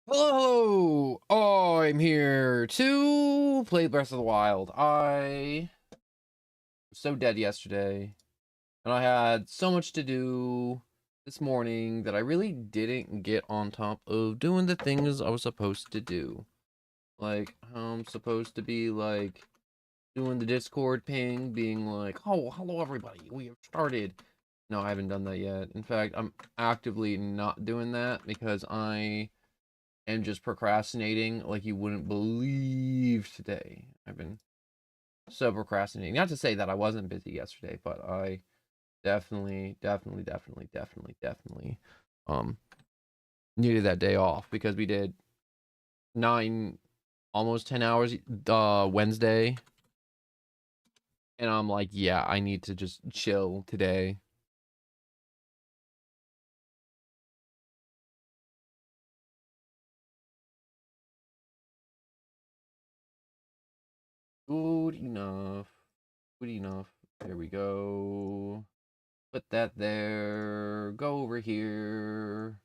Hello, I'm here to play Breath of the Wild. I was so dead yesterday, and I had so much to do this morning that I really didn't get on top of doing the things I was supposed to do. Like, I'm supposed to be, like, doing the Discord ping, being like, oh, hello everybody, we have started. No, I haven't done that yet. In fact, I'm actively not doing that because I am just procrastinating like you wouldn't believe today. I've been so procrastinating. Not to say that I wasn't busy yesterday, but I definitely um needed that day off because we did 9 almost 10 hours Wednesday, and I'm like, yeah, I need to just chill today. Good enough. Good enough. There we go. Put that there. Go over here.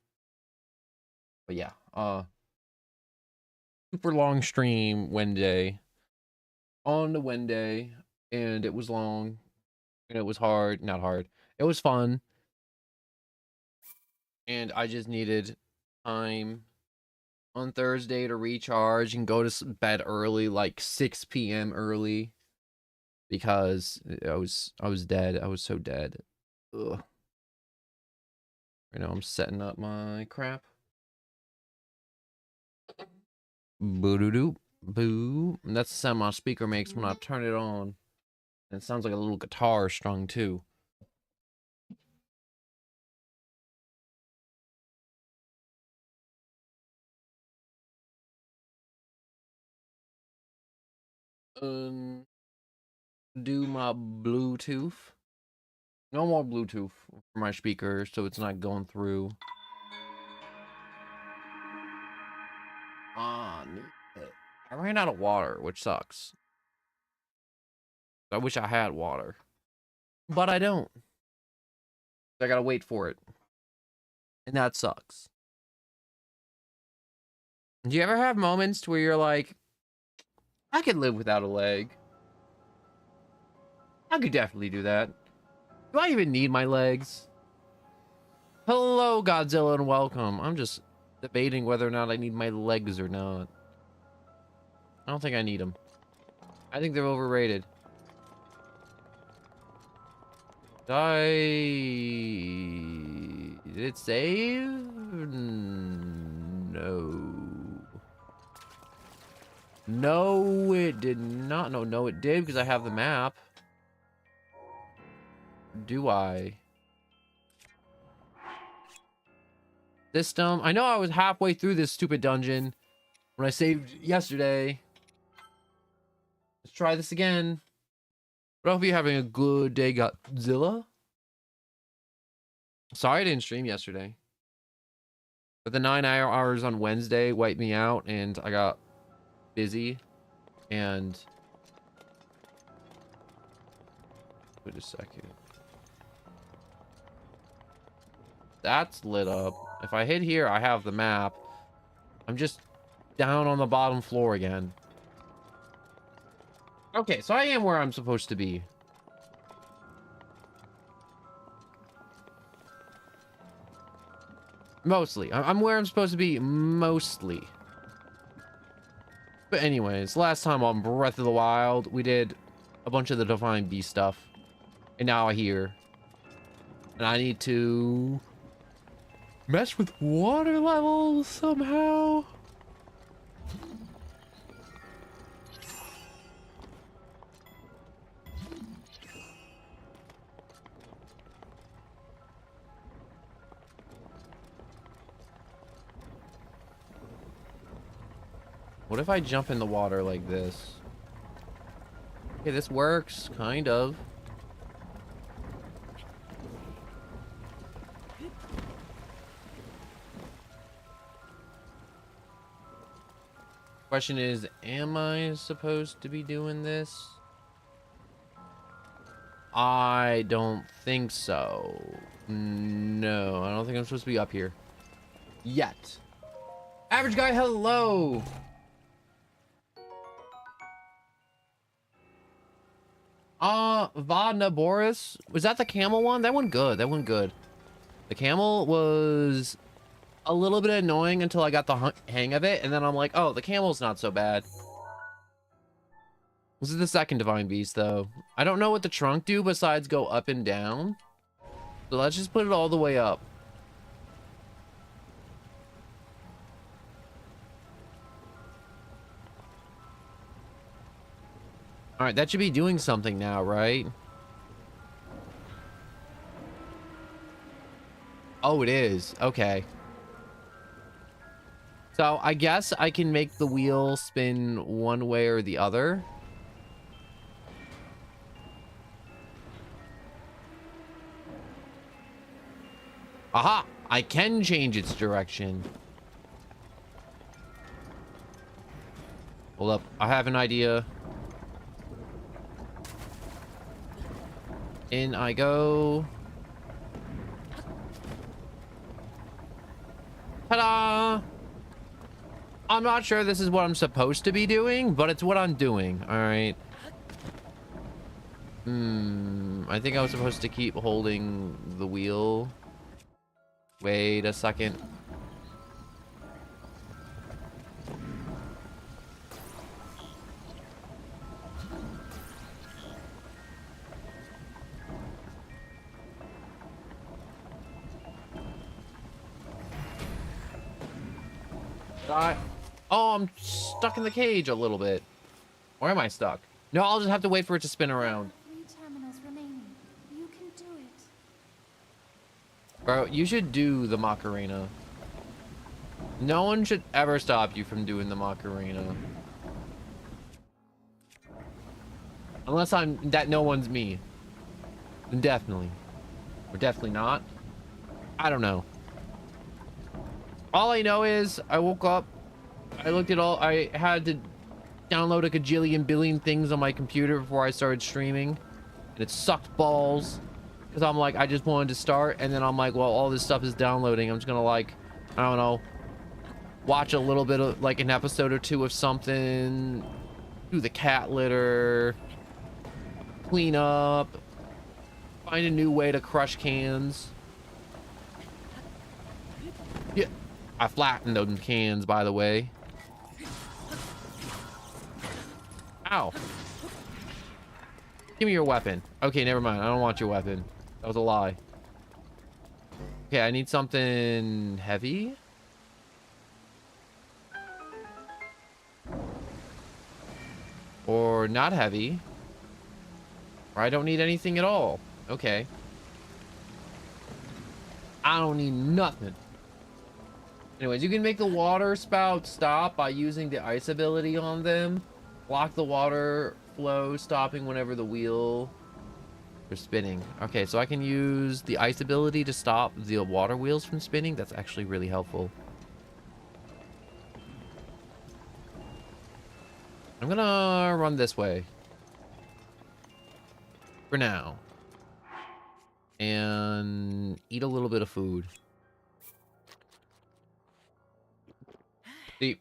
But yeah, super long stream Wednesday on the Wednesday, and it was long and it was hard, not hard. It was fun, and I just needed time on Thursday to recharge and go to bed early, like 6 p.m. early, because I was dead. I was so dead. Ugh. Right now I'm setting up my crap. Boo doo doo boo. And that's the sound my speaker makes when I turn it on. And it sounds like a little guitar strung too. Do my Bluetooth. No more Bluetooth for my speaker, so it's not going through. I ran out of water, which sucks. I wish I had water, but I don't. I gotta wait for it, and that sucks. Do you ever have moments where you're like, I could live without a leg? I could definitely do that. Do I even need my legs? Hello, Godzilla, and welcome. I'm just debating whether or not I need my legs or not. I don't think I need them. I think they're overrated. Did it save? No. No, it did not. No, it did because I have the map. Do I? System. I know I was halfway through this stupid dungeon when I saved yesterday. Let's try this again. But I hope you're having a good day, Godzilla. Sorry I didn't stream yesterday. But the 9 hours on Wednesday wiped me out, and I got busy. And wait a second. That's lit up. If I hit here, I have the map. I'm just down on the bottom floor again. Okay, so I am where I'm supposed to be. Mostly. I'm where I'm supposed to be, mostly. But anyways, last time on Breath of the Wild, we did a bunch of the Divine Beast stuff. And now I'm here. And I need to mess with water levels somehow. What if I jump in the water like this? Okay, this works, kind of. Question is, am I supposed to be doing this? I don't think so. No, I don't think I'm supposed to be up here. Yet. Average guy, hello. Vodna Boris. Was that the camel one? That one good. That one good. The camel was a little bit annoying until I got the hang of it. And then I'm like, oh, the camel's not so bad. This is the second divine beast, though. I don't know what the trunk do besides go up and down. So let's just put it all the way up. All right, that should be doing something now, right? Oh, it is. Okay. So I guess I can make the wheel spin one way or the other. Aha! I can change its direction. Hold up. I have an idea. In I go. Ta-da! I'm not sure this is what I'm supposed to be doing, but it's what I'm doing. All right. I think I was supposed to keep holding the wheel. Wait a second. Oh, I'm stuck in the cage a little bit. Where am I stuck? No, I'll just have to wait for it to spin around. 3 terminals remaining. You can do it. Bro, you should do the Macarena. No one should ever stop you from doing the Macarena. Unless no one's me. Then definitely. Or definitely not. I don't know. All I know is I woke up, I looked at I had to download a gajillion billion things on my computer before I started streaming. And it sucked balls. Because I'm like, I just wanted to start. And then I'm like, well, all this stuff is downloading. I'm just going to like, I don't know, watch a little bit of like an episode or two of something. Do the cat litter. Clean up. Find a new way to crush cans. Yeah. I flattened those cans, by the way. Ow. Give me your weapon. Okay, never mind. I don't want your weapon. That was a lie. Okay, I need something heavy. Or not heavy. Or I don't need anything at all. Okay. I don't need nothing. Anyways, you can make the water spout stop by using the ice ability on them. Block the water flow, stopping whenever the wheel are spinning. Okay, so I can use the ice ability to stop the water wheels from spinning. That's actually really helpful. I'm gonna run this way. For now. And eat a little bit of food. See,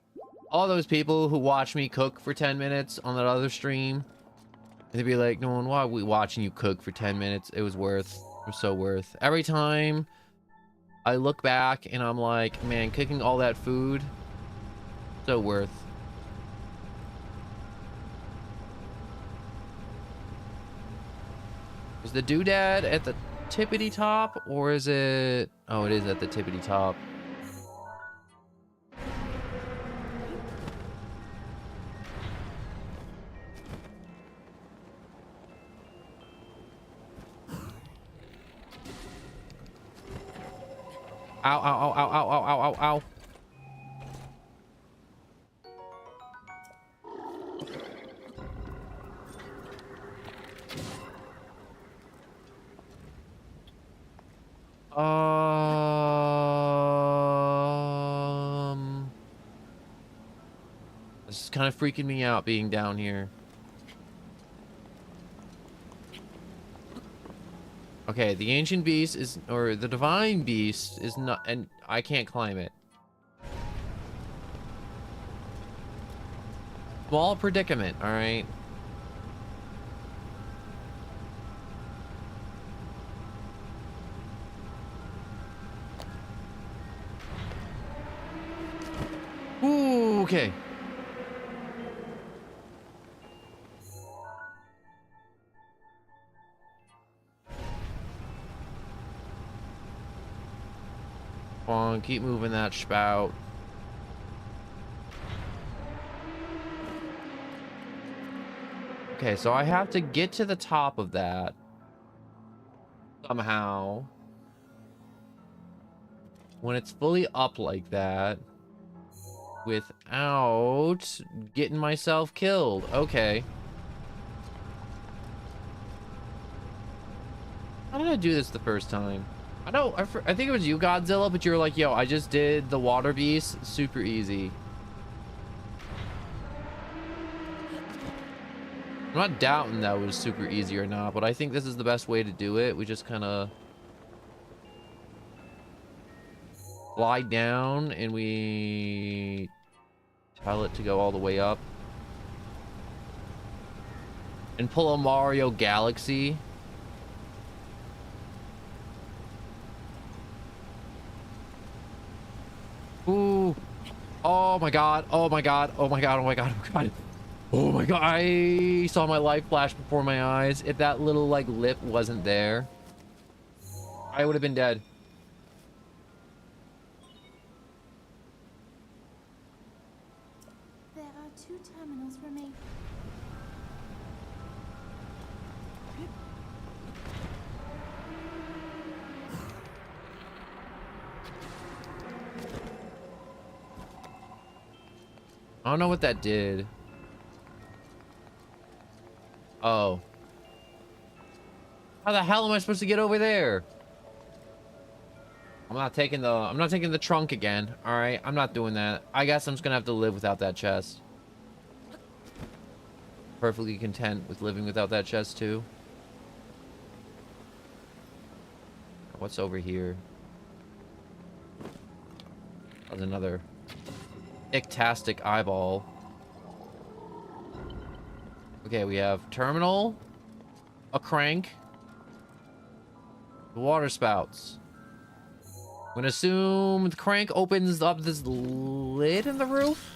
all those people who watch me cook for 10 minutes on that other stream, they'd be like, no one, why are we watching you cook for 10 minutes? It was worth. It was so worth. Every time I look back and I'm like, man, cooking all that food, so worth. Is the doodad at the tippity top, or is it? Oh, it is at the tippity top. Ow, ow, ow, ow, ow, ow, ow, ow, ow. This is kind of freaking me out being down here. Okay, the ancient beast is, or the divine beast is not, and I can't climb it. Small predicament, all right? Ooh, okay. Come on, keep moving that spout. Okay, so I have to get to the top of that somehow when it's fully up like that without getting myself killed. Okay. How did I do this the first time? I think it was you, Godzilla, but you were like, yo, I just did the water beast super easy. I'm not doubting that was super easy or not, but I think this is the best way to do it. We just kind of slide down and we tell it to go all the way up. And pull a Mario Galaxy. Ooh. Oh my god. Oh my god. Oh my god. Oh my god. Oh my god. Oh my god. I saw my life flash before my eyes. If that little like lip wasn't there, I would have been dead. There are 2 terminals remaining. I don't know what that did. Oh. How the hell am I supposed to get over there? I'm not taking the trunk again. All right, I'm not doing that. I guess I'm just gonna have to live without that chest. Perfectly content with living without that chest too. What's over here? There's another ictastic eyeball. Okay, we have terminal, a crank, the water spouts. I'm gonna assume the crank opens up this lid in the roof.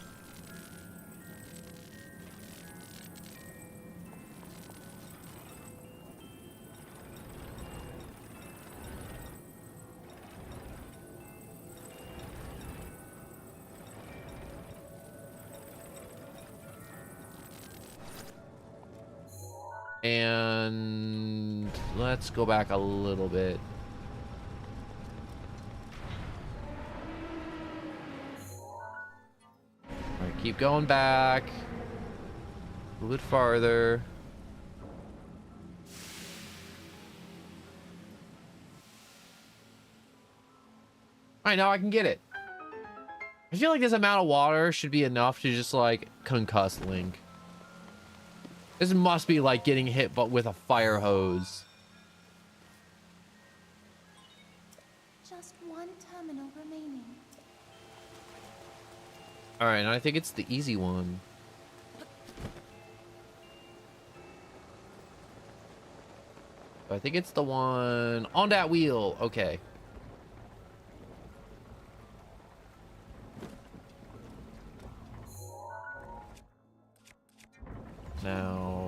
And let's go back a little bit. All right, keep going back. A little bit farther. All right, now I can get it. I feel like this amount of water should be enough to just like concuss Link. This must be like getting hit but with a fire hose. Just 1 terminal remaining. All right, and I think it's the easy one. I think it's the one on that wheel. Okay. Now...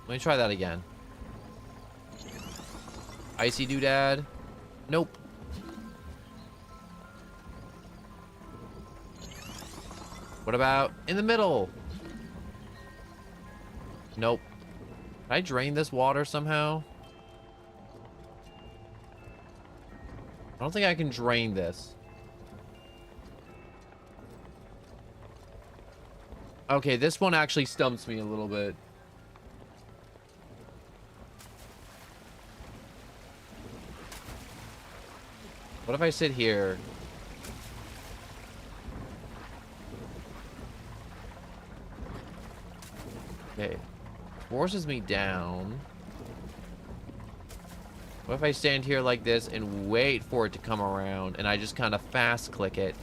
Let me try that again. Icy doodad. Nope. What about in the middle? Nope. Can I drain this water somehow? I don't think I can drain this. Okay, this one actually stumps me a little bit. What if I sit here? Okay. forces me down. What if I stand here like this and wait for it to come around and I just kind of fast click it?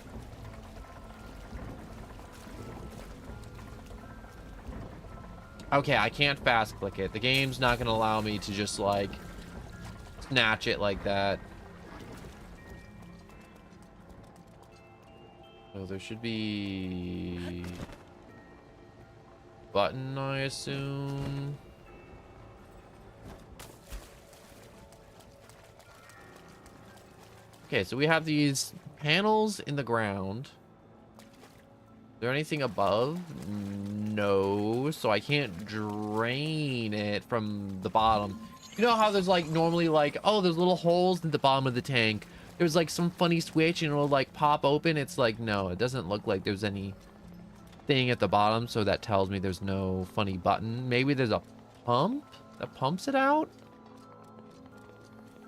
Okay, I can't fast click it. The game's not gonna allow me to just like snatch it like that. So there should be button, I assume. Okay, so we have these panels in the ground. Is there anything above? No, so I can't drain it from the bottom. You know how there's like normally like, oh, there's little holes in the bottom of the tank. There's like some funny switch and it'll like pop open. It's like, no, it doesn't look like there's any thing at the bottom. So that tells me there's no funny button. Maybe there's a pump that pumps it out.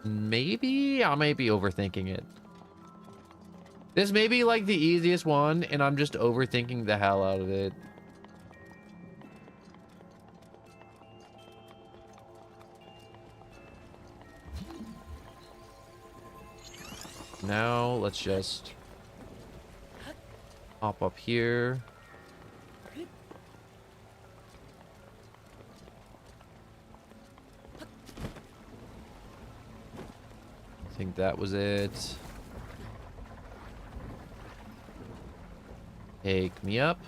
Maybe I might be overthinking it. This may be like the easiest one, and I'm just overthinking the hell out of it. Now, let's just hop up here. I think that was it. Take me up.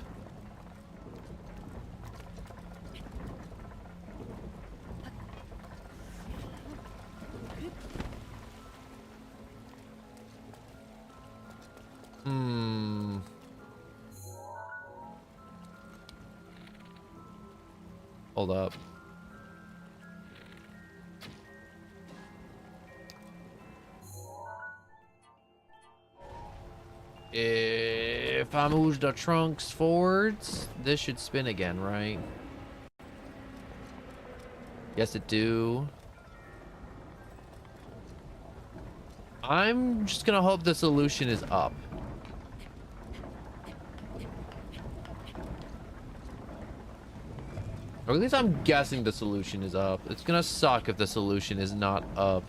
Hold up. If I move the trunks forwards, this should spin again, right? Yes, it do. I'm just gonna hope the solution is up. Or at least I'm guessing the solution is up. It's gonna suck if the solution is not up.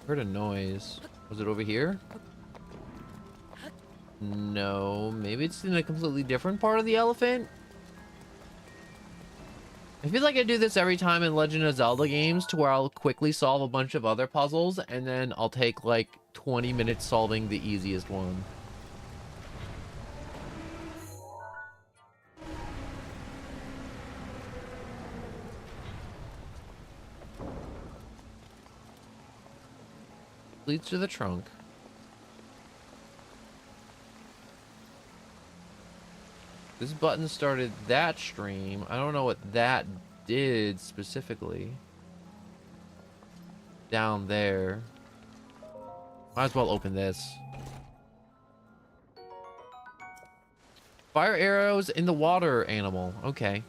Heard a noise. Was it over here? No, maybe it's in a completely different part of the elephant. I feel like I do this every time in Legend of Zelda games, to where I'll quickly solve a bunch of other puzzles and then I'll take like 20 minutes solving the easiest one. Leads to the trunk. This button started that stream. I don't know what that did specifically. Down there. Might as well open this. Fire arrows in the water animal. Okay.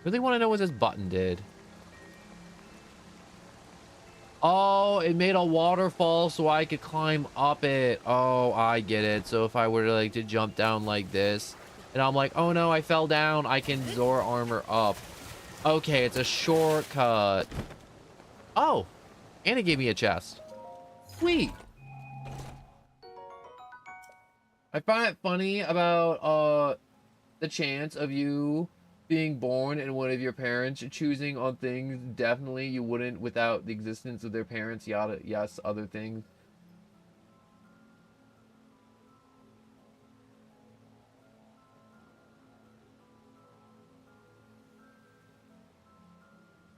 Really want to know what this button did. Oh, it made a waterfall so I could climb up it. Oh, I get it. So if I were to like to jump down like this, and I'm like, oh no, I fell down, I can Zora armor up. Okay, it's a shortcut. Oh, and it gave me a chest. Sweet. I find it funny about the chance of you being born and one of your parents choosing on things definitely you wouldn't without the existence of their parents, yada, yes, other things.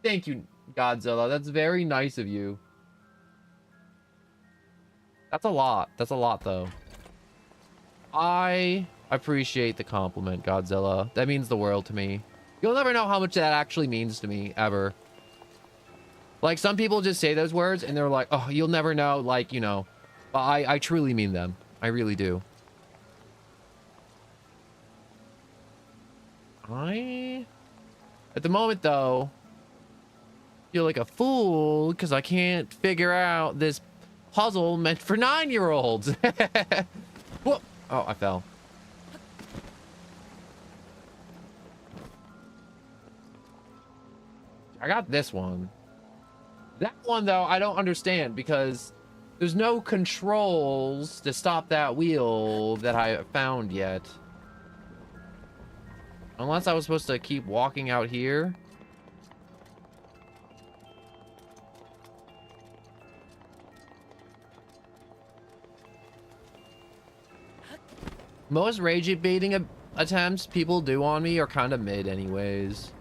Thank you, Godzilla. That's very nice of you. That's a lot. That's a lot, though. I appreciate the compliment, Godzilla. That means the world to me. You'll never know how much that actually means to me, ever. Like, some people just say those words, and they're like, oh, you'll never know, like, you know. But I truly mean them. I really do. I At the moment, though, I feel like a fool because I can't figure out this puzzle meant for 9-year-olds. Whoa. Oh, I fell. I got this one. That one, though, I don't understand because there's no controls to stop that wheel that I found yet. Unless I was supposed to keep walking out here. Most rage baiting attempts people do on me are kind of mid anyways.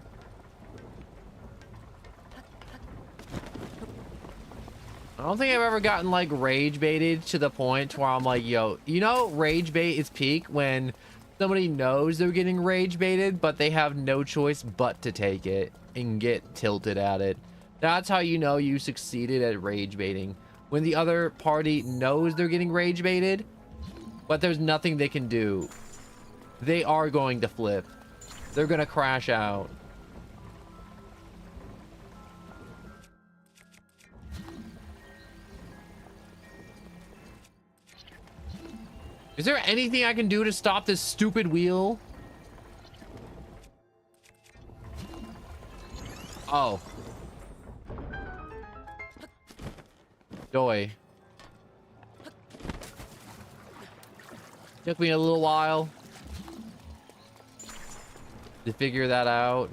I don't think I've ever gotten like rage baited to the point where I'm like, yo, you know, rage bait is peak when somebody knows they're getting rage baited, but they have no choice but to take it and get tilted at it. That's how you know you succeeded at rage baiting. When the other party knows they're getting rage baited, but there's nothing they can do. They are going to flip. They're going to crash out. Is there anything I can do to stop this stupid wheel? Oh. Joy. Took me a little while to figure that out.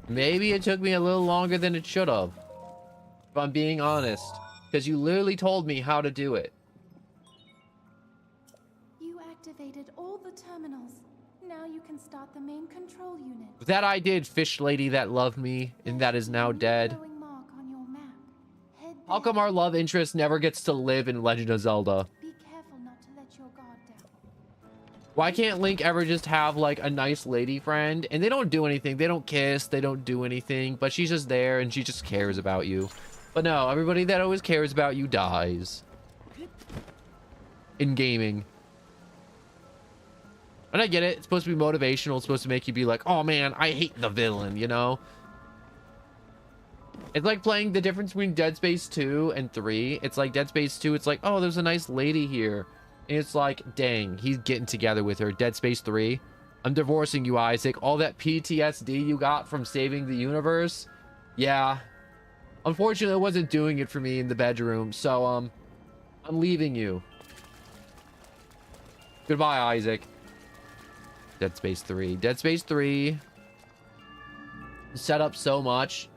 Maybe it took me a little longer than it should have, if I'm being honest. Because you literally told me how to do it. You activated all the terminals. Now you can start the main control unit. That I did, fish lady that loved me and that is now dead. Mark on your map. Head How come there. our love interest never gets to live in Legend of Zelda? Be careful not to let your guard down. Why can't Link ever just have like a nice lady friend and they don't do anything? They don't kiss, they don't do anything, but she's just there and she just cares about you. But no, everybody that always cares about you dies. In gaming. And I get it. It's supposed to be motivational. It's supposed to make you be like, oh man, I hate the villain, you know? It's like playing the difference between Dead Space 2 and 3. It's like Dead Space 2, it's like, oh, there's a nice lady here. And it's like, dang, he's getting together with her. Dead Space 3, I'm divorcing you, Isaac. All that PTSD you got from saving the universe. Yeah. Unfortunately, it wasn't doing it for me in the bedroom. So, I'm leaving you. Goodbye, Isaac. Dead Space 3. Dead Space 3 set up so much.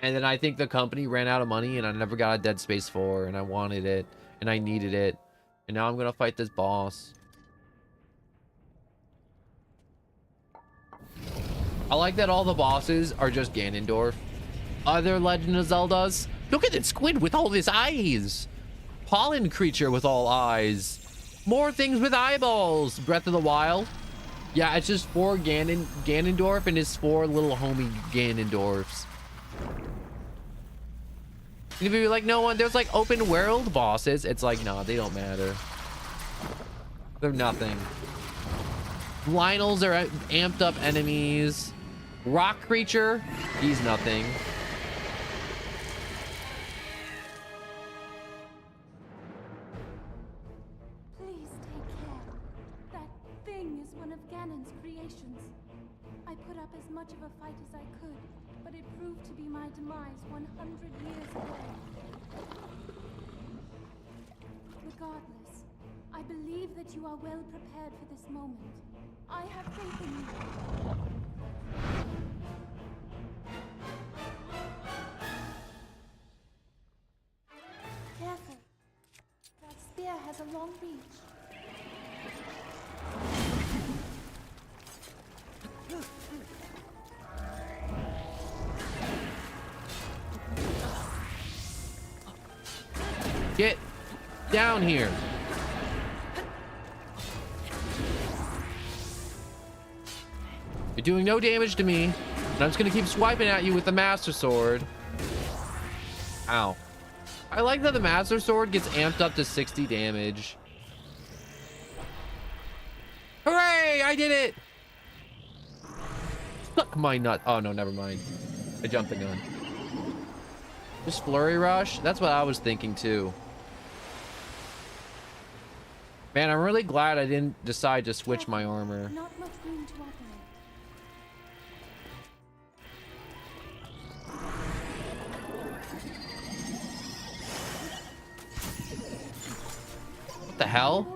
And then I think the company ran out of money and I never got a Dead Space 4. And I wanted it. And I needed it. And now I'm going to fight this boss. I like that all the bosses are just Ganondorf. Other Legend of Zeldas. Look at that squid with all his eyes. Pollen creature with all eyes. More things with eyeballs. Breath of the Wild. Yeah, it's just 4 Ganondorf and his 4 little homie Ganondorfs. And if you're like, no one, there's like open world bosses. It's like, nah, they don't matter. They're nothing. Lionels are amped up enemies. Rock creature, he's nothing. Please take care. That thing is one of Ganon's creations. I put up as much of a fight as I could, but it proved to be my demise 100 years away. Regardless, I believe that you are well prepared for this moment. I have faith in you. Careful. That spear has a long reach. Get down here. You're doing no damage to me, and I'm just gonna keep swiping at you with the Master Sword. Ow. I like that the Master Sword gets amped up to 60 damage. Hooray! Yay! I did it! Suck my nut. Oh, no, never mind. I jumped the gun. Just flurry rush? That's what I was thinking, too. Man, I'm really glad I didn't decide to switch my armor. Not much room to operate. What the hell? Okay.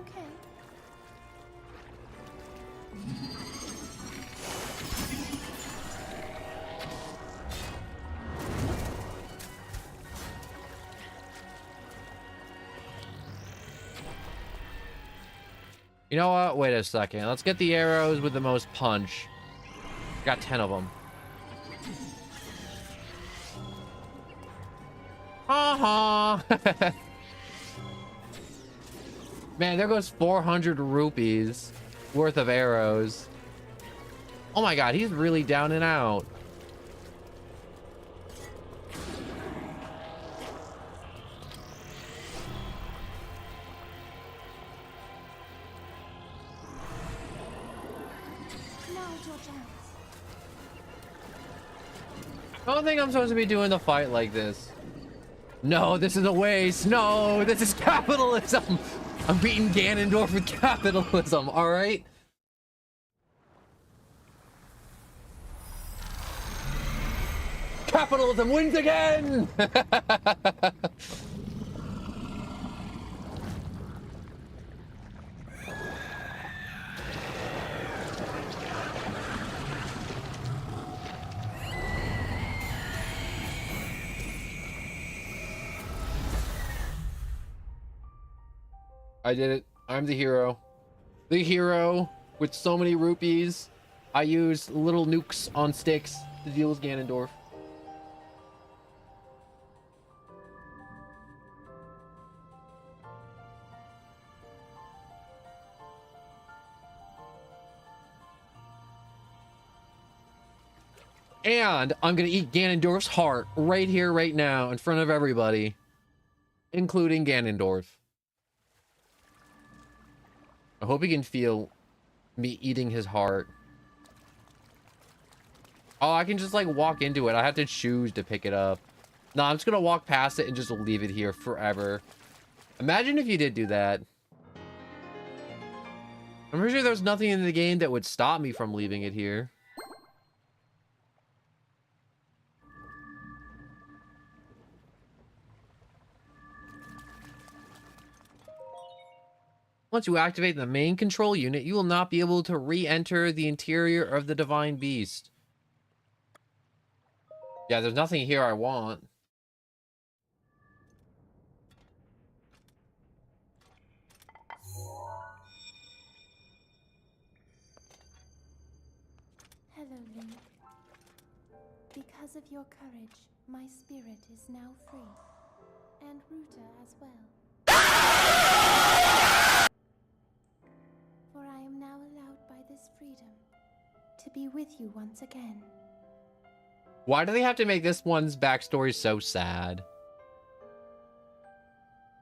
You know what? Wait a second. Let's get the arrows with the most punch. Got 10 of them. Ha-ha! Man, there goes 400 rupees worth of arrows. Oh my god, he's really down and out. Now's your chance. I don't think I'm supposed to be doing the fight like this. No, this is a waste. No, this is capitalism. I'm beating Ganondorf with capitalism, all right? Capitalism wins again! I did it. I'm the hero. The hero with so many rupees. I use little nukes on sticks to deal with Ganondorf. And I'm gonna eat Ganondorf's heart right here, right now, in front of everybody, including Ganondorf. I hope he can feel me eating his heart. Oh, I can just like walk into it. I have to choose to pick it up. No, I'm just gonna walk past it and just leave it here forever. Imagine if you did do that. I'm pretty sure there's nothing in the game that would stop me from leaving it here. Once you activate the main control unit, you will not be able to re-enter the interior of the Divine Beast. Yeah, there's nothing here I want. Hello, Link. Because of your courage, my spirit is now free. And Ruta as well. For I am now allowed by this freedom to be with you once again. Why do they have to make this one's backstory so sad?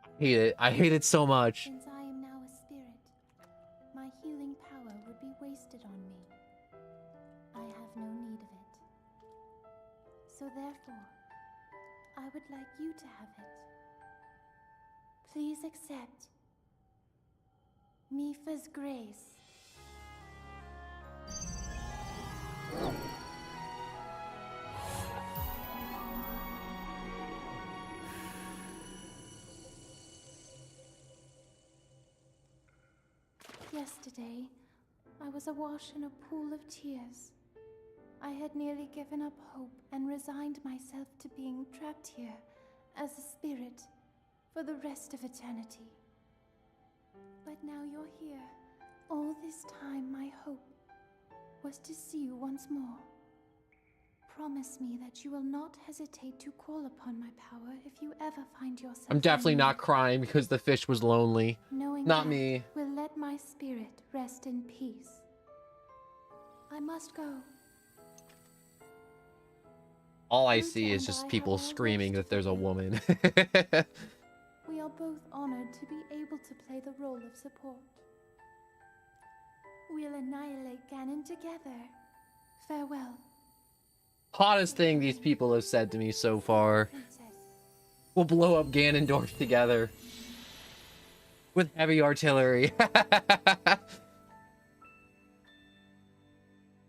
I hate it. I hate it so much. Since I am now a spirit, my healing power would be wasted on me. I have no need of it. So therefore, I would like you to have it. Please accept Mifa's grace. Yesterday, I was awash in a pool of tears. I had nearly given up hope and resigned myself to being trapped here as a spirit for the rest of eternity. But now you're here. All this time, my hope was to see you once more. Promise me that you will not hesitate to call upon my power if you ever find yourself. I'm definitely in not need. crying because the fish was lonely. Knowing Not that me. will let my spirit rest in peace. I must go. All I Ruta see is and just I people have our screaming works that there's a to do. woman. We are both honored to be able to play the role of support. We'll annihilate Ganon together. Farewell. Hottest thing these people have said to me so far. Princess. We'll blow up Ganondorf together. With heavy artillery.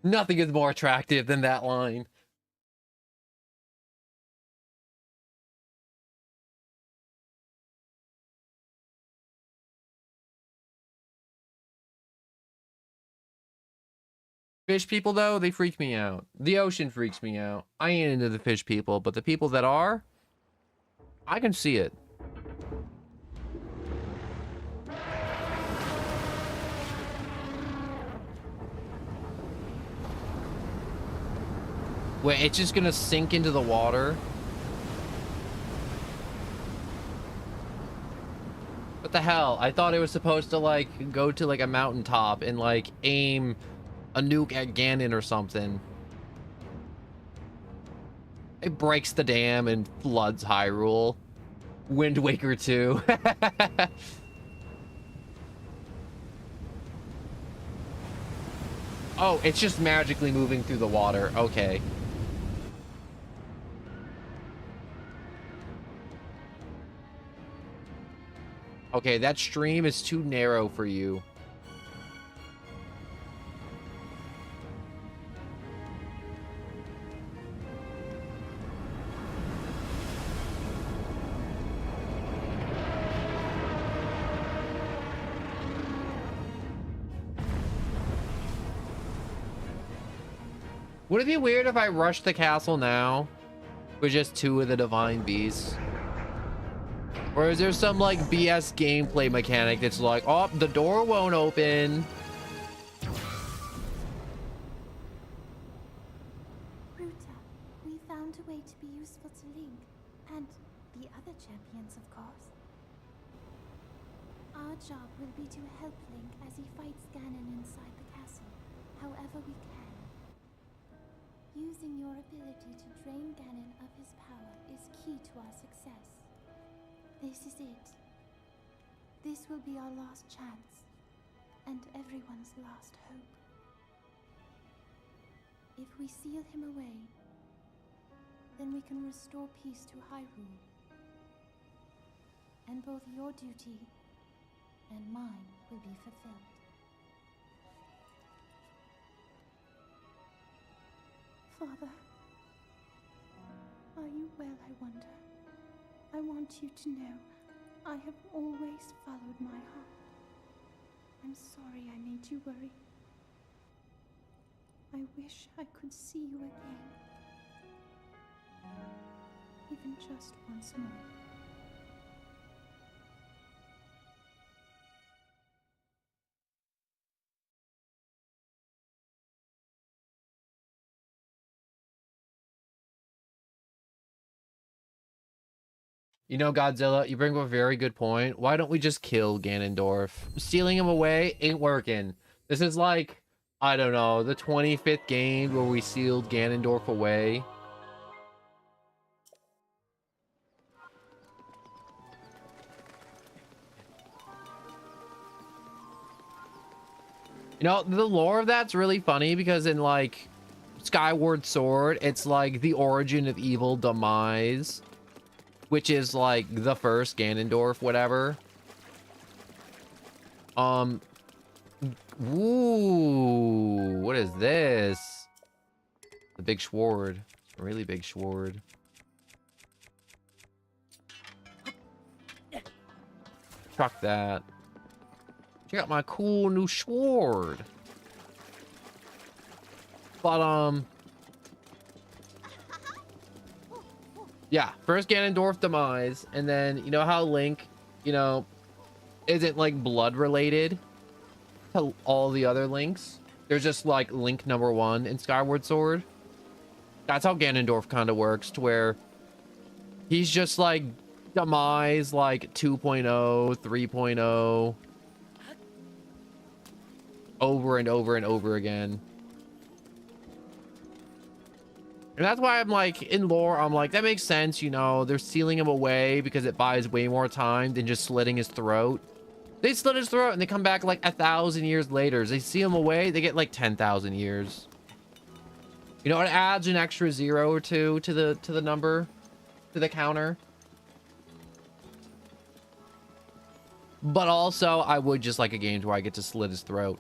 Nothing is more attractive than that line. Fish people, though, they freak me out. The ocean freaks me out. I ain't into the fish people, but the people that are, I can see it. Wait, it's just gonna sink into the water? What the hell? I thought it was supposed to, like, go to, like, a mountaintop and, like, aim a nuke at Ganon or something. It breaks the dam and floods Hyrule. Wind Waker 2. Oh, it's just magically moving through the water. Okay. Okay, that stream is too narrow for you. Would it be weird if I rushed the castle now with just 2 of the divine beasts? Or is there some like BS gameplay mechanic that's like, oh, the door won't open? Ruta, we found a way to be useful to Link and the other champions, of course. Our job will be to help Link as he fights Ganon inside the castle, however we can. Using your ability to drain Ganon of his power is key to our success. This is it. This will be our last chance, and everyone's last hope. If we seal him away, then we can restore peace to Hyrule. And both your duty and mine will be fulfilled. Father, are you well, I wonder? I want you to know I have always followed my heart. I'm sorry I made you worry. I wish I could see you again. Even just once more. You know, Godzilla, you bring up a very good point. Why don't we just kill Ganondorf? Stealing him away ain't working. This is like, I don't know, the 25th game where we sealed Ganondorf away. You know, the lore of that's really funny because in like Skyward Sword, it's like the origin of evil demise, which is like the first Ganondorf, whatever. Ooh, what is this? The big sword, a really big sword. Fuck that. Check out my cool new sword. But yeah, first Ganondorf demise, and then you know how Link, you know, isn't like blood related to all the other Links. There's just like Link #1 in Skyward Sword. That's how Ganondorf kind of works, to where he's just like demise like 2.0, 3.0 over and over and over again. And that's why I'm like, in lore, I'm like, that makes sense, you know, they're sealing him away because it buys way more time than just slitting his throat. They slit his throat and they come back like 1,000 years later. They see him away, they get like 10,000 years. You know, it adds an extra 0 or 2 to the number, to the counter. But also, I would just like a game where I get to slit his throat.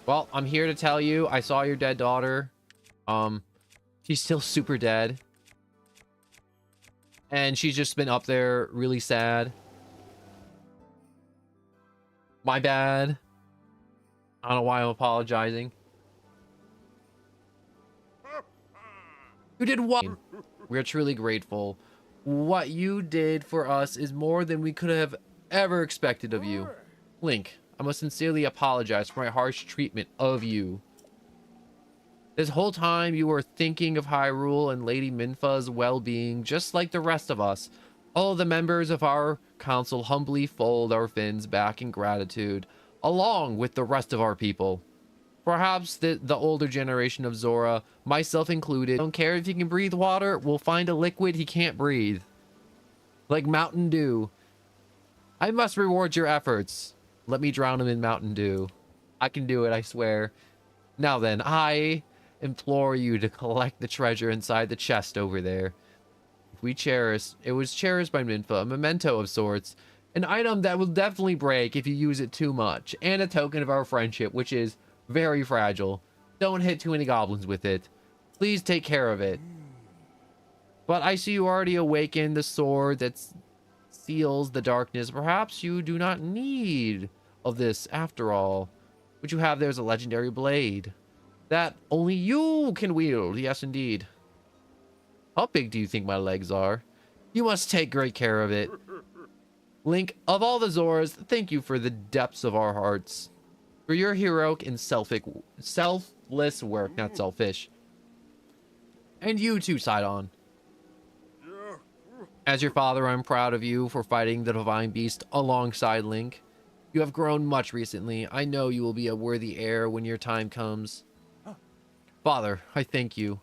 Well, I'm here to tell you, I saw your dead daughter. She's still super dead. And she's just been up there really sad. My bad. I don't know why I'm apologizing. You did what? We're truly grateful. What you did for us is more than we could have ever expected of you. Link, I must sincerely apologize for my harsh treatment of you. This whole time you were thinking of Hyrule and Lady Minfa's well-being, just like the rest of us. All the members of our council humbly fold our fins back in gratitude, along with the rest of our people. Perhaps the older generation of Zora, myself included, don't care if he can breathe water, we'll find a liquid he can't breathe. Like Mountain Dew. I must reward your efforts. Let me drown him in Mountain Dew. I can do it, I swear. Now then, I implore you to collect the treasure inside the chest over there. It was cherished by Minfa, a memento of sorts. An item that will definitely break if you use it too much. And a token of our friendship, which is very fragile. Don't hit too many goblins with it. Please take care of it. But I see you already awakened the sword that seals the darkness. Perhaps you do not need of this after all. What you have there is a legendary blade that only you can wield. Yes, indeed. How big do you think my legs are? You must take great care of it. Link, of all the Zoras, thank you for the depths of our hearts. For your heroic and selfless work, not selfish. And you too, Sidon. As your father, I'm proud of you for fighting the Divine Beast alongside Link. You have grown much recently. I know you will be a worthy heir when your time comes. Father, I thank you.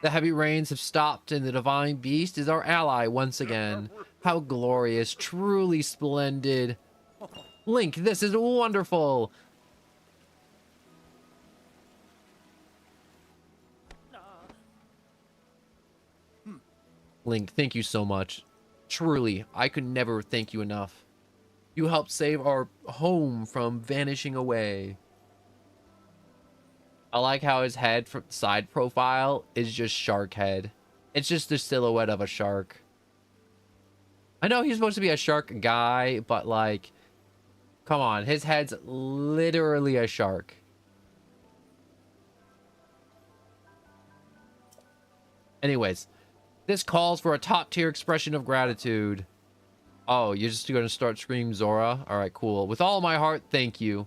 The heavy rains have stopped and the Divine Beast is our ally once again. How glorious, truly splendid. Link, this is wonderful. Link, thank you so much. Truly, I could never thank you enough. You helped save our home from vanishing away. I like how his head from side profile is just shark head. It's just the silhouette of a shark. I know he's supposed to be a shark guy, but like, come on, his head's literally a shark. Anyways, this calls for a top tier expression of gratitude. Oh, you're just going to start screaming Zora? All right, cool. With all my heart, thank you.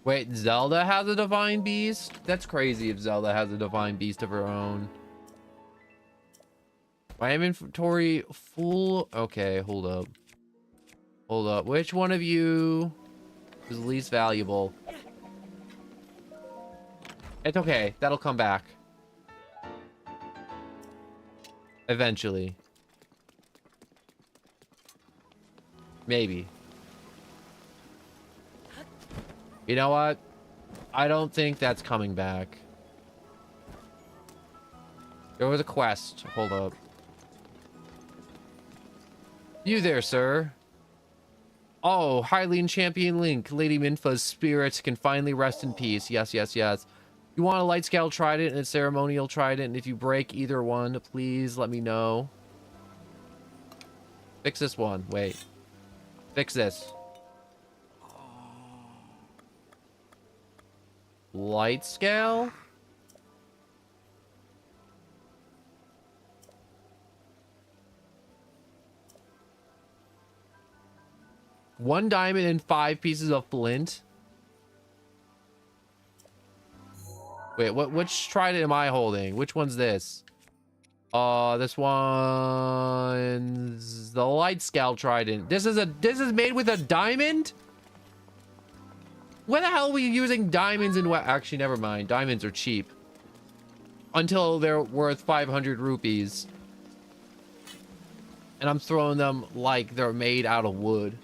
Wait, Zelda has a divine beast? That's crazy if Zelda has a divine beast of her own. My inventory full. Okay, hold up. Hold up. Which one of you is least valuable? It's okay. That'll come back. Eventually. Maybe. You know what? I don't think that's coming back. There was a quest. Hold up. You there, sir? Oh, Hylian Champion Link. Lady Minfa's spirit can finally rest in peace. Yes, yes, yes. You want a light scale trident and a ceremonial trident, and if you break either one, please let me know. Fix this one. Wait. Fix this. Light scale? One diamond and 5 pieces of flint. Wait, which trident am I holding? Which one's this? This one's the light scale trident. This is made with a diamond? Why the hell are we using diamonds in what? Actually, never mind. Diamonds are cheap. Until they're worth 500 rupees. And I'm throwing them like they're made out of wood.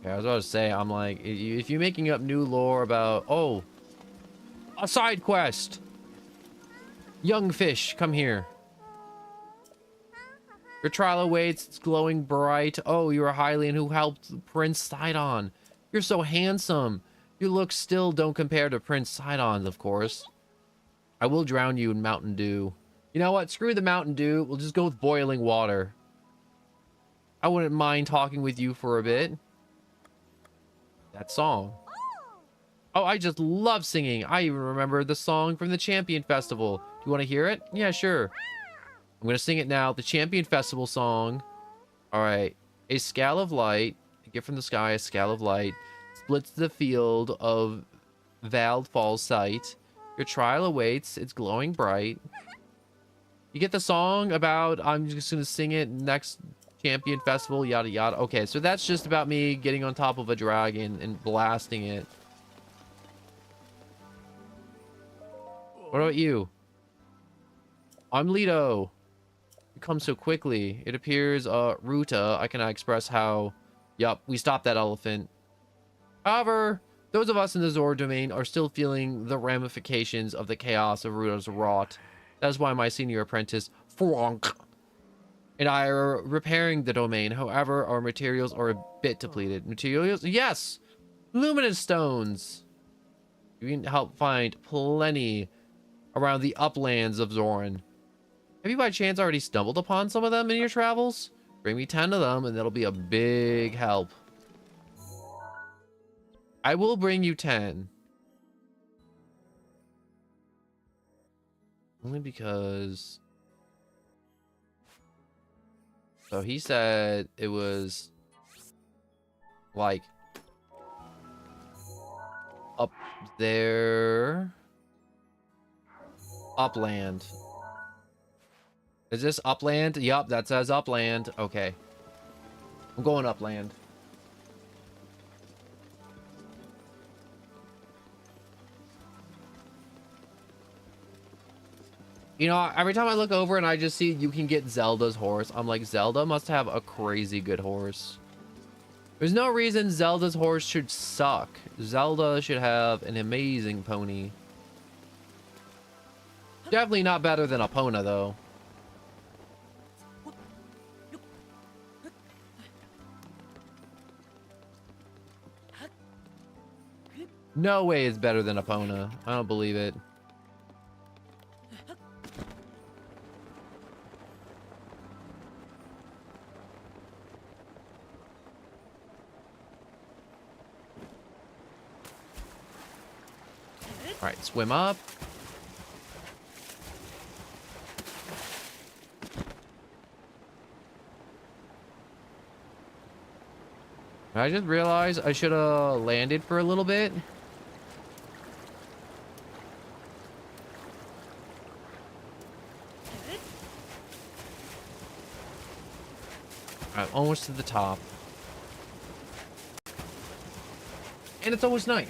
Yeah, I was about to say, I'm like, if you're making up new lore about, oh, a side quest. Young fish, come here. Your trial awaits, it's glowing bright. Oh, you are Hylian who helped Prince Sidon. You're so handsome. Your looks still don't compare to Prince Sidon's, of course. I will drown you in Mountain Dew. You know what? Screw the Mountain Dew. We'll just go with boiling water. I wouldn't mind talking with you for a bit. That song. Oh, I just love singing. I even remember the song from the Champion Festival. Do you want to hear it? Yeah, sure. I'm going to sing it now. The Champion Festival song. All right. A scale of light. A gift from the sky, a scale of light. Splits the field of Vald Falls sight. Your trial awaits. It's glowing bright. You get the song about, I'm just going to sing it next Champion Festival, yada yada. Okay, so that's just about me getting on top of a dragon and blasting it. What about you? I'm Leto. You come so quickly. It appears, Ruta, I cannot express how... Yup, we stopped that elephant. However, those of us in the Zor domain are still feeling the ramifications of the chaos of Ruta's rot. That is why my senior apprentice, Frank, and I are repairing the domain. However, our materials are a bit depleted. Materials? Yes! Luminous stones! You can help find plenty around the uplands of Zoran. Have you by chance already stumbled upon some of them in your travels? Bring me 10 of them and that'll be a big help. I will bring you 10. Only because... So he said it was... like... up there... Upland. Is this upland? Yup, that says upland. Okay. I'm going upland. You know, every time I look over and I just see you can get Zelda's horse, I'm like, Zelda must have a crazy good horse. There's no reason Zelda's horse should suck. Zelda should have an amazing pony. Definitely not better than Epona, though. No way it's better than Epona. I don't believe it. All right, swim up. I just realized I should have landed for a little bit. I'm almost to the top. And it's almost night.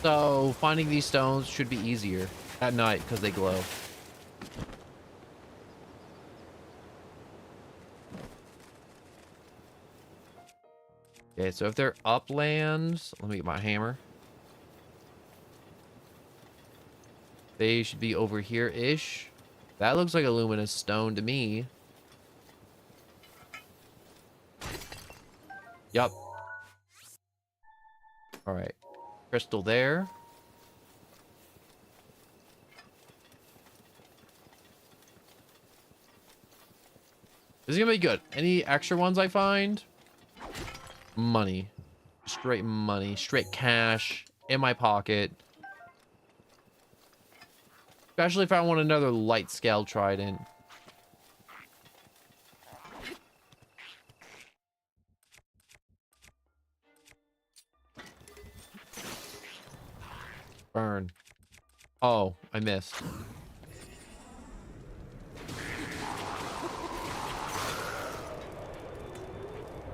So finding these stones should be easier at night because they glow. Okay, so if they're uplands, let me get my hammer. They should be over here-ish. That looks like a luminous stone to me. Yup. All right. Crystal there. This is gonna be good. Any extra ones I find? Money. Straight money. Straight cash in my pocket. Especially if I want another light scale trident. Burn. Oh, I missed.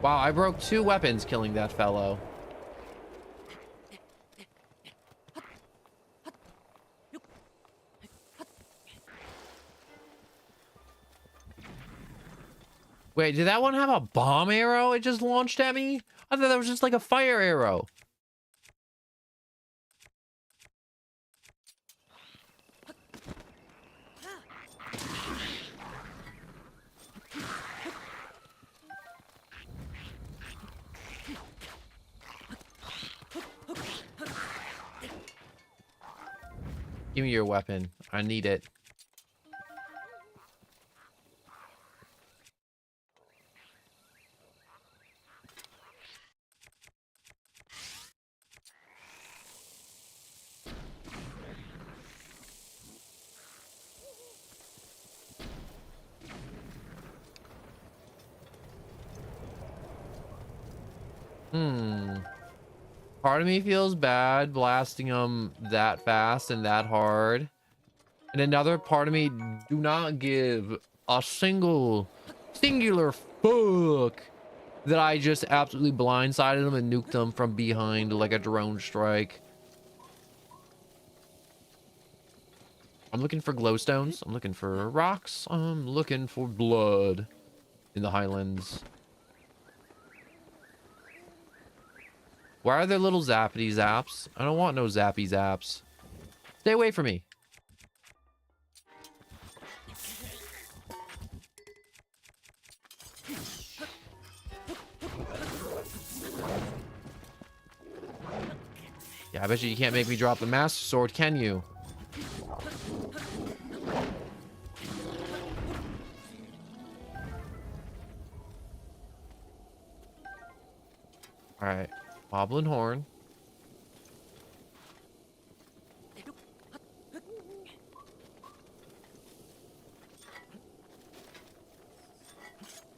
Wow, I broke 2 weapons killing that fellow. Wait, did that one have a bomb arrow it just launched at me? I thought that was just like a fire arrow. Give me your weapon. I need it. Part of me feels bad blasting them that fast and that hard. And another part of me do not give a singular fuck that I just absolutely blindsided them and nuked them from behind like a drone strike. I'm looking for glowstones. I'm looking for rocks. I'm looking for blood in the highlands. Why are there little zappity zaps? I don't want no zappy zaps. Stay away from me. Yeah, I bet you can't make me drop the Master Sword, can you? Alright. Wobbling horn.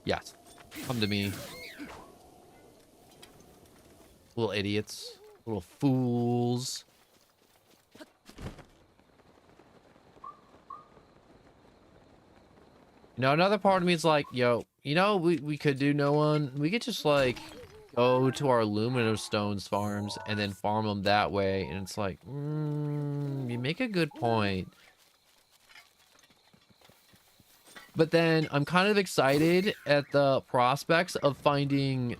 Yes. Come to me. Little idiots. Little fools. You know, another part of me is like, yo, you know, we could do no one. We could just like go to our aluminum stones farms and then farm them that way. And it's like, you make a good point. But then I'm kind of excited at the prospects of finding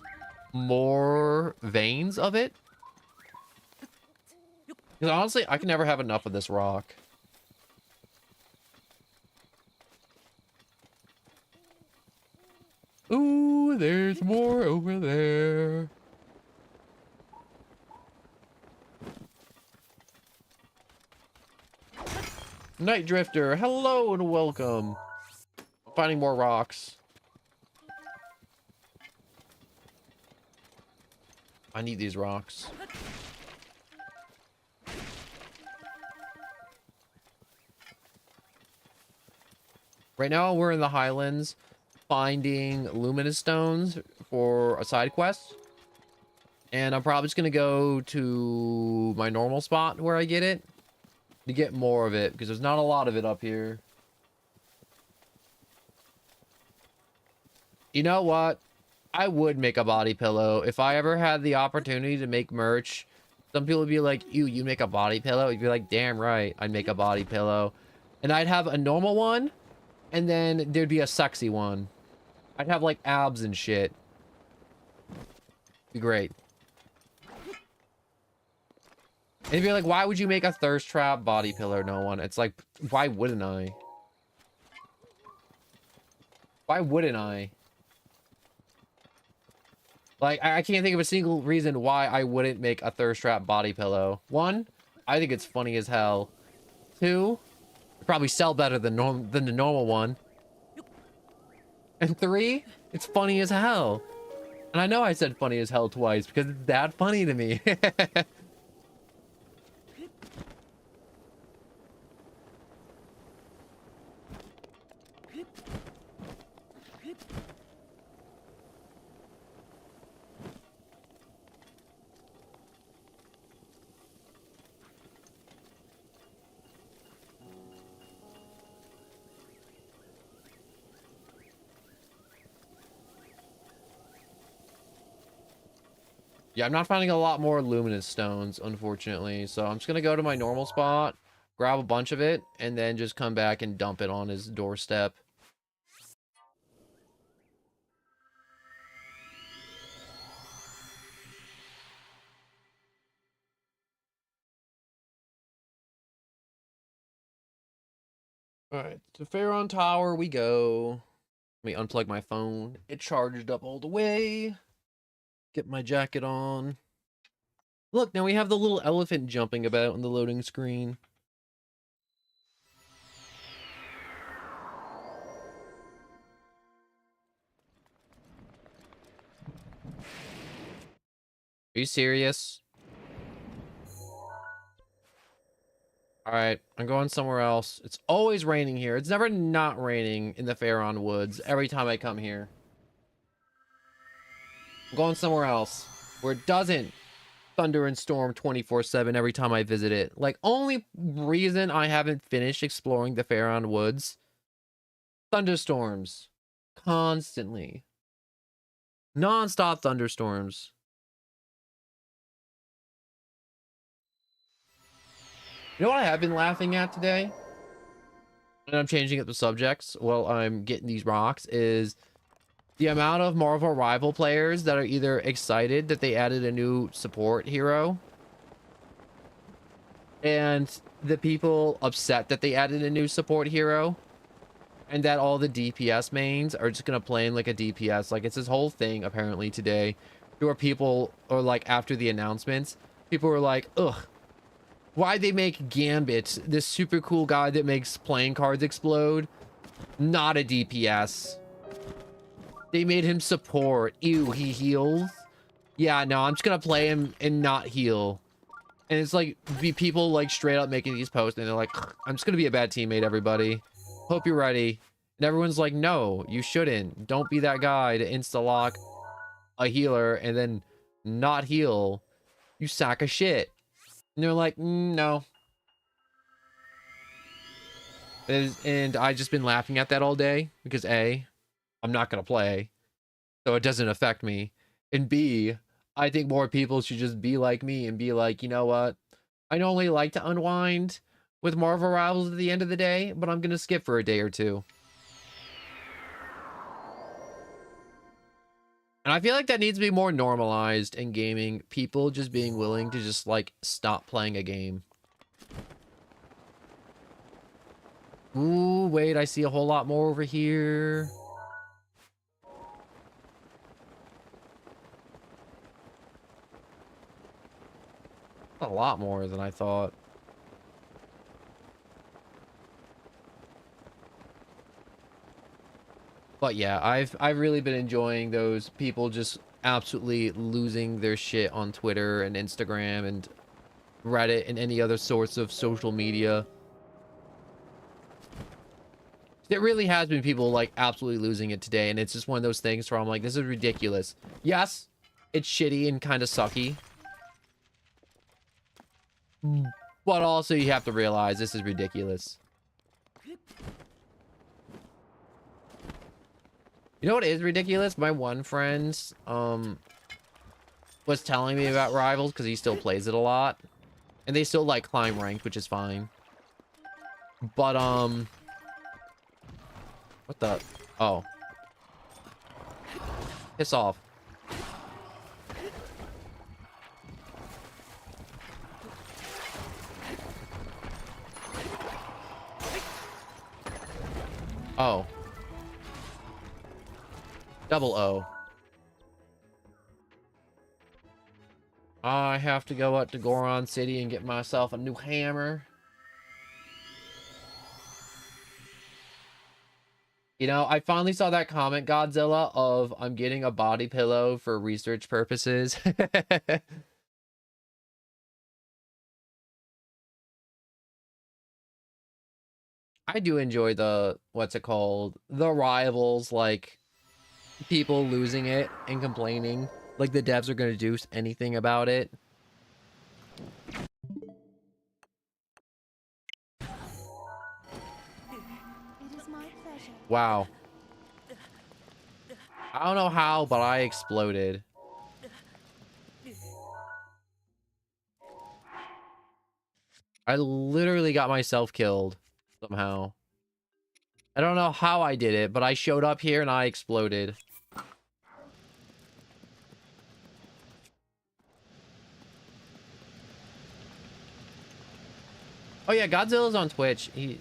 more veins of it. Because honestly, I can never have enough of this rock. Ooh, there's more over there. Night Drifter, hello and welcome. Finding more rocks. I need these rocks. Right now we're in the highlands finding luminous stones for a side quest. And I'm probably just going to go to my normal spot where I get it to get more of it because there's not a lot of it up here. You know what? I would make a body pillow if I ever had the opportunity to make merch. Some people would be like, you make a body pillow? You'd be like, damn right, I'd make a body pillow. And I'd have a normal one, and then there'd be a sexy one. I'd have like abs and shit. Be great. And you'd be like, why would you make a thirst trap body pillow? No one. It's like, why wouldn't I? Why wouldn't I? Like, I can't think of a single reason why I wouldn't make a thirst trap body pillow. 1, I think it's funny as hell. 2, it'd probably sell better than the normal one. And 3, it's funny as hell. And I know I said funny as hell twice because it's that funny to me. Yeah, I'm not finding a lot more luminous stones, unfortunately. So I'm just gonna go to my normal spot, grab a bunch of it, and then just come back and dump it on his doorstep. Alright, to Pharaon Tower we go. Let me unplug my phone. It charged up all the way. Get my jacket on. Look, now we have the little elephant jumping about on the loading screen. Are you serious? Alright, I'm going somewhere else. It's always raining here. It's never not raining in the Pharaon Woods every time I come here. I'm going somewhere else where it doesn't thunder and storm 24/7 every time I visit it. Like, only reason I haven't finished exploring the Pharaon Woods, thunderstorms. Constantly. Non-stop thunderstorms. You know what I have been laughing at today? And I'm changing up the subjects while I'm getting these rocks is the amount of Marvel Rival players that are either excited that they added a new support hero and the people upset that they added a new support hero and that all the DPS mains are just gonna play in like a DPS. Like, it's this whole thing apparently today where people, or like after the announcements, people were like, ugh, why'd they make Gambit, this super cool guy that makes playing cards explode, not a DPS? They made him support. Ew, he heals. Yeah, no, I'm just gonna play him and not heal. And it's like, be people like straight up making these posts and they're like, I'm just gonna be a bad teammate, everybody. Hope you're ready. And everyone's like, no, you shouldn't. Don't be that guy to insta-lock a healer and then not heal. You sack of shit. And they're like, no. And I just been laughing at that all day because A, I'm not gonna play, so it doesn't affect me. And B, I think more people should just be like me and be like, you know what? I normally like to unwind with Marvel Rivals at the end of the day, but I'm gonna skip for a day or two. And I feel like that needs to be more normalized in gaming. People just being willing to just like stop playing a game. Ooh, wait, I see a whole lot more over here. A lot more than I thought. But yeah, I've really been enjoying those people just absolutely losing their shit on Twitter and Instagram and Reddit and any other sorts of social media. It really has been people like absolutely losing it today, and it's just one of those things where I'm like, this is ridiculous. Yes, it's shitty and kind of sucky. But also you have to realize this is ridiculous. You know what is ridiculous? My one friend was telling me about Rivals because he still plays it a lot. And they still like climb ranked, which is fine. But what the? Oh. Piss off. Oh. Double O. I have to go up to Goron City and get myself a new hammer. You know, I finally saw that comment, Godzilla, of I'm getting a body pillow for research purposes. I do enjoy the, what's it called? The rivals, like, people losing it and complaining. Like, the devs are going to do anything about it. It is my pleasure. Wow. I don't know how, but I exploded. I literally got myself killed somehow. I don't know how I did it, but I showed up here and I exploded. Oh yeah, Godzilla's on Twitch. You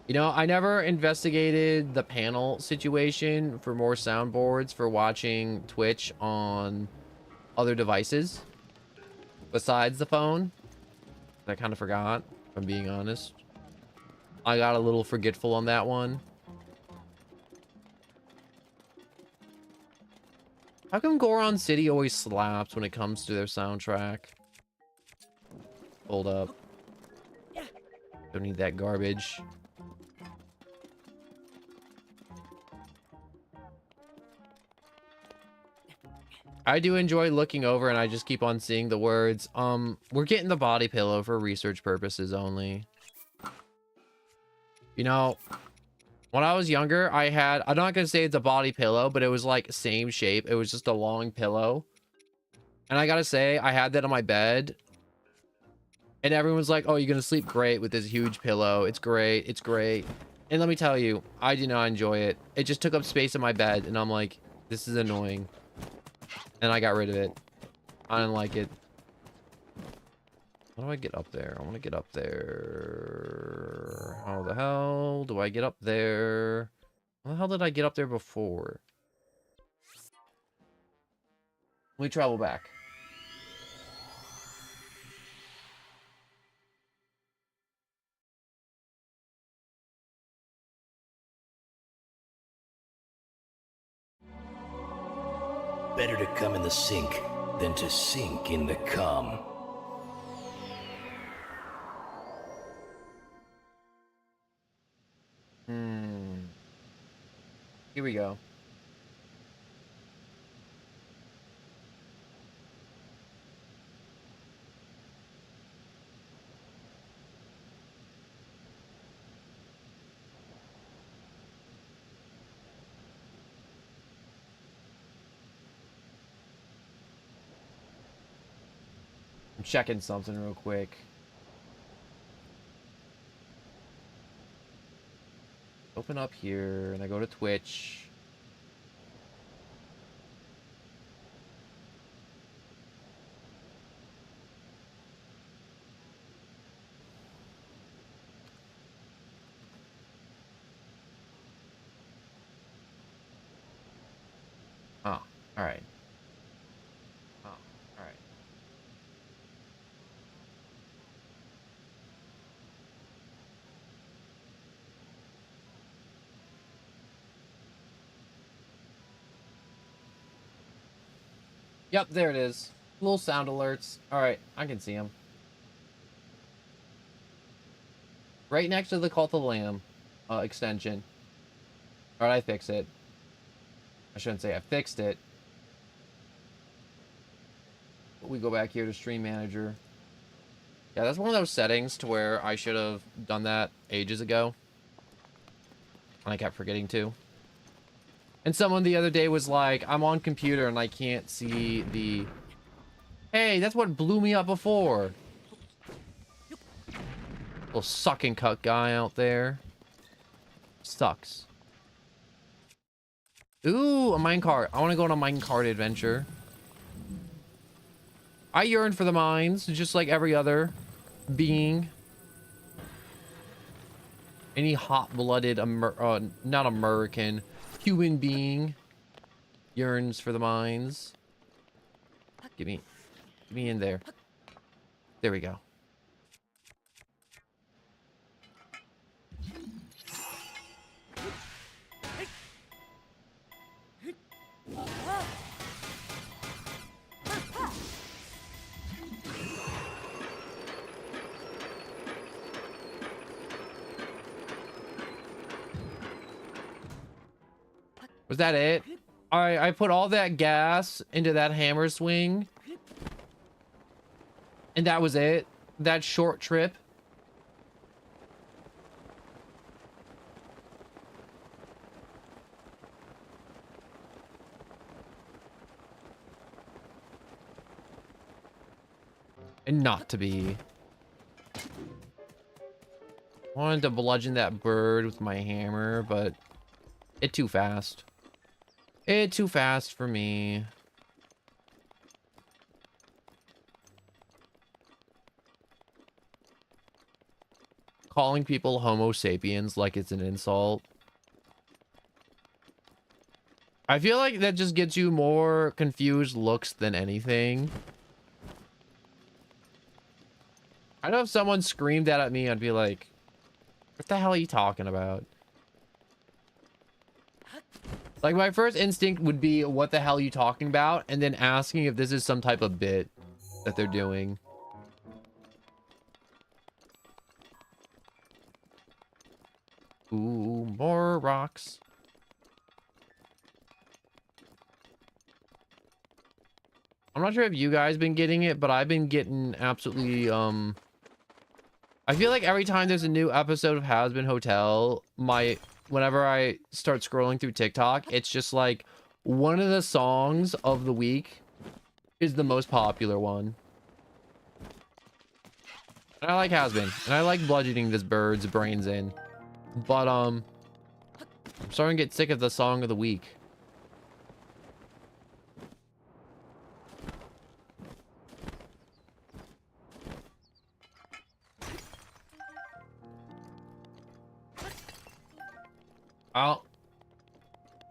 know, I never investigated the panel situation for more soundboards for watching Twitch on other devices besides the phone. I kind of forgot, if I'm being honest. I got a little forgetful on that one. How come Goron City always slaps when it comes to their soundtrack? Hold up. Don't need that garbage. I do enjoy looking over and I just keep on seeing the words. We're getting the body pillow for research purposes only. You know, when I was younger, I'm not going to say it's a body pillow, but it was like same shape. It was just a long pillow. And I got to say, I had that on my bed. And everyone's like, oh, you're going to sleep great with this huge pillow. It's great. It's great. And let me tell you, I do not enjoy it. It just took up space in my bed. And I'm like, this is annoying. And I got rid of it. I didn't like it. How do I get up there? I want to get up there. How the hell do I get up there? How the hell did I get up there before? Let me travel back. Better to come in the sink than to sink in the cum. Here we go. I'm checking something real quick. Open up here and I go to Twitch. Oh, all right. Oh, all right. Yep, there it is. Little sound alerts. All right, I can see them. Right next to the Cult of the Lamb extension. All right, I fix it. I shouldn't say I fixed it. But we go back here to Stream Manager. Yeah, that's one of those settings to where I should have done that ages ago. And I kept forgetting to. And someone the other day was like, I'm on computer and I can't see the... Hey, that's what blew me up before. Little sucking cuck guy out there. Sucks. Ooh, a minecart. I want to go on a minecart adventure. I yearn for the mines, just like every other being. Any hot-blooded, not American, human being yearns for the mines. Get me in there. There we go. Was that it? I put all that gas into that hammer swing. And that was it? That short trip? and not to be. Wanted to bludgeon that bird with my hammer, but it too fast. It too fast for me. Calling people Homo sapiens like it's an insult. I feel like that just gets you more confused looks than anything. I know if someone screamed that at me, I'd be like, what the hell are you talking about? Like, my first instinct would be, what the hell are you talking about? And then asking if this is some type of bit that they're doing. Ooh, more rocks. I'm not sure if you guys been getting it, but I've been getting absolutely, I feel like every time there's a new episode of Has Been Hotel, whenever I start scrolling through TikTok, it's just like one of the songs of the week is the most popular one. And I like Has Been, and I like bludgeoning this bird's brains in. But, I'm starting to get sick of the song of the week.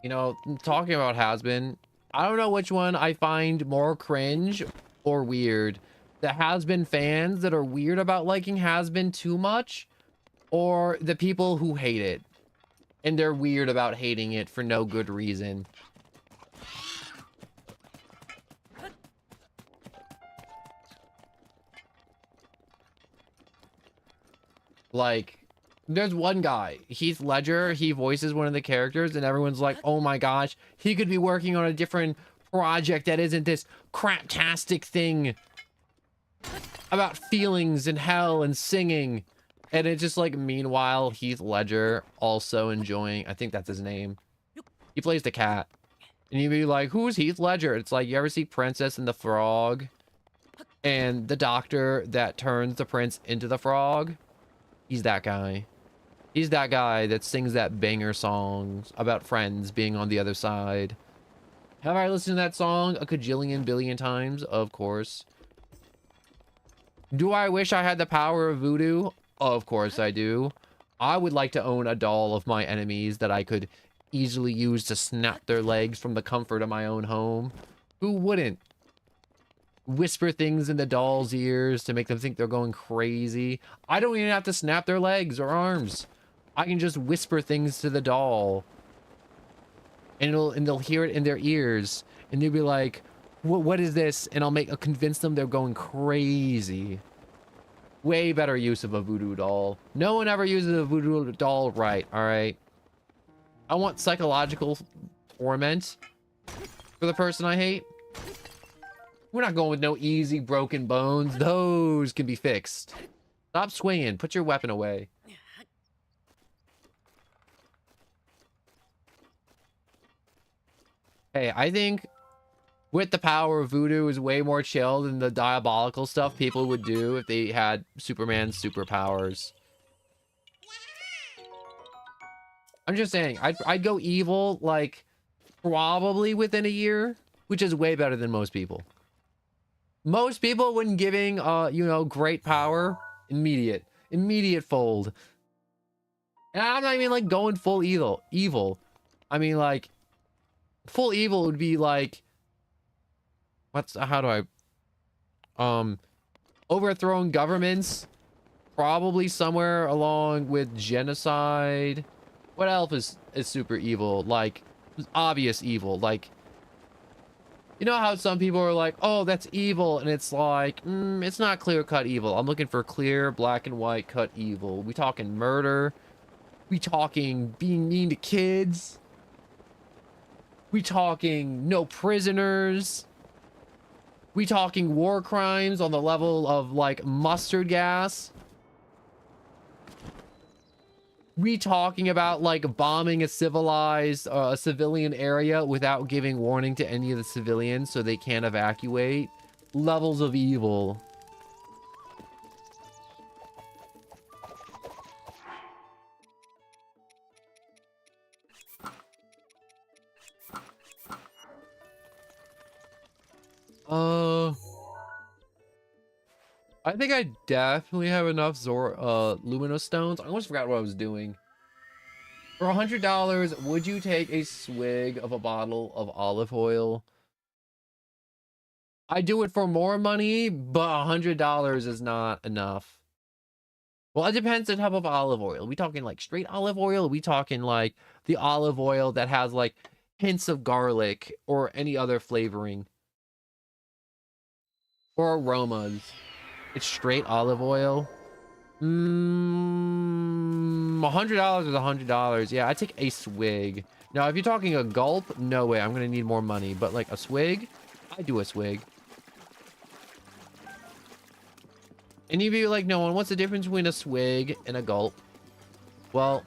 You know, talking about Has Been, I don't know which one I find more cringe or weird. The Has Been fans that are weird about liking Has Been too much, or the people who hate it and they're weird about hating it for no good reason. Like, there's one guy, Heath Ledger, he voices one of the characters, and everyone's like, oh my gosh, he could be working on a different project that isn't this craptastic thing about feelings and hell and singing. And it's just like, meanwhile, Heath Ledger also enjoying, I think that's his name. He plays the cat. And you'd be like, who's Heath Ledger? It's like, you ever see Princess and the Frog? And the doctor that turns the prince into the frog? He's that guy. He's that guy that sings that banger songs about friends being on the other side. Have I listened to that song a cajillion billion times? Of course. Do I wish I had the power of voodoo? Of course I do. I would like to own a doll of my enemies that I could easily use to snap their legs from the comfort of my own home. Who wouldn't? Whisper things in the doll's ears to make them think they're going crazy. I don't even have to snap their legs or arms. I can just whisper things to the doll. And they'll hear it in their ears. And they'll be like, what is this? And I'll convince them they're going crazy. Way better use of a voodoo doll. No one ever uses a voodoo doll right, alright? I want psychological torment for the person I hate. We're not going with no easy broken bones. Those can be fixed. Stop swinging. Put your weapon away. Hey, I think with the power of voodoo is way more chill than the diabolical stuff people would do if they had Superman's superpowers. I'm just saying, I'd go evil, like, probably within a year, which is way better than most people. Most people, when giving, you know, great power, immediate fold. And I'm not even, like, going full evil. I mean, like, full evil would be, like, how do I, overthrowing governments, probably somewhere along with genocide. What else is super evil? Like, obvious evil, like, you know how some people are like, oh, that's evil, and it's like, it's not clear-cut evil. I'm looking for clear, black and white cut evil. We talking murder? We talking being mean to kids? We talking no prisoners? We talking war crimes on the level of, like, mustard gas? We talking about, like, bombing a civilian area without giving warning to any of the civilians so they can't evacuate? Levels of evil. Uh, I think I definitely have enough Luminous stones. I almost forgot what I was doing. For $100, would you take a swig of a bottle of olive oil? I do it for more money, but $100 is not enough. Well, it depends the type of olive oil. We talking like straight olive oil? We talking like the olive oil that has like hints of garlic or any other flavoring or aromas? It's straight olive oil. $100 is $100. Yeah, I take a swig. Now, if you're talking a gulp, no way. I'm gonna need more money. But like a swig, I do a swig. And you'd be like, no one, what's the difference between a swig and a gulp? Well,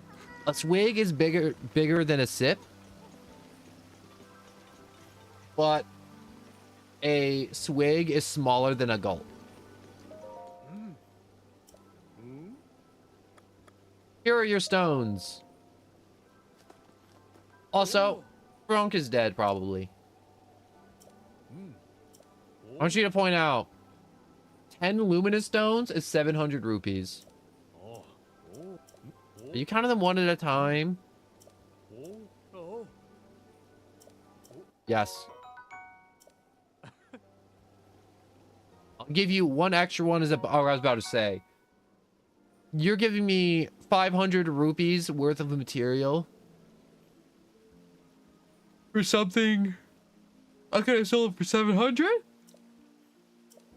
a swig is bigger than a sip. But a swig is smaller than a gulp. Here are your stones. Also, Bronk is dead, probably. I want you to point out, 10 luminous stones is 700 rupees. Are you counting them one at a time? Yes. I'll give you one extra one as I was about to say. You're giving me 500 rupees worth of material for something I could have sold it for 700?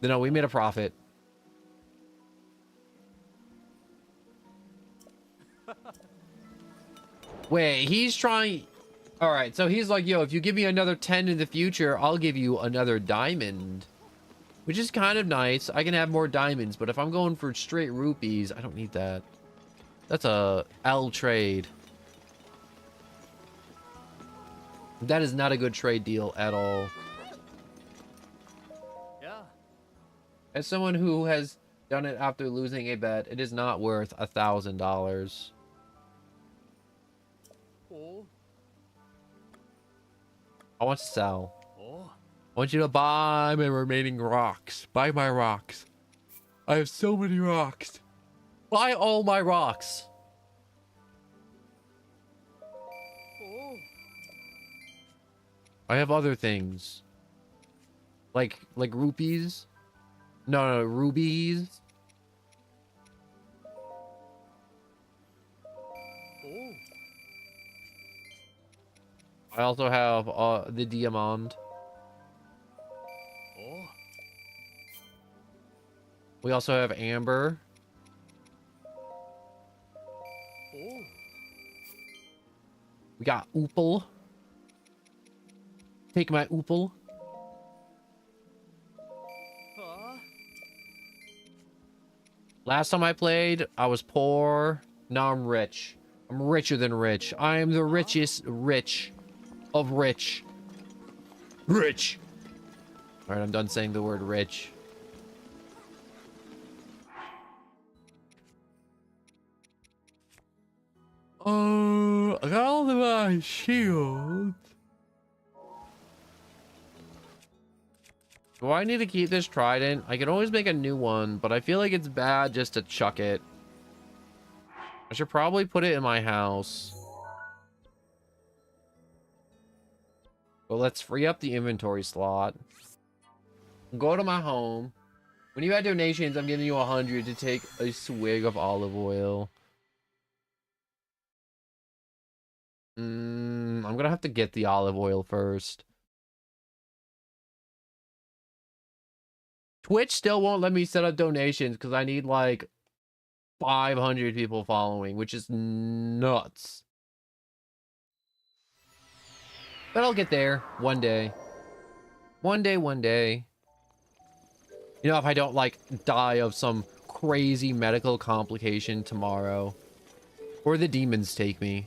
No, we made a profit. Wait, he's trying. All right, so he's like, yo, if you give me another 10 in the future, I'll give you another diamond. Which is kind of nice. I can have more diamonds, but if I'm going for straight rupees, I don't need that. That's a L trade. That is not a good trade deal at all. Yeah. As someone who has done it after losing a bet, it is not worth $1,000. Oh. I want to sell. Oh. I want you to buy my remaining rocks. Buy my rocks. I have so many rocks. Buy all my rocks. Oh. I have other things. Like rupees. No, rubies. Oh. I also have the diamond. Oh. We also have amber. Oh. We got opal. Take my opal. Huh? Last time I played, I was poor. Now I'm rich. I'm richer than rich. I am the richest rich of rich. Rich. All right, I'm done saying the word rich. Oh, I got all of my shields. Do I need to keep this trident? I can always make a new one, but I feel like it's bad just to chuck it. I should probably put it in my house. But let's free up the inventory slot. Go to my home. When you add donations, I'm giving you 100 to take a swig of olive oil. I'm gonna have to get the olive oil first. Twitch still won't let me set up donations because I need like 500 people following, which is nuts. But I'll get there one day. One day. You know, if I don't like die of some crazy medical complication tomorrow. Or the demons take me.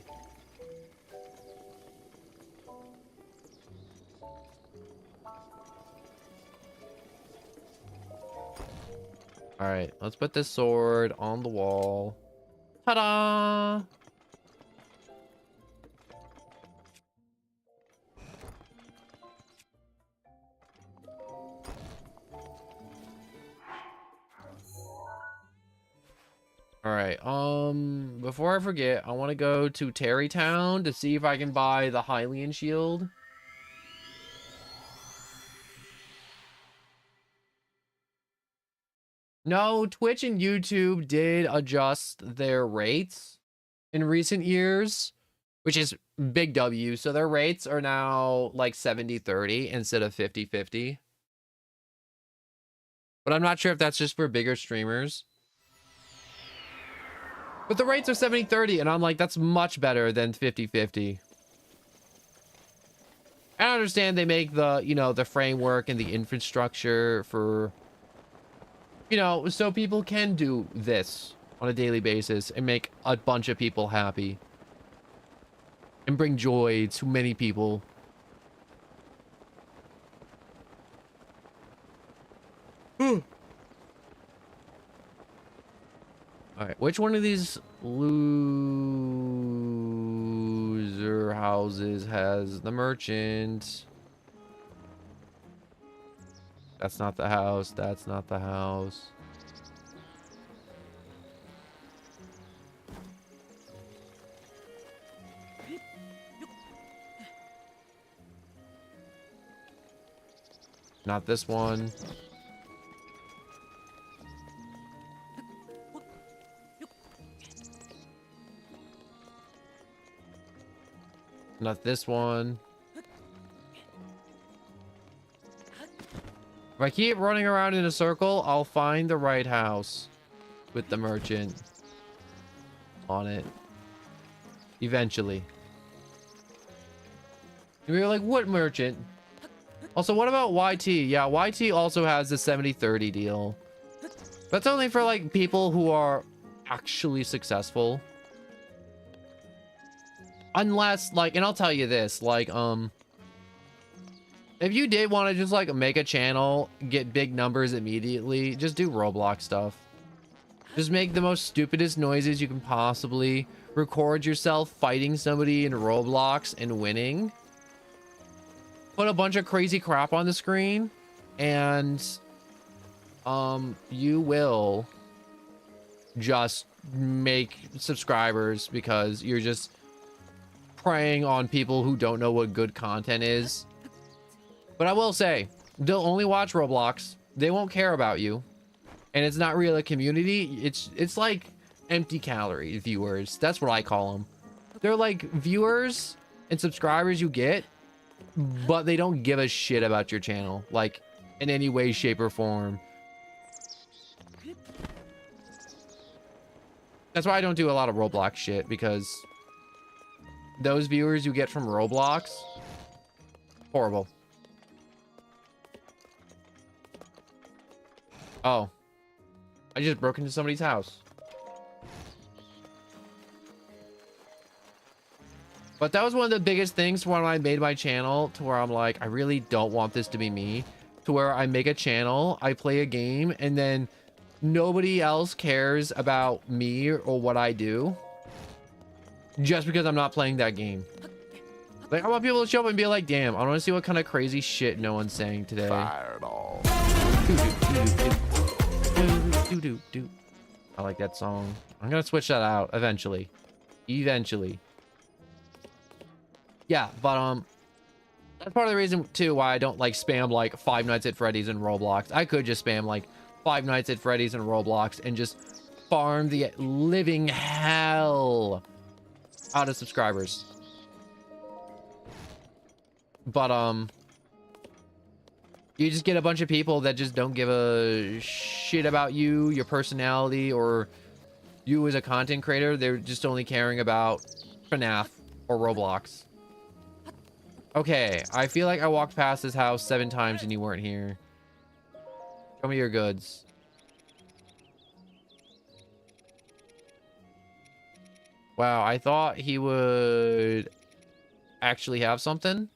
Alright, let's put this sword on the wall. Ta-da! All right. Before I forget, I want to go to Terrytown to see if I can buy the Hylian shield. No, Twitch and YouTube did adjust their rates in recent years, which is big W. So their rates are now like 70-30 instead of 50-50. But I'm not sure if that's just for bigger streamers. But the rates are 70-30, and I'm like, that's much better than 50-50. I understand they make the, you know, the framework and the infrastructure for, you know, so people can do this on a daily basis and make a bunch of people happy. And bring joy to many people. Alright, which one of these loser houses has the merchant? That's not the house. That's not the house. Not this one. Not this one. If I keep running around in a circle, I'll find the right house with the merchant on it. Eventually. And we were like, what merchant? Also, what about YT? Yeah, YT also has the 70-30 deal. That's only for like people who are actually successful. Unless, like, and I'll tell you this, like, if you did want to just, like, make a channel, get big numbers immediately, just do Roblox stuff. Just make the most stupidest noises you can possibly. Record yourself fighting somebody in Roblox and winning. Put a bunch of crazy crap on the screen. And, you will just make subscribers because you're just preying on people who don't know what good content is. But I will say, they'll only watch Roblox. They won't care about you. And it's not really a community. It's like empty calorie viewers. That's what I call them. They're like viewers and subscribers you get, but they don't give a shit about your channel, like in any way, shape, or form. That's why I don't do a lot of Roblox shit, because those viewers you get from Roblox, horrible. Oh, I just broke into somebody's house. But that was one of the biggest things when I made my channel, to where I'm like, I really don't want this to be me. To where I make a channel, I play a game, and then nobody else cares about me or what I do. Just because I'm not playing that game. Like, I want people to show up and be like, damn, I want to see what kind of crazy shit no one's saying today. Fireball. I like that song. I'm gonna switch that out eventually. Eventually. Yeah, but that's part of the reason too why I don't like spam like Five Nights at Freddy's and Roblox. I could just spam like Five Nights at Freddy's and Roblox and just farm the living hell out of subscribers. But you just get a bunch of people that just don't give a shit about you, your personality, or you as a content creator. They're just only caring about FNAF or Roblox. Okay, I feel like I walked past this house 7 times and you weren't here. Show me your goods. Wow, I thought he would actually have something.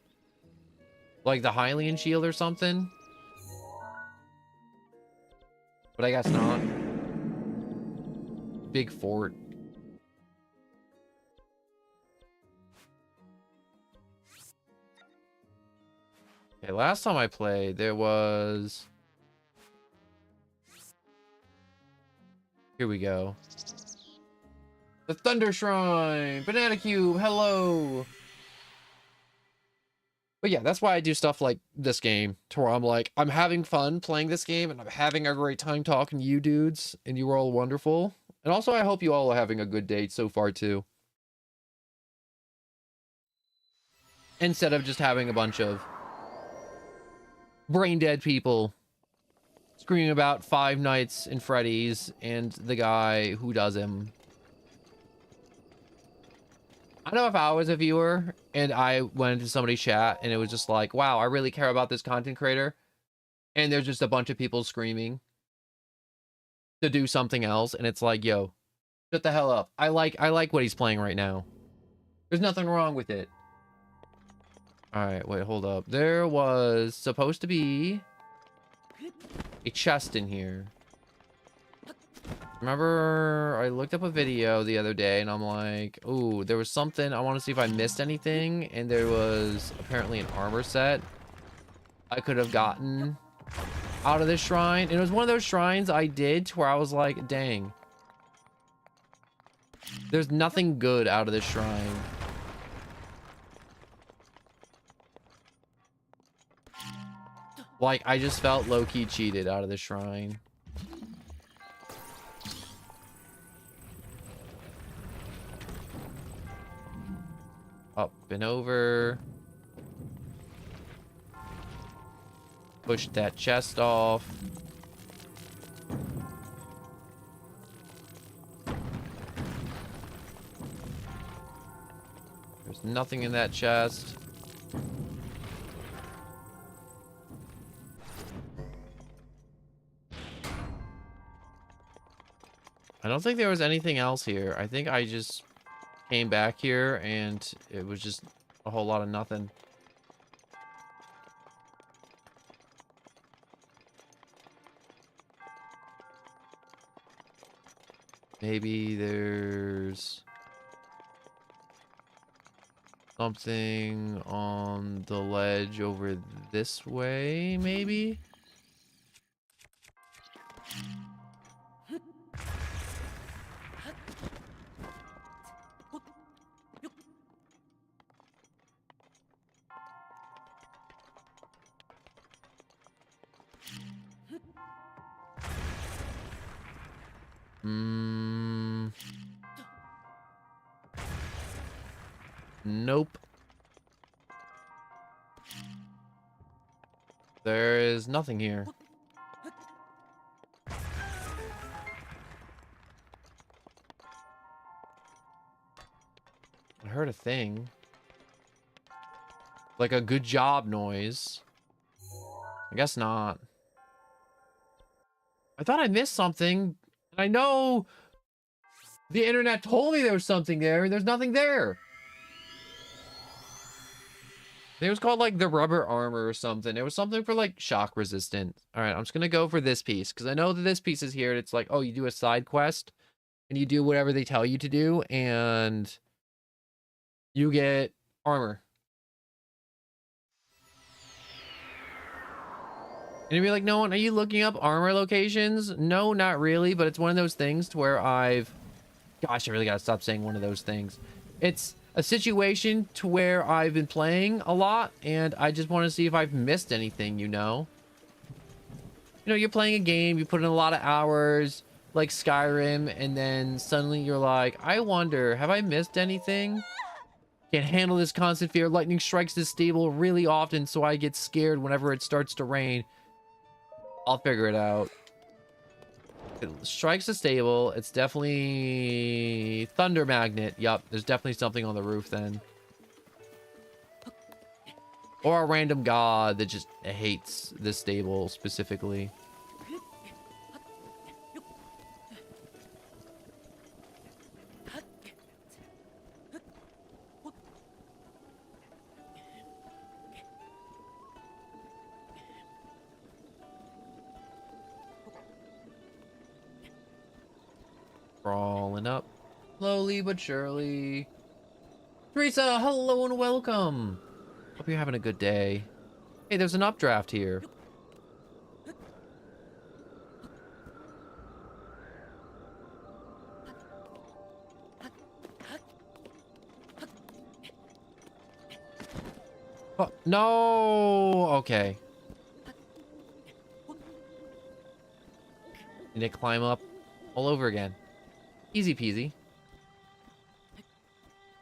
Like the Hylian shield or something. But I guess not. Big fort. Okay, last time I played, there was... Here we go. The Thunder Shrine! Banana Cube, hello! But yeah, that's why I do stuff like this game, to where I'm like, I'm having fun playing this game, and I'm having a great time talking to you dudes, and you are all wonderful. And also, I hope you all are having a good day so far, too. Instead of just having a bunch of brain-dead people screaming about Five Nights and Freddy's and the guy who does him. I know if I was a viewer and I went into somebody's chat and it was just like, wow, I really care about this content creator, and there's just a bunch of people screaming to do something else, and it's like, yo, shut the hell up. I like what he's playing right now. There's nothing wrong with it. All right, wait, hold up. There was supposed to be a chest in here. Remember, I looked up a video the other day and I'm like, ooh, there was something. I want to see if I missed anything. And there was apparently an armor set I could have gotten out of this shrine. And it was one of those shrines I did to where I was like, dang, there's nothing good out of this shrine. Like, I just felt low-key cheated out of the shrine. Up and over. Push that chest off. There's nothing in that chest. I don't think there was anything else here. I think I just came back here and it was just a whole lot of nothing. Maybe there's something on the ledge over this way, maybe? Nope. There is nothing here. I heard a thing. Like a good job noise. I guess not. I thought I missed something. And I know the internet told me there was something there, and there's nothing there. It was called like the rubber armor or something. It was something for like shock resistant. All right, I'm just gonna go for this piece because I know that this piece is here. And it's like, oh, you do a side quest and you do whatever they tell you to do, and you get armor. And you'd be like, no one, are you looking up armor locations? No, not really, but it's one of those things to where gosh, I really gotta stop saying one of those things. It's a situation to where I've been playing a lot and I just want to see if I've missed anything, you know? You know, you're playing a game, you put in a lot of hours, like Skyrim, and then suddenly you're like, I wonder, have I missed anything? Can't handle this constant fear. Lightning strikes this stable really often, so I get scared whenever it starts to rain. I'll figure it out. It strikes the stable. It's definitely thunder magnet. Yup, there's definitely something on the roof then. Or a random god that just hates this stable specifically. Crawling up slowly but surely. Teresa, hello and welcome. Hope you're having a good day. Hey, there's an updraft here. Oh, no. Okay. Need to climb up all over again. Easy peasy.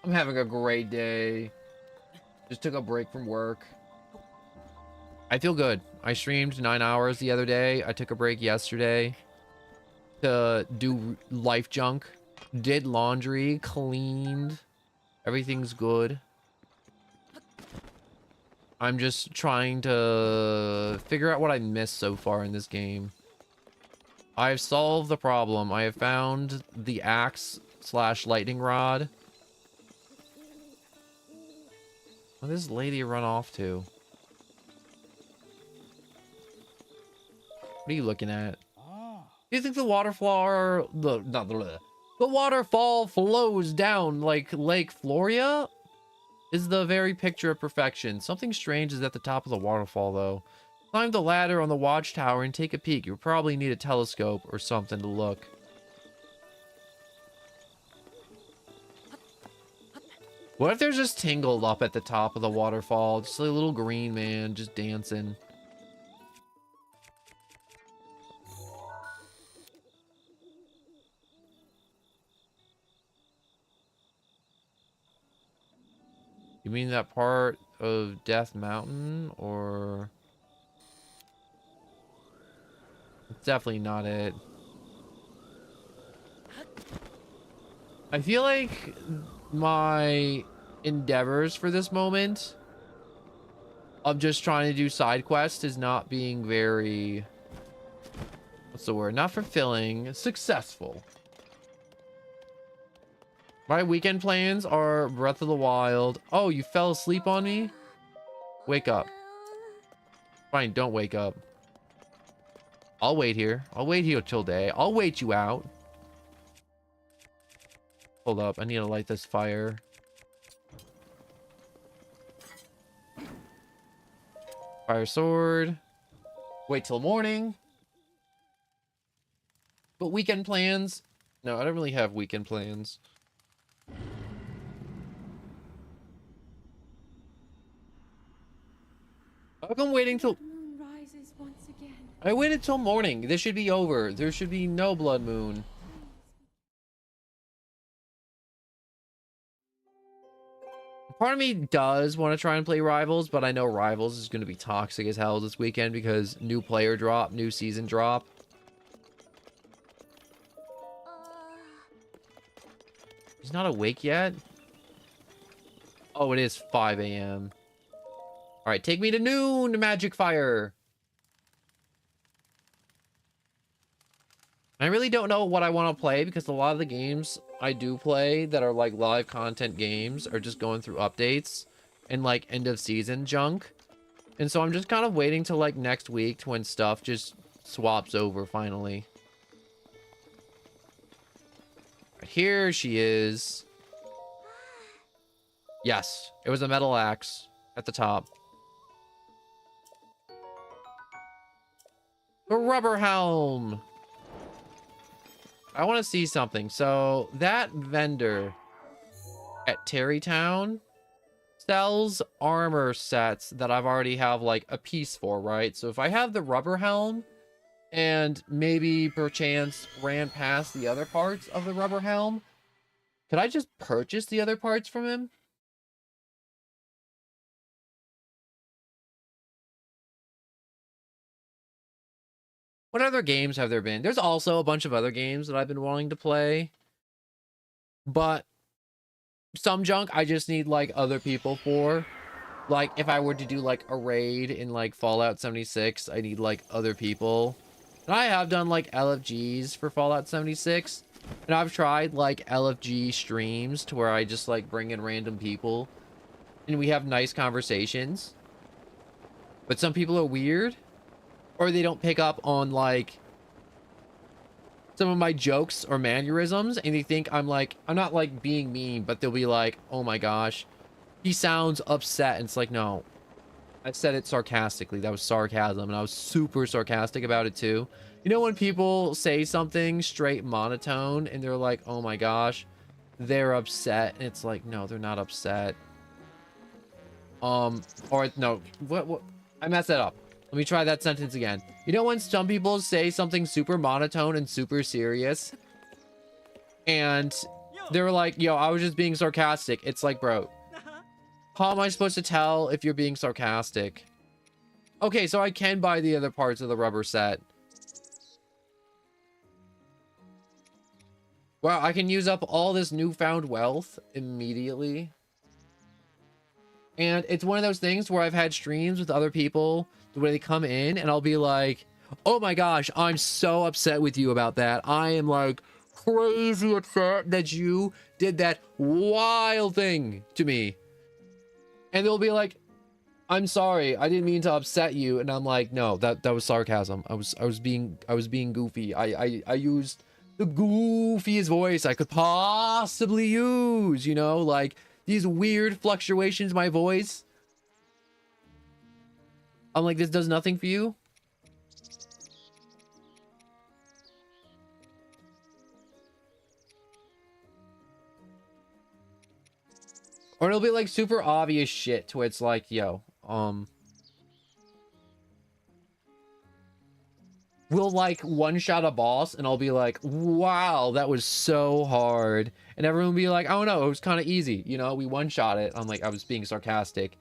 I'm having a great day. Just took a break from work. I feel good. I streamed 9 hours the other day. I took a break yesterday to do life junk. Did laundry, cleaned. Everything's good. I'm just trying to figure out what I missed so far in this game. I've solved the problem. I have found the axe / lightning rod. What does this lady run off to? What are you looking at? Do you think the waterfall, the waterfall flows down like Lake Floria? Is the very picture of perfection. Something strange is at the top of the waterfall, though. Climb the ladder on the watchtower and take a peek. You'll probably need a telescope or something to look. What if there's just Tingled up at the top of the waterfall? Just like a little green man just dancing. You mean that part of Death Mountain, or... It's definitely not it. I feel like my endeavors for this moment of just trying to do side quests is not being very... What's the word? Not fulfilling. Successful. My weekend plans are Breath of the Wild. Oh, you fell asleep on me? Wake up. Fine, don't wake up. I'll wait here. I'll wait here till day. I'll wait you out. Hold up. I need to light this fire. Fire sword. Wait till morning. But weekend plans? No, I don't really have weekend plans. How come waiting till... Moon rises once again. I waited till morning. This should be over. There should be no blood moon. Part of me does want to try and play Rivals, but I know Rivals is going to be toxic as hell this weekend because new player drop, new season drop. He's not awake yet? Oh, it is 5 a.m. Alright, take me to noon, Magic Fire! I really don't know what I want to play because a lot of the games I do play that are like live content games are just going through updates and like end of season junk. And so I'm just kind of waiting till like next week to when stuff just swaps over finally. Right, here she is. Yes, it was a metal axe at the top. A rubber helm. I want to see something. So that vendor at Terrytown sells armor sets that I've already have like a piece for, right? So if I have the rubber helm and maybe perchance ran past the other parts of the rubber helm, could I just purchase the other parts from him? What other games have there been? There's also a bunch of other games that I've been wanting to play. But some junk I just need like other people for. Like if I were to do like a raid in like Fallout 76, I need like other people. And I have done like LFGs for Fallout 76. And I've tried like LFG streams to where I just like bring in random people. And we have nice conversations. But some people are weird. Or they don't pick up on like some of my jokes or mannerisms, and they think I'm like, I'm not like being mean, but they'll be like, oh my gosh, he sounds upset. And it's like, no, I said it sarcastically. That was sarcasm, and I was super sarcastic about it too. You know when people say something straight monotone and they're like, oh my gosh, they're upset, and it's like, no, they're not upset. Or no, what? I messed that up. Let me try that sentence again. You know when some people say something super monotone and super serious, and they're like, yo, I was just being sarcastic. It's like, bro, how am I supposed to tell if you're being sarcastic? Okay, so I can buy the other parts of the rubber set. Wow, I can use up all this newfound wealth immediately. And it's one of those things where I've had streams with other people where they come in and I'll be like, oh my gosh, I'm so upset with you about that. I am like crazy upset that you did that wild thing to me. And they'll be like, I'm sorry, I didn't mean to upset you. And I'm like, no, that was sarcasm. I was being goofy. I used the goofiest voice I could possibly use, you know, like these weird fluctuations in my voice. I'm like, this does nothing for you? Or it'll be like super obvious shit to where it's like, yo, we'll like one-shot a boss and I'll be like, wow, that was so hard. And everyone will be like, oh no, it was kind of easy. You know, we one-shot it. I'm like, I was being sarcastic.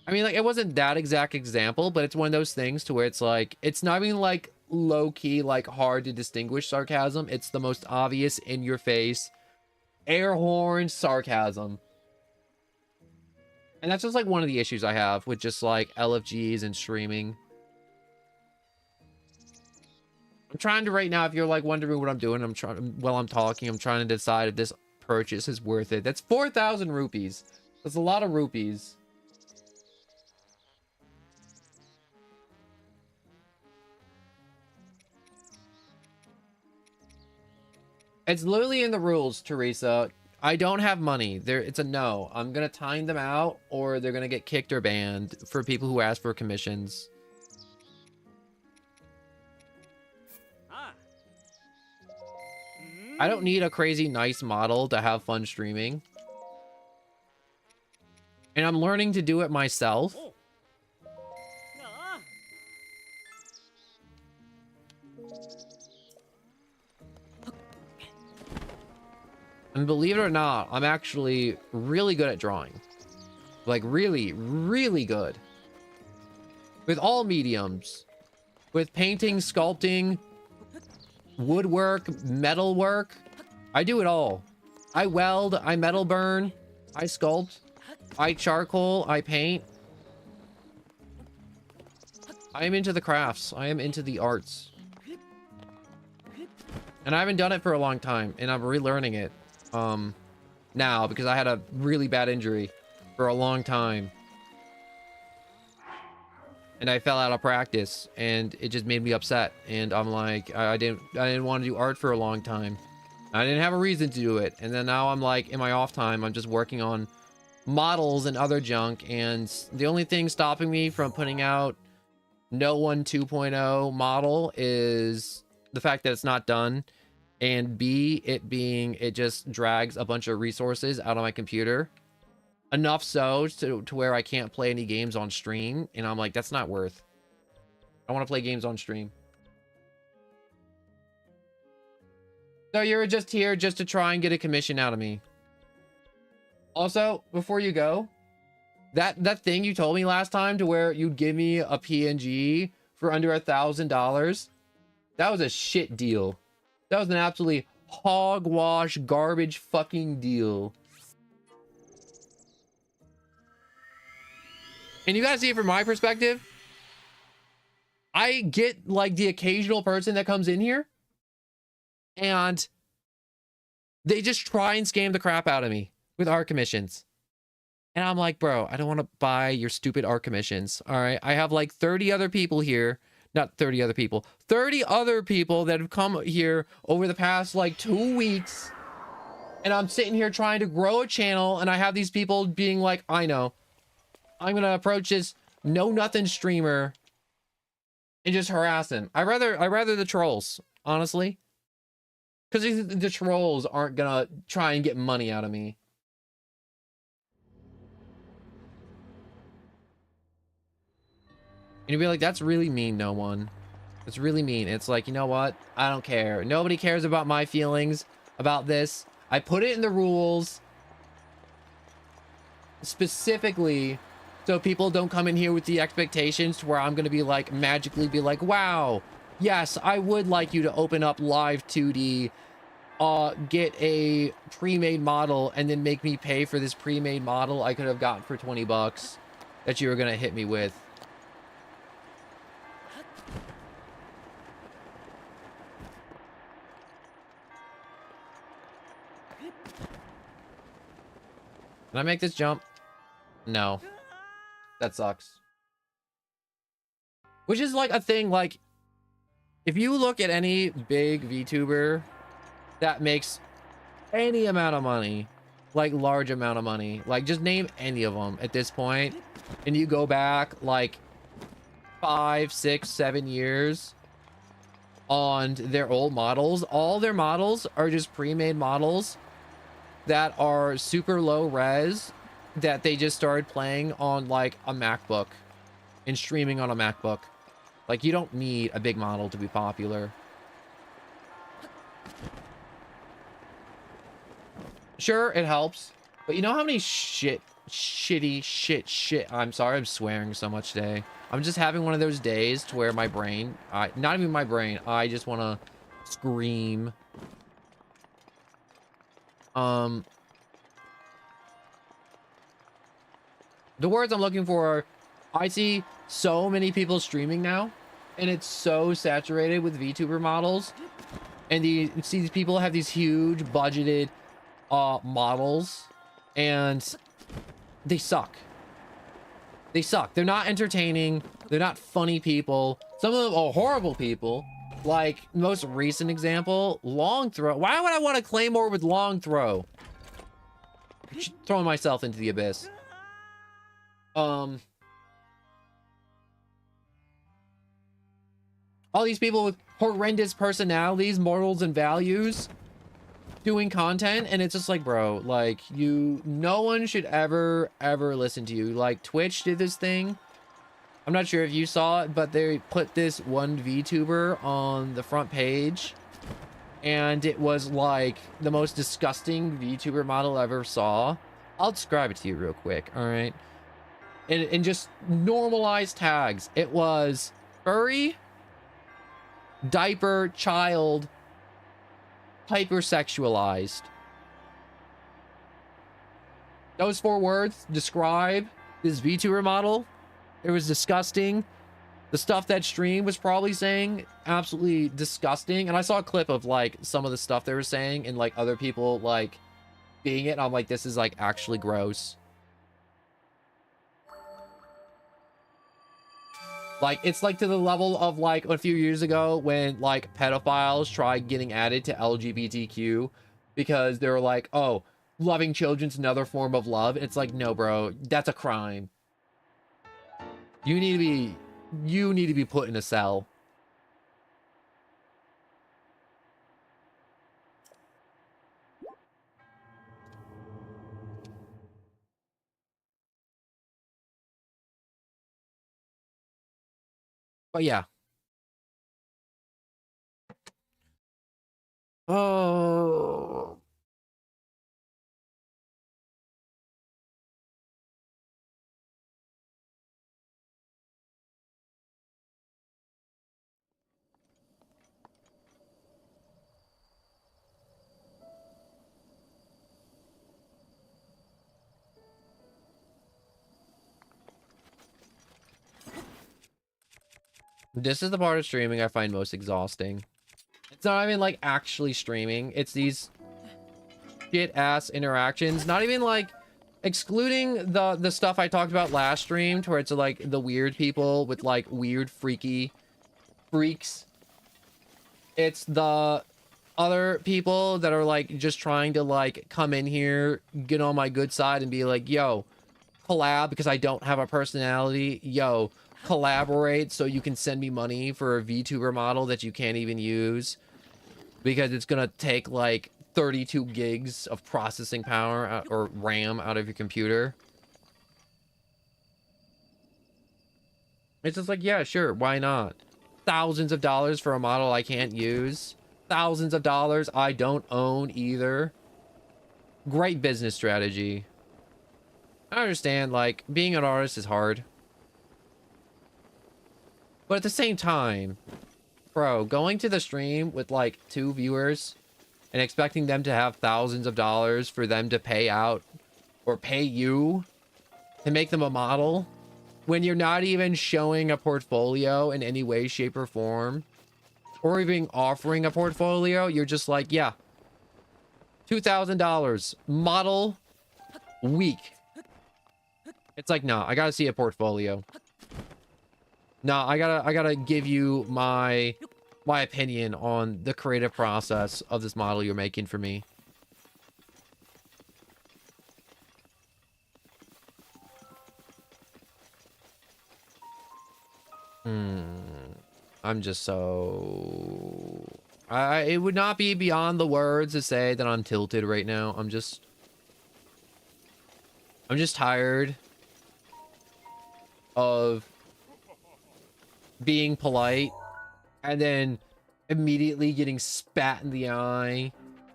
I mean, like, it wasn't that exact example, but it's one of those things to where it's like, it's not even like low-key, like hard to distinguish sarcasm. It's the most obvious in your face, air horn sarcasm. And that's just like one of the issues I have with just like LFGs and streaming. I'm trying to right now, if you're like wondering what I'm doing, I'm trying while I'm talking, I'm trying to decide if this purchase is worth it. That's 4,000 rupees. That's a lot of rupees. It's literally in the rules, Teresa. I don't have money. It's a no. I'm gonna time them out, or they're gonna get kicked or banned for people who ask for commissions. I don't need a crazy nice model to have fun streaming. And I'm learning to do it myself. And believe it or not, I'm actually really good at drawing. Like really, really good. With all mediums. With painting, sculpting, woodwork, metalwork. I do it all. I weld, I metal burn, I sculpt, I charcoal, I paint. I am into the crafts. I am into the arts. And I haven't done it for a long time, and I'm relearning it. Now, because I had a really bad injury for a long time. And I fell out of practice, and it just made me upset. And I'm like, I didn't want to do art for a long time. I didn't have a reason to do it. And then now I'm like, in my off time, I'm just working on models and other junk. And the only thing stopping me from putting out No One 2.0 model is the fact that it's not done. And B, it just drags a bunch of resources out of my computer. Enough so to where I can't play any games on stream. And I'm like, that's not worth. I want to play games on stream. So you're just here just to try and get a commission out of me. Also, before you go, that thing you told me last time to where you'd give me a PNG for under $1,000, that was a shit deal. That was an absolutely hogwash garbage fucking deal. And you gotta see it from my perspective. I get like the occasional person that comes in here and they just try and scam the crap out of me with art commissions. And I'm like, bro, I don't want to buy your stupid art commissions. All right. I have like 30 other people here. Not 30 other people. 30 other people that have come here over the past like 2 weeks. And I'm sitting here trying to grow a channel. And I have these people being like, I know. I'm going to approach this know-nothing streamer and just harass him. I rather the trolls, honestly. Because the trolls aren't going to try and get money out of me. And you'd be like, that's really mean, no one. It's really mean. It's like, you know what? I don't care. Nobody cares about my feelings about this. I put it in the rules specifically so people don't come in here with the expectations to where I'm going to be like, magically be like, wow, yes, I would like you to open up live 2D, get a pre-made model and then make me pay for this pre-made model I could have gotten for 20 bucks that you were going to hit me with. Can I make this jump? No. That sucks. Which is like a thing, like, if you look at any big VTuber that makes any amount of money, like large amount of money, like just name any of them at this point, and you go back like 5, 6, 7 years on their old models, all their models are just pre-made models that are super low res that they just started playing on like a MacBook and streaming on a MacBook. Like, you don't need a big model to be popular. Sure, it helps, but you know how many shit, I'm sorry, I'm swearing so much today. I'm just having one of those days to where my brain, not even my brain, I just want to scream. The words I'm looking for are, I see so many people streaming now, and it's so saturated with VTuber models, and see these people have these huge budgeted models, and they suck. They suck. They're not entertaining. They're not funny people. Some of them are horrible people. Like, most recent example, long throw. Why would I want to Claymore with long throw? Throwing myself into the abyss. All these people with horrendous personalities, morals, and values doing content, and it's just like, bro, like, no one should ever listen to you. Like, Twitch did this thing. I'm not sure if you saw it, but they put this one VTuber on the front page, and it was like the most disgusting VTuber model I ever saw. I'll describe it to you real quick, all right? And just normalized tags. It was furry, diaper, child, hypersexualized. Those 4 words describe this VTuber model. It was disgusting. The stuff that stream was probably saying, absolutely disgusting. And I saw a clip of like some of the stuff they were saying and like other people like being it. And I'm like, this is like actually gross. Like, it's like to the level of like a few years ago when like pedophiles tried getting added to LGBTQ because they were like, oh, loving children's another form of love. It's like, no, bro, that's a crime. You need to be put in a cell. But yeah. Oh. This is the part of streaming I find most exhausting. It's not even like actually streaming. It's these shit ass interactions. Not even like excluding the stuff I talked about last stream to where it's like the weird people with like weird freaky freaks. It's the other people that are like just trying to like come in here, get on my good side and be like, yo, collab because I don't have a personality. Yo, collaborate so you can send me money for a VTuber model that you can't even use because it's gonna take like 32 gigs of processing power or RAM out of your computer. It's just like, yeah, sure, why not? Thousands of dollars for a model I can't use. Thousands of dollars I don't own either. Great business strategy. I understand, like, being an artist is hard. But at the same time, bro, going to the stream with, like, 2 viewers and expecting them to have thousands of dollars for them to pay out or pay you to make them a model when you're not even showing a portfolio in any way, shape, or form, or even offering a portfolio, you're just like, yeah, $2,000 model week. It's like, no, I gotta see a portfolio. No, I gotta give you my opinion on the creative process of this model you're making for me. I'm just so... it would not be beyond the words to say that I'm tilted right now. I'm just tired of being polite and then immediately getting spat in the eye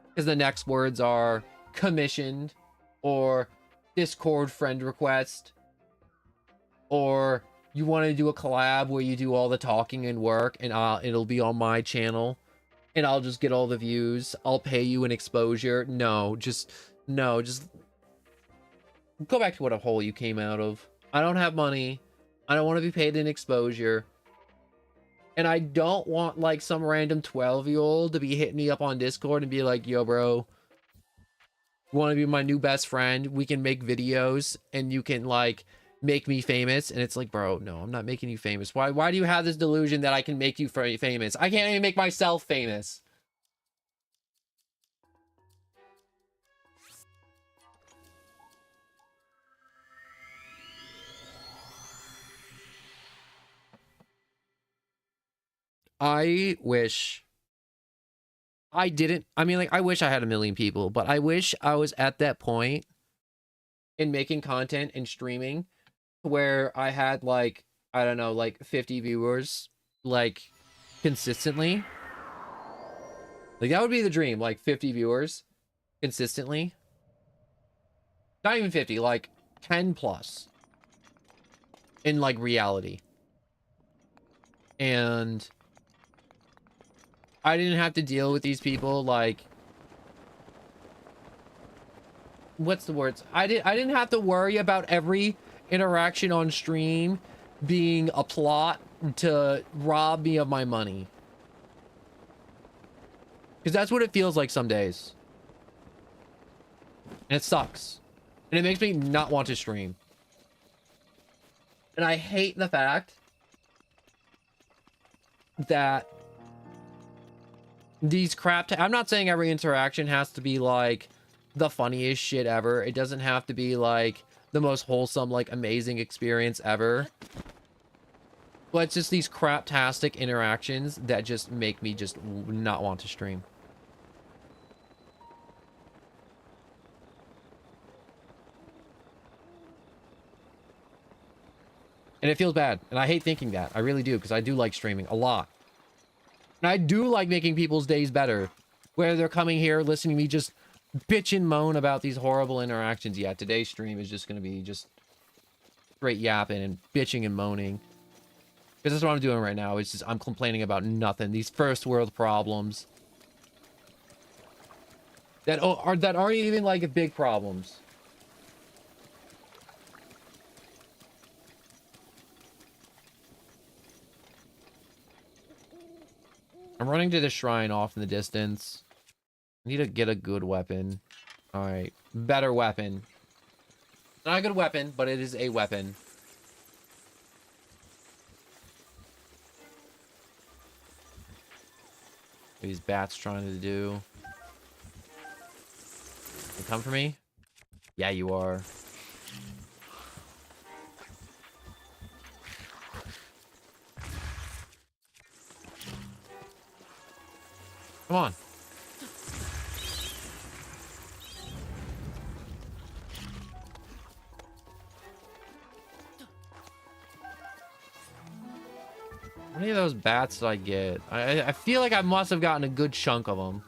because the next words are commissioned or Discord friend request, or you want to do a collab where you do all the talking and work and it'll be on my channel and I'll just get all the views. I'll pay you an exposure. No, just go back to what a hole you came out of. I don't have money. I don't want to be paid an exposure. And I don't want like some random 12-year-old to be hitting me up on Discord and be like, yo, bro, you want to be my new best friend? We can make videos and you can like make me famous. And it's like, bro, no, I'm not making you famous. Why do you have this delusion that I can make you famous? I can't even make myself famous. I wish I didn't. I mean, like, I wish I had 1 million people, but I wish I was at that point in making content and streaming where I had, like, I don't know, like 50 viewers, like, consistently. Like, that would be the dream, like 50 viewers consistently. Not even 50, like 10 plus in, like, reality. And I didn't have to deal with these people, like, what's the words? I didn't have to worry about every interaction on stream being a plot to rob me of my money. Because that's what it feels like some days. And it sucks. And it makes me not want to stream. And I hate the fact that these I'm not saying every interaction has to be like the funniest shit ever. It doesn't have to be like the most wholesome, like amazing experience ever. But it's just these craptastic interactions that just make me just not want to stream. And it feels bad. And I hate thinking that. I really do, because I do like streaming a lot. And I do like making people's days better. Where they're coming here, listening to me just bitch and moan about these horrible interactions. Yeah, today's stream is just going to be just straight yapping and bitching and moaning. Because that's what I'm doing right now. It's just, I'm complaining about nothing. These first world problems. That aren't even like big problems. I'm running to the shrine off in the distance. I need to get a good weapon. Alright. Better weapon. Not a good weapon, but it is a weapon. What are these bats trying to do? You come for me? Yeah, you are. Come on. How many of those bats did I get? I feel like I must have gotten a good chunk of them.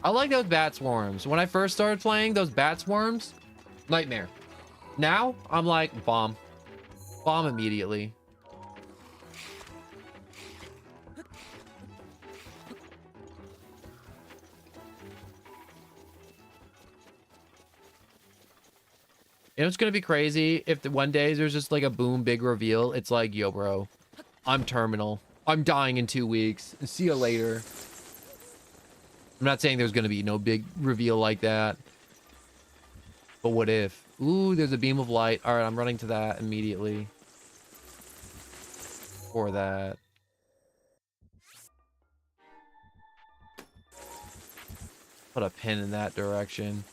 I like those bat swarms. When I first started playing, those bat swarms, nightmare. Now, I'm like, bomb. Bomb immediately. You know, it's gonna be crazy if one day there's just like a boom, big reveal. It's like, yo, bro, I'm terminal. I'm dying in 2 weeks. See you later. I'm not saying there's gonna be no big reveal like that. But what if? Ooh, there's a beam of light. All right, I'm running to that immediately. For that. Put a pin in that direction.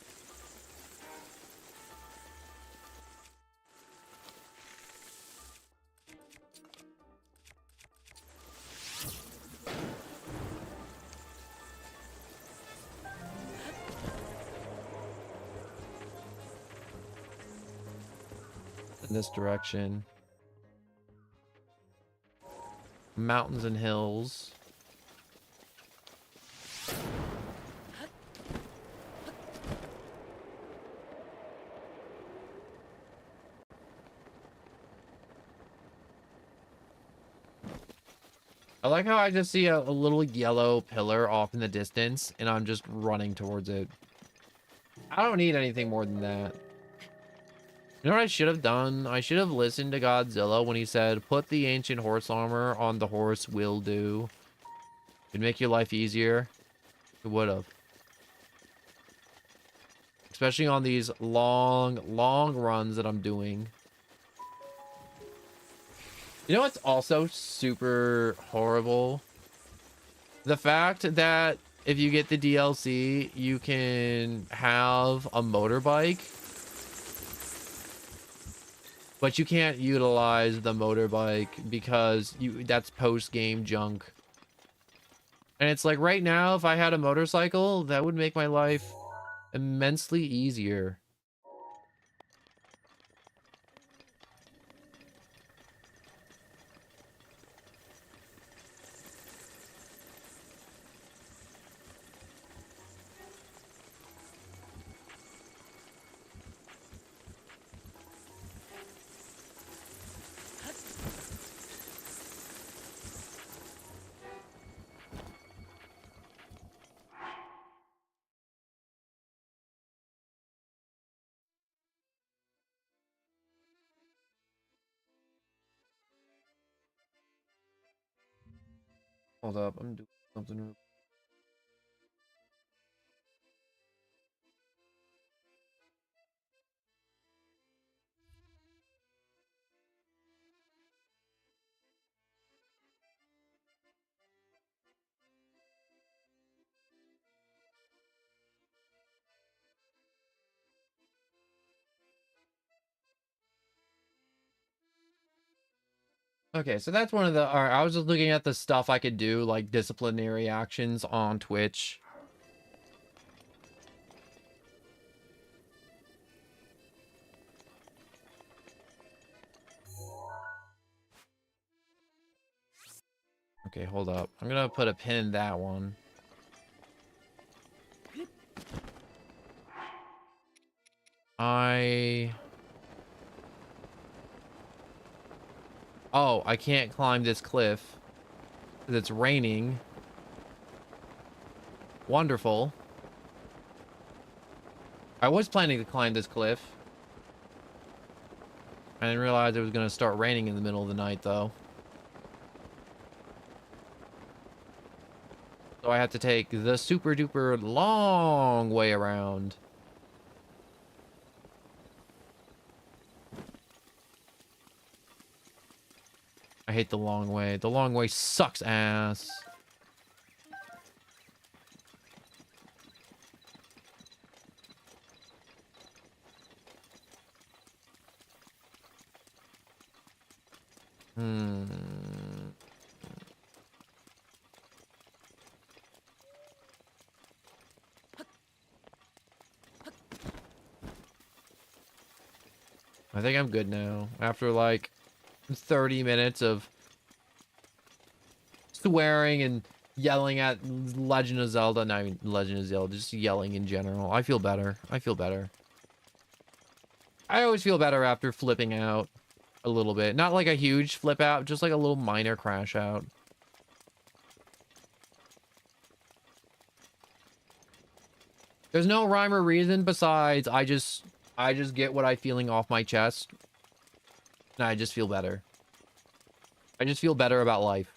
In this direction. Mountains and hills. I like how I just see a little yellow pillar off in the distance, and I'm just running towards it. I don't need anything more than that. You know what I should have done? I should have listened to Godzilla when he said, put the ancient horse armor on the horse will do. It'd make your life easier. It would have. Especially on these long runs that I'm doing. You know what's also super horrible? The fact that if you get the DLC, you can have a motorbike, but you can't utilize the motorbike because that's post-game junk. And it's like right now, if I had a motorcycle, that would make my life immensely easier. Hold up, I'm doing something. Okay, so that's one of the... All right, I was just looking at the stuff I could do, like disciplinary actions on Twitch. Okay, hold up. I'm gonna put a pin in that one. Oh, I can't climb this cliff because it's raining. Wonderful. I was planning to climb this cliff. I didn't realize it was going to start raining in the middle of the night, though. So I have to take the super duper long way around. I hate the long way. The long way sucks ass. I think I'm good now. After like 30 minutes of swearing and yelling at Legend of Zelda. Not even Legend of Zelda, just yelling in general. I feel better. I feel better. I always feel better after flipping out a little bit. Not like a huge flip out, just like a little minor crash out. There's no rhyme or reason besides I just get what I'm feeling off my chest. And I just feel better. I just feel better about life.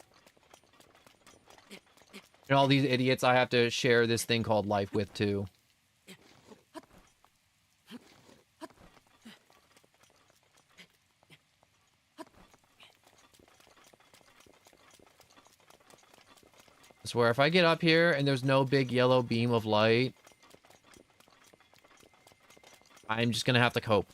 And all these idiots I have to share this thing called life with too. I swear, if I get up here and there's no big yellow beam of light, I'm just gonna have to cope.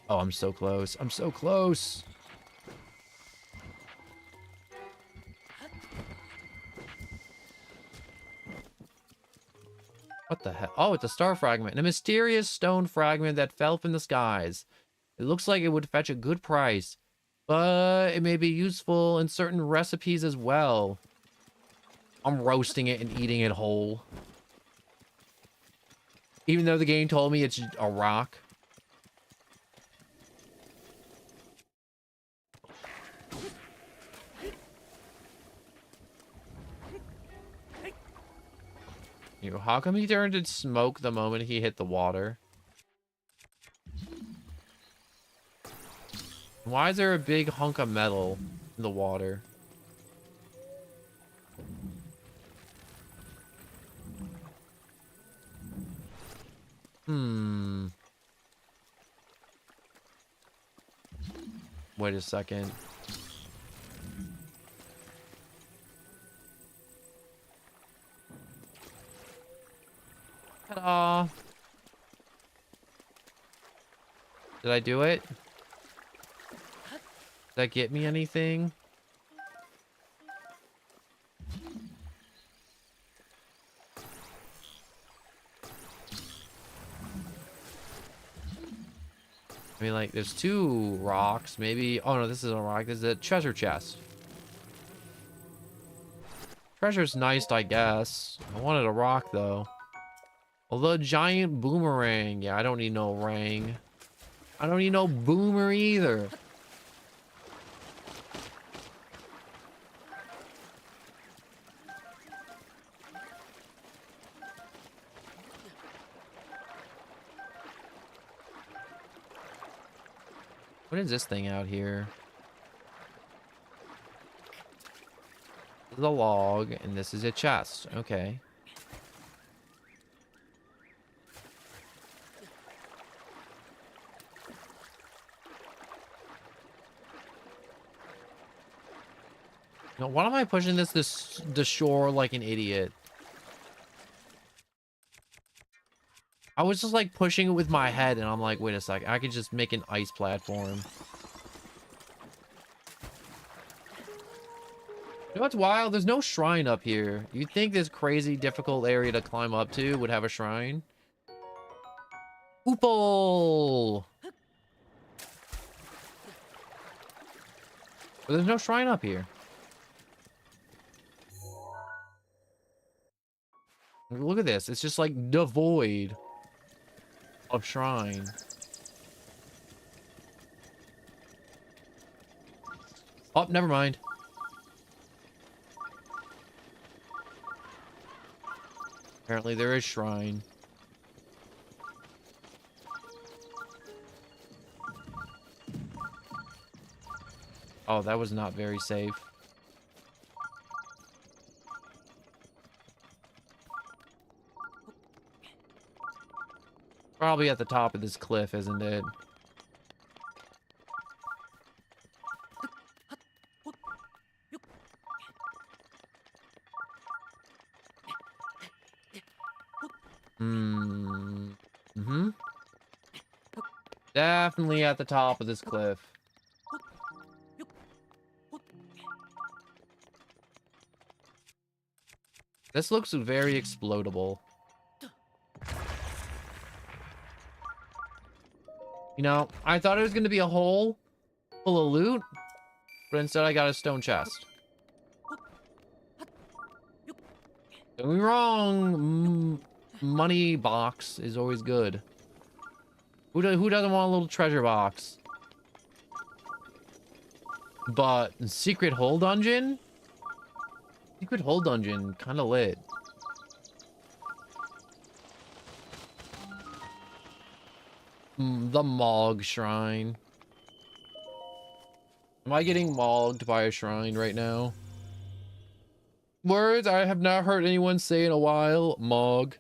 Oh, I'm so close. I'm so close. What the heck? Oh, it's a star fragment. A mysterious stone fragment that fell from the skies. It looks like it would fetch a good price, but it may be useful in certain recipes as well. I'm roasting it and eating it whole. Even though the game told me it's a rock. You know, how come he turned to smoke the moment he hit the water? Why is there a big hunk of metal in the water? Wait a second. Ta-da! Did I do it? Did that get me anything? I mean, like, there's 2 rocks, maybe. Oh, no, this isn't a rock. This is a treasure chest. Treasure's nice, I guess. I wanted a rock, though. Although, giant boomerang. Yeah, I don't need no rang. I don't need no boomer either. What is this thing out here? This is a log, and this is a chest. Okay. Now, why am I pushing the shore like an idiot? I was just like pushing it with my head, and I'm like, wait a sec, I could just make an ice platform. You know what's wild? There's no shrine up here. You'd think this crazy difficult area to climb up to would have a shrine. Oople! But there's no shrine up here. Look at this. It's just like devoid of shrine. Oh, never mind. Apparently there is shrine. Oh, that was not very safe. Probably at the top of this cliff, isn't it? Definitely at the top of this cliff. This looks very explodable. You know, I thought it was going to be a hole full of loot, but instead I got a stone chest. Don't get me wrong, money box is always good. Who doesn't want a little treasure box? But secret hole dungeon? Secret hole dungeon, kind of lit. The Mog Shrine. Am I getting mogged by a shrine right now? Words I have not heard anyone say in a while. Mog.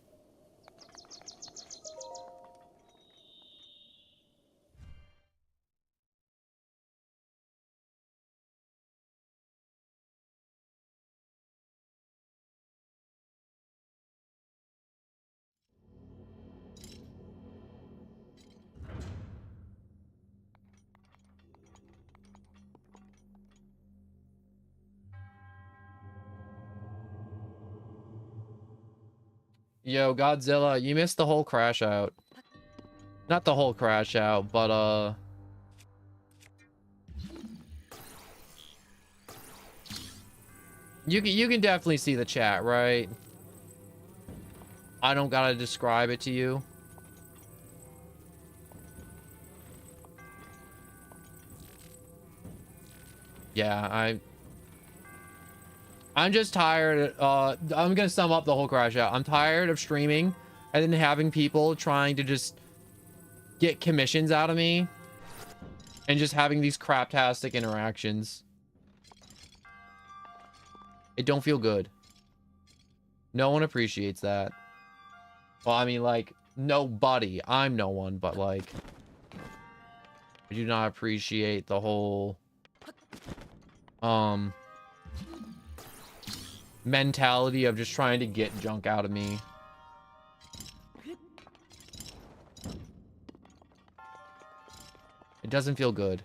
Yo, Godzilla, you missed the whole crash out. Not the whole crash out, but you can definitely see the chat, right? I don't gotta describe it to you. Yeah, I'm just tired. I'm gonna sum up the whole crash out. I'm tired of streaming and then having people trying to just get commissions out of me and just having these craptastic interactions. It don't feel good. No one appreciates that. Well, I mean, like, nobody. I'm no one, but like, I do not appreciate the whole mentality of just trying to get junk out of me. It doesn't feel good.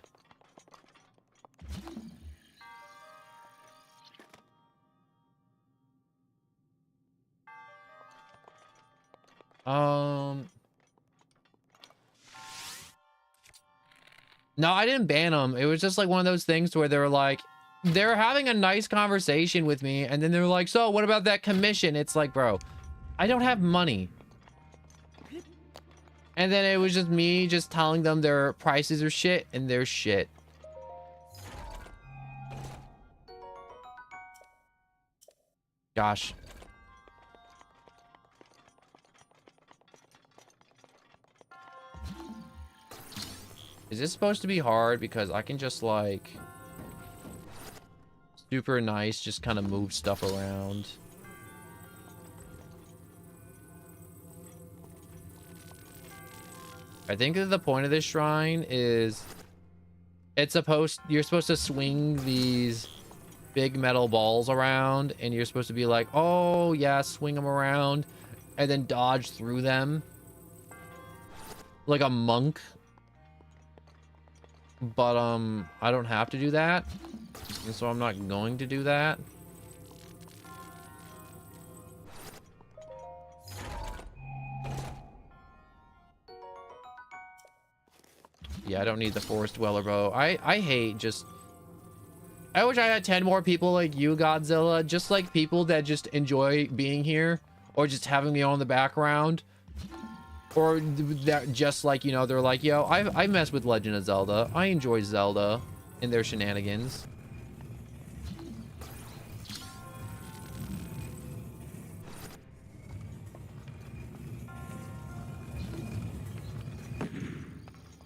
No, I didn't ban them. It was just like one of those things where they were like, they're having a nice conversation with me, and then they're like, so what about that commission? It's like, bro, I don't have money. And then it was just me just telling them their prices are shit, and they're shit. Gosh. Is this supposed to be hard? Because I can just like super nice, just kind of move stuff around. I think that the point of this shrine is you're supposed to swing these big metal balls around, and you're supposed to be like, oh yeah, swing them around and then dodge through them like a monk. But I don't have to do that, and so I'm not going to do that. Yeah, I don't need the forest dweller bow. I hate just, I wish I had 10 more people like you, Godzilla, just like people that just enjoy being here or just having me on the background, or that just like, you know, they're like, yo, I mess with Legend of Zelda. I enjoy Zelda and their shenanigans.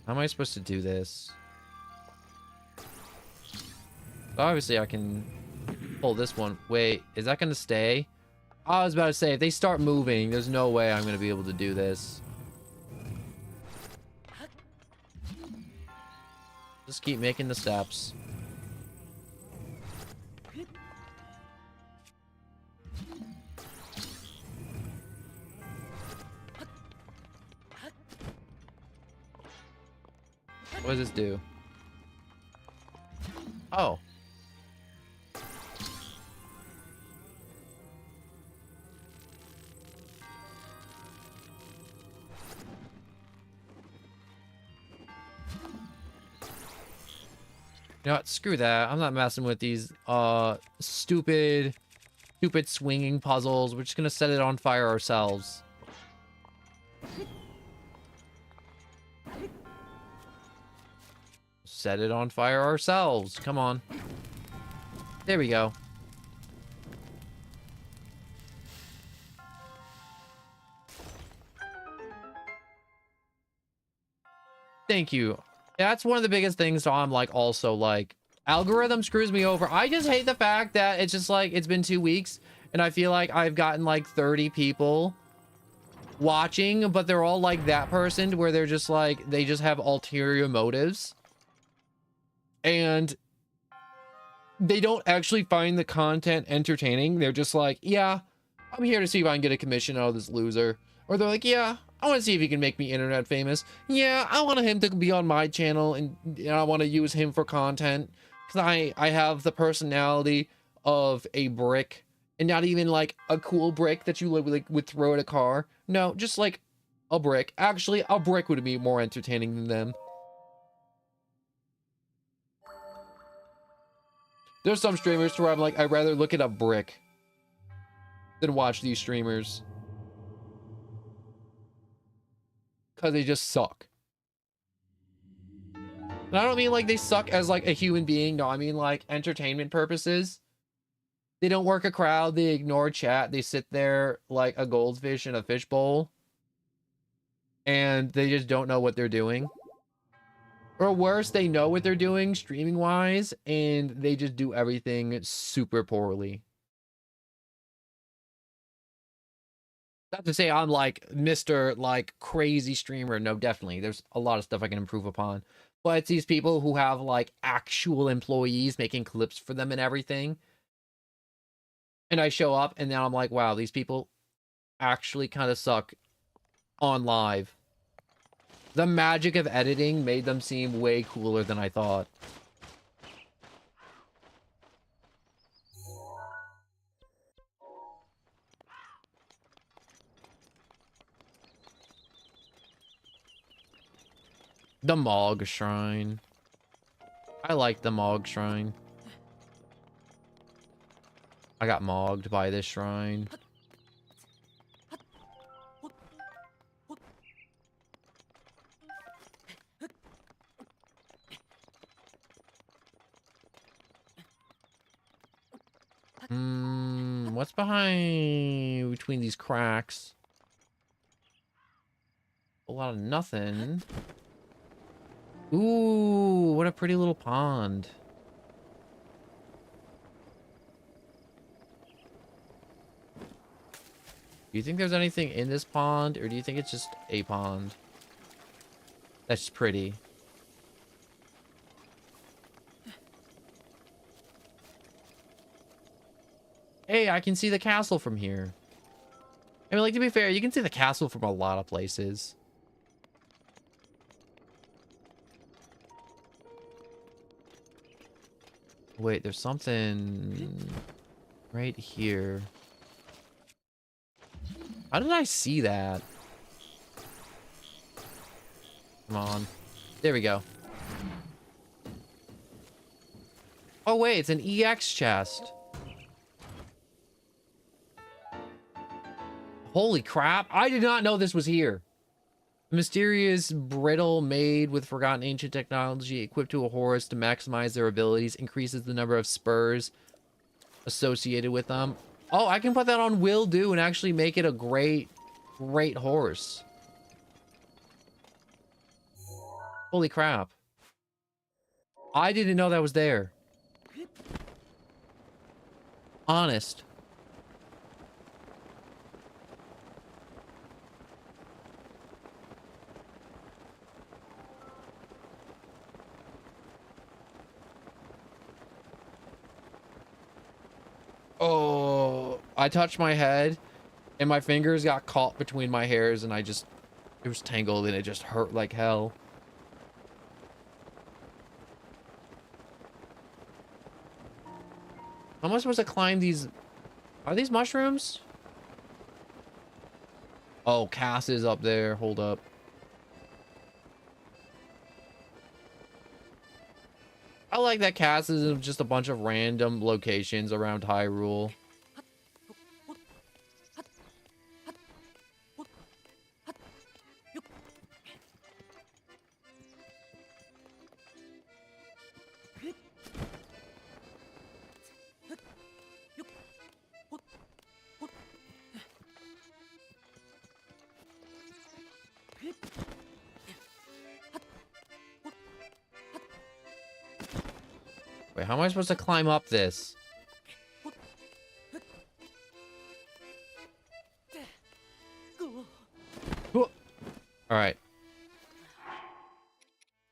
How am I supposed to do this? Obviously I can pull this one. Wait, is that gonna stay? I was about to say, if they start moving, there's no way I'm gonna be able to do this. Just keep making the steps. What does this do? Oh. You know what? Screw that. I'm not messing with these stupid swinging puzzles. We're just gonna set it on fire ourselves. Set it on fire ourselves. Come on. There we go. Thank you. That's one of the biggest things. So I'm like, also like, algorithm screws me over. I just hate the fact that it's just like, it's been 2 weeks and I feel like I've gotten like 30 people watching, but they're all like that person where they're just like, they just have ulterior motives. And they don't actually find the content entertaining. They're just like, yeah, I'm here to see if I can get a commission out of this loser. Or they're like, yeah, I want to see if he can make me internet famous. Yeah, I want him to be on my channel and I want to use him for content. Because I have the personality of a brick. And not even like a cool brick that you would throw at a car. No, just like a brick. Actually, a brick would be more entertaining than them. There's some streamers where I'm like, I'd rather look at a brick than watch these streamers. Because they just suck. And I don't mean like they suck as like a human being. No, I mean like entertainment purposes. They don't work a crowd. They ignore chat. They sit there like a goldfish in a fishbowl. And they just don't know what they're doing. Or worse, they know what they're doing streaming wise. And they just do everything super poorly. Not to say I'm like Mr. like crazy streamer. No, definitely. There's a lot of stuff I can improve upon. But it's these people who have like actual employees making clips for them and everything. And I show up and now I'm like, wow, these people actually kind of suck on live. The magic of editing made them seem way cooler than I thought. The Mog Shrine. I like the Mog Shrine. I got mogged by this shrine. What's behind between these cracks? A lot of nothing. Ooh, what a pretty little pond. Do you think there's anything in this pond, or do you think it's just a pond? That's pretty. Hey, I can see the castle from here. I mean, like, to be fair, you can see the castle from a lot of places. Wait, there's something right here. How did I see that? Come on. There we go. Oh, wait, it's an EX chest. Holy crap. I did not know this was here. A mysterious brittle made with forgotten ancient technology equipped to a horse to maximize their abilities, increases the number of spurs associated with them. Oh, I can put that on will do and actually make it a great horse. Holy crap. I didn't know that was there. Honest. Oh, I touched my head and my fingers got caught between my hairs and it was tangled and it just hurt like hell. How am I supposed to climb these? Are these mushrooms? Oh, Cass is up there. Hold up. I like that cast is just a bunch of random locations around Hyrule. Wait, how am I supposed to climb up this? All right.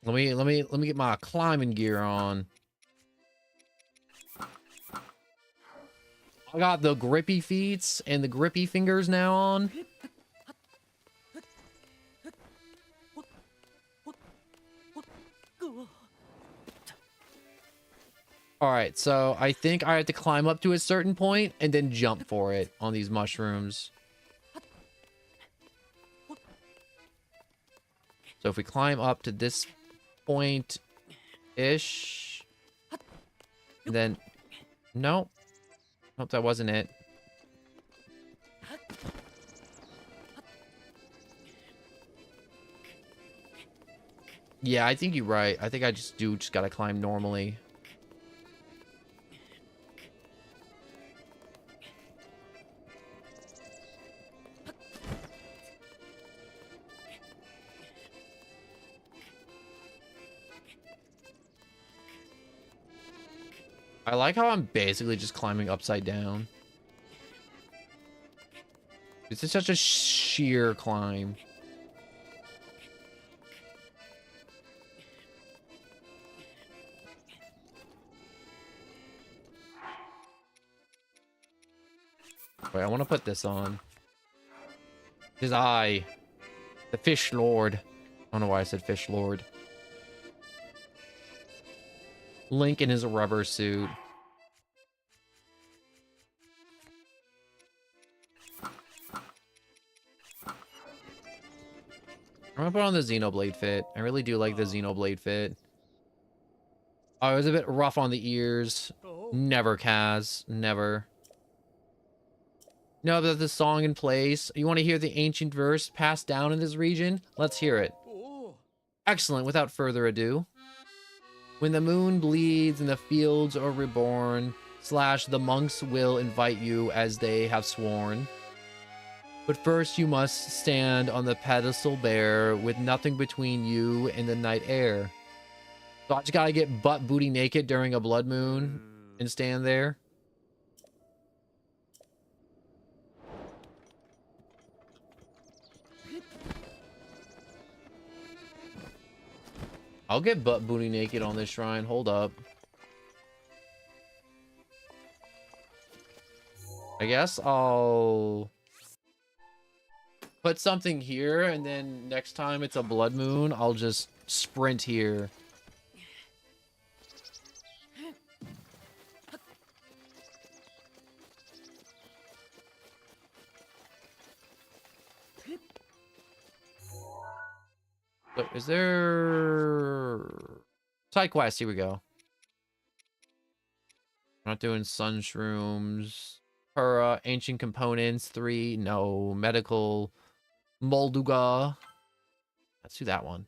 Let me get my climbing gear on. I got the grippy feet and the grippy fingers now on. All right, so I think I have to climb up to a certain point and then jump for it on these mushrooms. So if we climb up to this point-ish, and then, no, nope, that wasn't it. Yeah, I think you're right. I think I just gotta climb normally. I like how I'm basically just climbing upside down. This is such a sheer climb. Wait, I want to put this on. His eye. The fish lord. I don't know why I said fish lord. Link in his rubber suit. I'm gonna put on the Xenoblade fit. I really do like the Xenoblade fit. Oh, it was a bit rough on the ears. Never, Kaz. Never. Know that the song in place. You want to hear the ancient verse passed down in this region? Let's hear it. Excellent. Without further ado. When the moon bleeds and the fields are reborn, / the monks will invite you as they have sworn. But first you must stand on the pedestal bare, with nothing between you and the night air. So I just gotta get butt booty naked during a blood moon and stand there. I'll get butt booty naked on this shrine. Hold up. I guess I'll put something here, and then next time it's a blood moon, I'll just sprint here. So is there side quest? Here we go. Not doing sun shrooms. Pura, ancient components 3. No. Medical. Molduga. Let's do that one.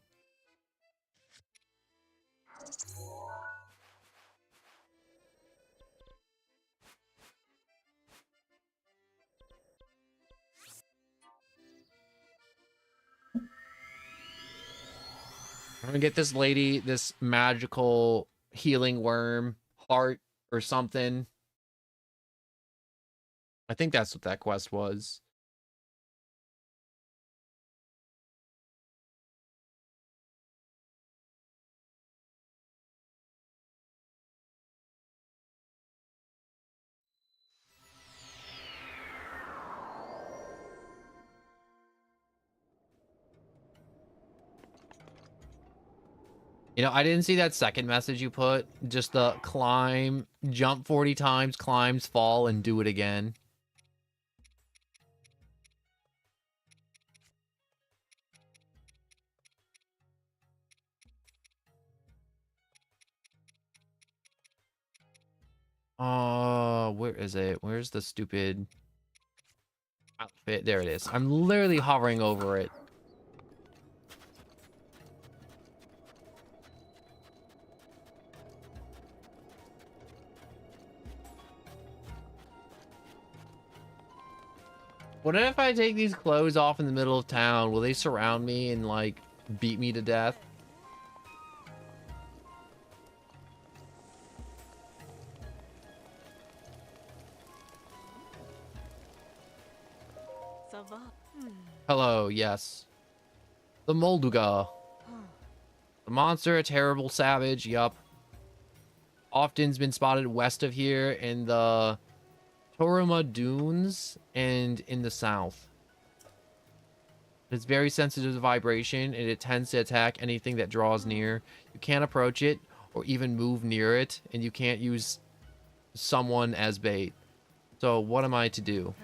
I'm gonna get this lady this magical healing worm heart or something. I think that's what that quest was. You know, I didn't see that second message you put. Just the climb, jump 40 times, climbs, fall, and do it again. is it? Where's the stupid outfit? There it is. I'm literally hovering over it. What if I take these clothes off in the middle of town? Will they surround me and, like, beat me to death? Ça va? Hello, yes. The Molduga. The monster, a terrible savage, yup. Often's been spotted west of here in the Toruma Dunes and in the south. It's very sensitive to vibration, and it tends to attack anything that draws near. You can't approach it or even move near it, and you can't use someone as bait. So what am I to do?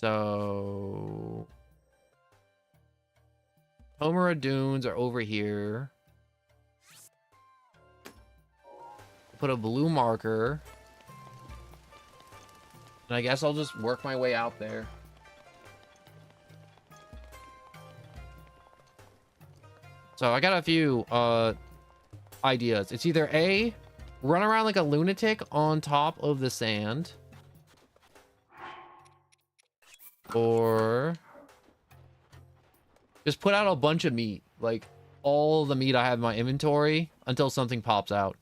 So Tomura Dunes are over here. Put a blue marker. And I guess I'll just work my way out there. So I got a few ideas. It's either A, run around like a lunatic on top of the sand. Or just put out a bunch of meat. Like all the meat I have in my inventory until something pops out.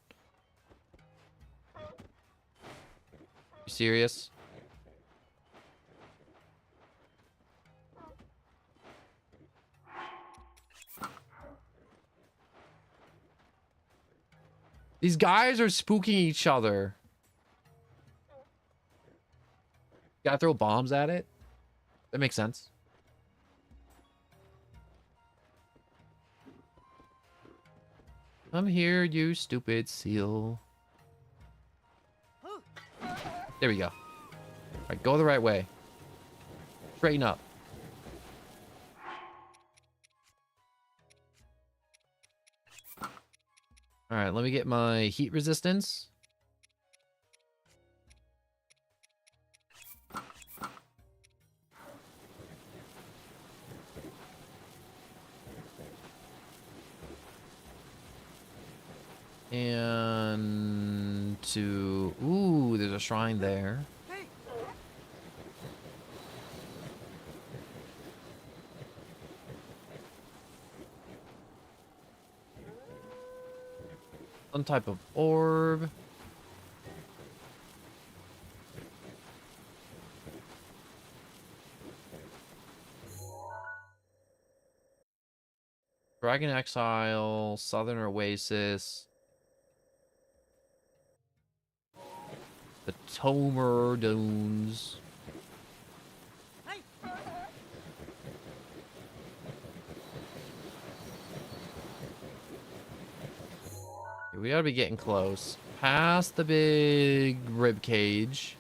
You serious? These guys are spooking each other. Gotta throw bombs at it? That makes sense. Come here, you stupid seal. There we go. All right, go the right way. Straighten up. All right, let me get my heat resistance. And to... Ooh, there's a shrine there. Some type of orb. Dragon Exile, Southern Oasis. The Tomer Dunes. We gotta be getting close. Past the big rib cage.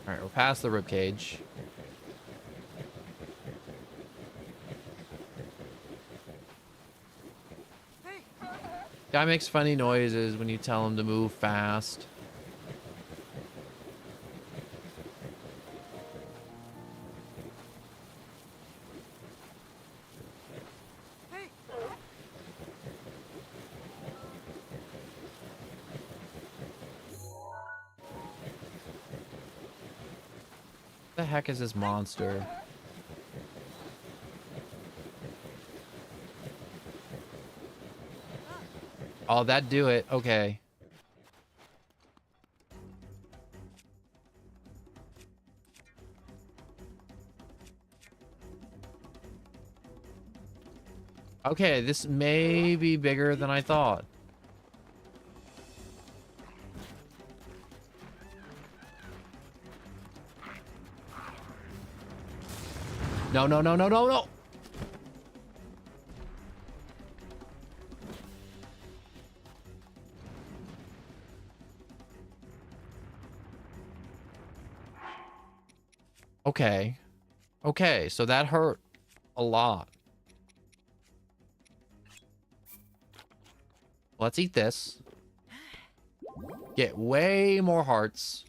Alright, we're past the rib cage. Guy makes funny noises when you tell him to move fast. What the heck is this monster? Oh, that do it. Okay. Okay, this may be bigger than I thought. No, no, no, no, no, no! Okay. Okay, so that hurt a lot. Let's eat this. Get way more hearts.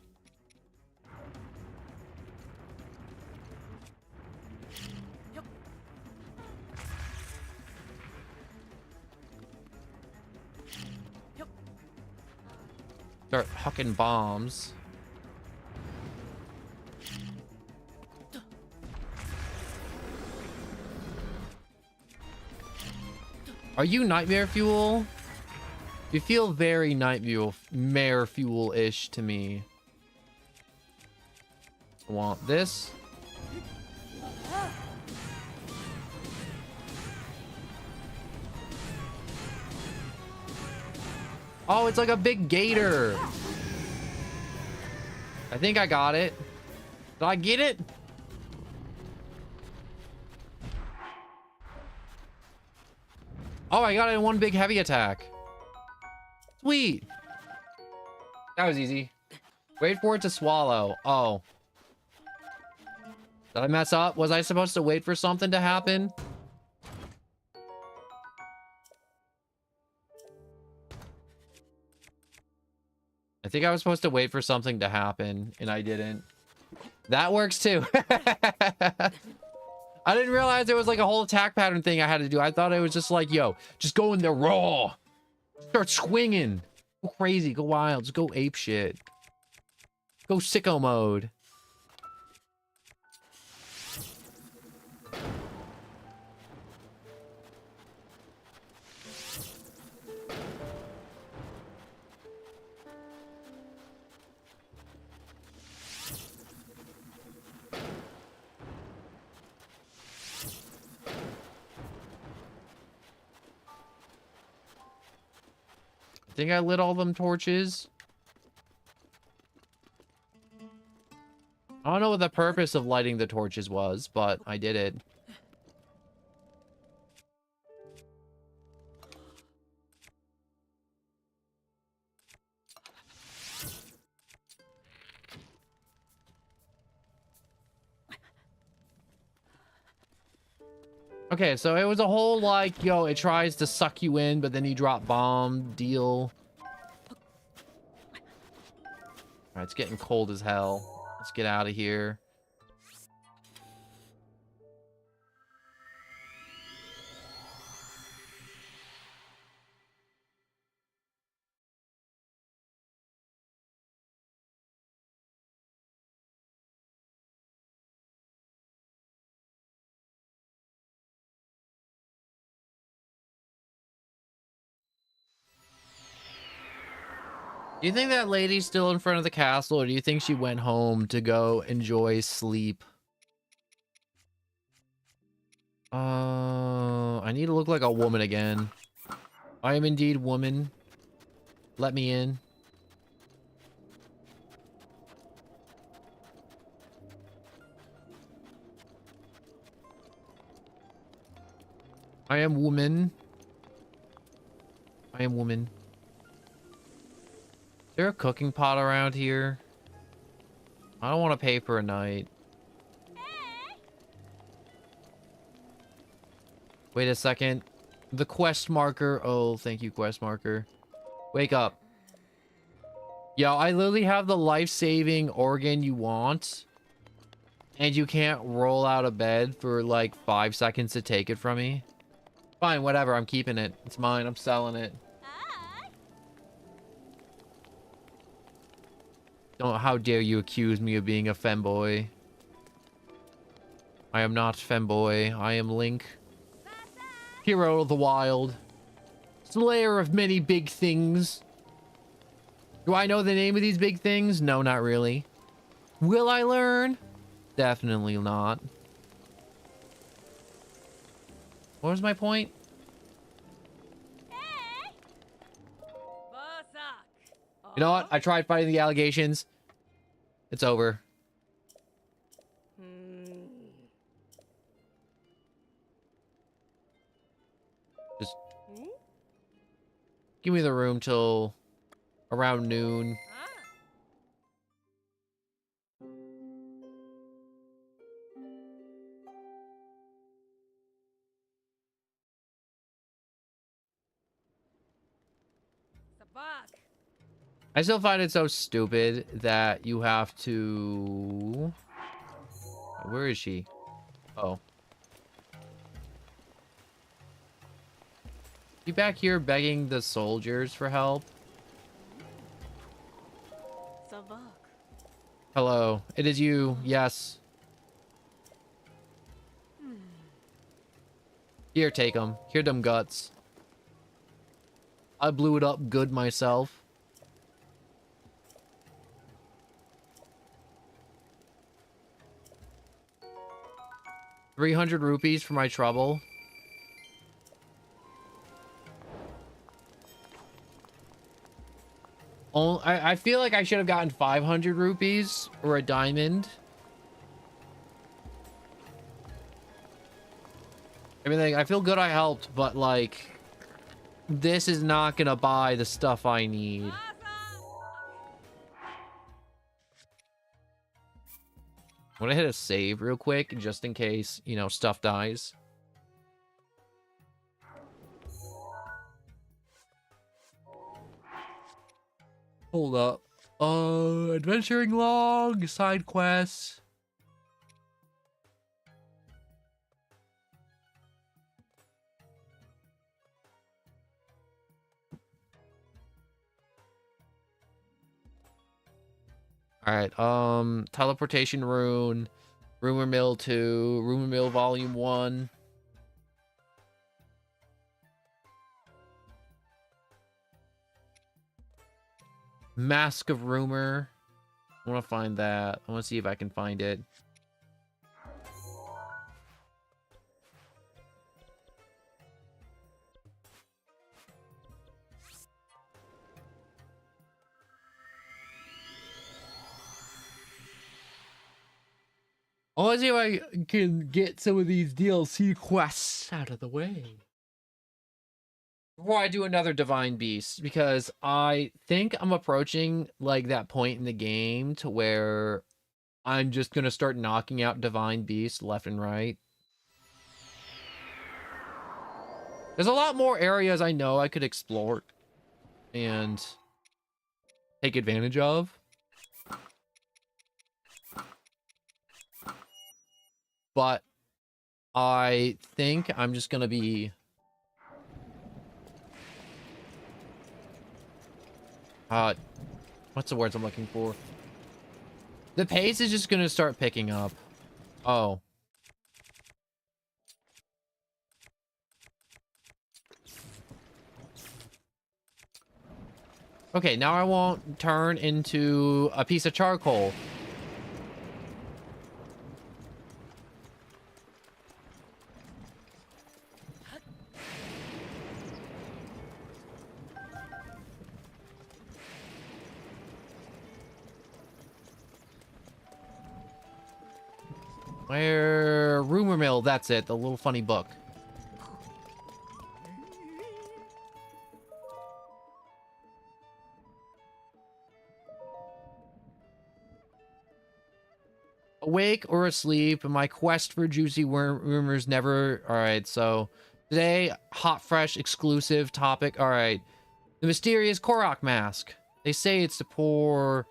Start hucking bombs. Are you nightmare fuel? You feel very nightmare fuel-ish to me. I want this. Oh, it's like a big gator. I think I got it. Did I get it? Oh, I got it in one big heavy attack. Sweet. That was easy. Wait for it to swallow. Oh. Did I mess up? Was I supposed to wait for something to happen? I think I was supposed to wait for something to happen, and I didn't. That works too. I didn't realize there was like a whole attack pattern thing I had to do. I thought it was just like, yo, just go in there raw. Start swinging. Go crazy. Go wild. Just go ape shit. Go sicko mode. I think I lit all them torches. I don't know what the purpose of lighting the torches was, but I did it. Okay, so it was a whole like, yo, it tries to suck you in, but then you drop bomb deal. Alright, it's getting cold as hell. Let's get out of here. Do you think that lady's still in front of the castle, or do you think she went home to go enjoy sleep? I need to look like a woman again. I am indeed woman. Let me in. I am woman. I am woman. Is there a cooking pot around here? I don't want to pay for a night. Wait a second. The quest marker. Oh, thank you, quest marker. Wake up. Yo, I literally have the life-saving organ you want. And you can't roll out of bed for like 5 seconds to take it from me. Fine, whatever. I'm keeping it. It's mine. I'm selling it. Don't, how dare you accuse me of being a femboy? I am not femboy. I am Link. Hero of the wild. Slayer of many big things. Do I know the name of these big things? No, not really. Will I learn? Definitely not. What was my point? You know what? I tried fighting the allegations. It's over. Just give me the room till around noon. Fuck. I still find it so stupid that you have to... Where is she? Oh. She back here begging the soldiers for help? Savak. Hello. It is you. Yes. Here, take them. Here, them guts. I blew it up good myself. $300 for my trouble. Oh, I feel like I should have gotten 500 rupees or a diamond. I mean, like, I feel good I helped, but like, this is not gonna buy the stuff I need. I'm gonna hit a save real quick, just in case, you know, stuff dies. Hold up. Adventuring log, side quests. All right. Teleportation rune, rumor mill 2, rumor mill volume 1. Mask of rumor. I want to find that. I want to see if I can find it. I want to see if I can get some of these DLC quests out of the way before I do another Divine Beast, because I think I'm approaching like that point in the game to where I'm just going to start knocking out Divine Beasts left and right. There's a lot more areas I know I could explore and take advantage of. But I think I'm just going to be... what's the words I'm looking for? The pace is just going to start picking up. Oh. Okay, now I won't turn into a piece of charcoal. Where... Rumor Mill, that's it. The little funny book. Awake or asleep, my quest for juicy rumors never... Alright, so... Today, hot, fresh, exclusive topic. Alright. The mysterious Korok mask. They say it's to pour...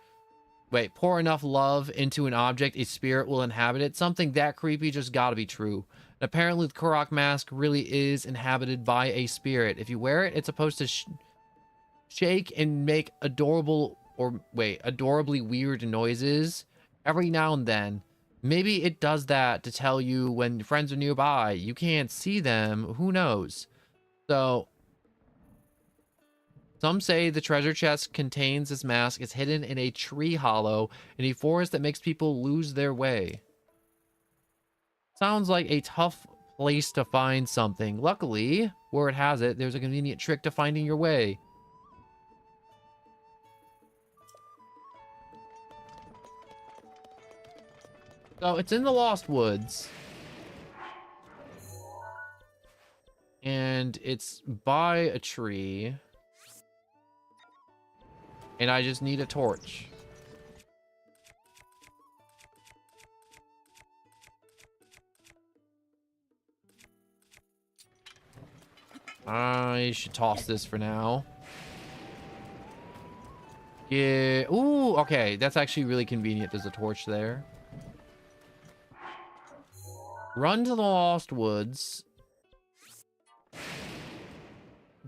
Wait, pour enough love into an object, a spirit will inhabit it. Something that creepy just gotta be true. And apparently the Korok mask really is inhabited by a spirit. If you wear it, it's supposed to shake and make adorable... Or, wait, adorably weird noises every now and then. Maybe it does that to tell you when friends are nearby. You can't see them. Who knows? So... Some say the treasure chest contains this mask is hidden in a tree hollow in a forest that makes people lose their way. Sounds like a tough place to find something. Luckily, where it has it, there's a convenient trick to finding your way. So it's in the Lost Woods. And it's by a tree. And I just need a torch. I should toss this for now. Yeah. Ooh, okay. That's actually really convenient. There's a torch there. Run to the Lost Woods.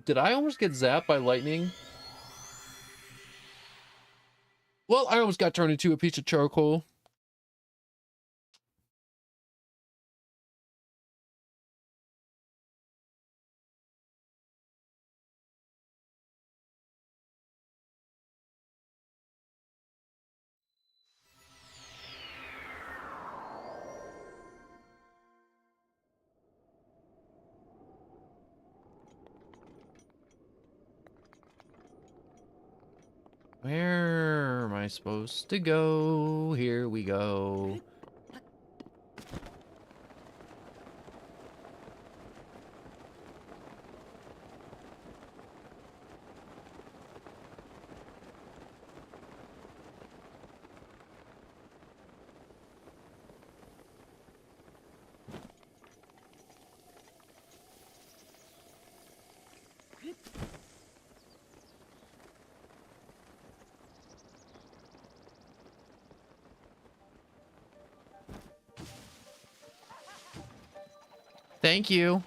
Did I almost get zapped by lightning? Well, I almost got turned into a piece of charcoal. Where am I supposed to go? Here we go. Thank you.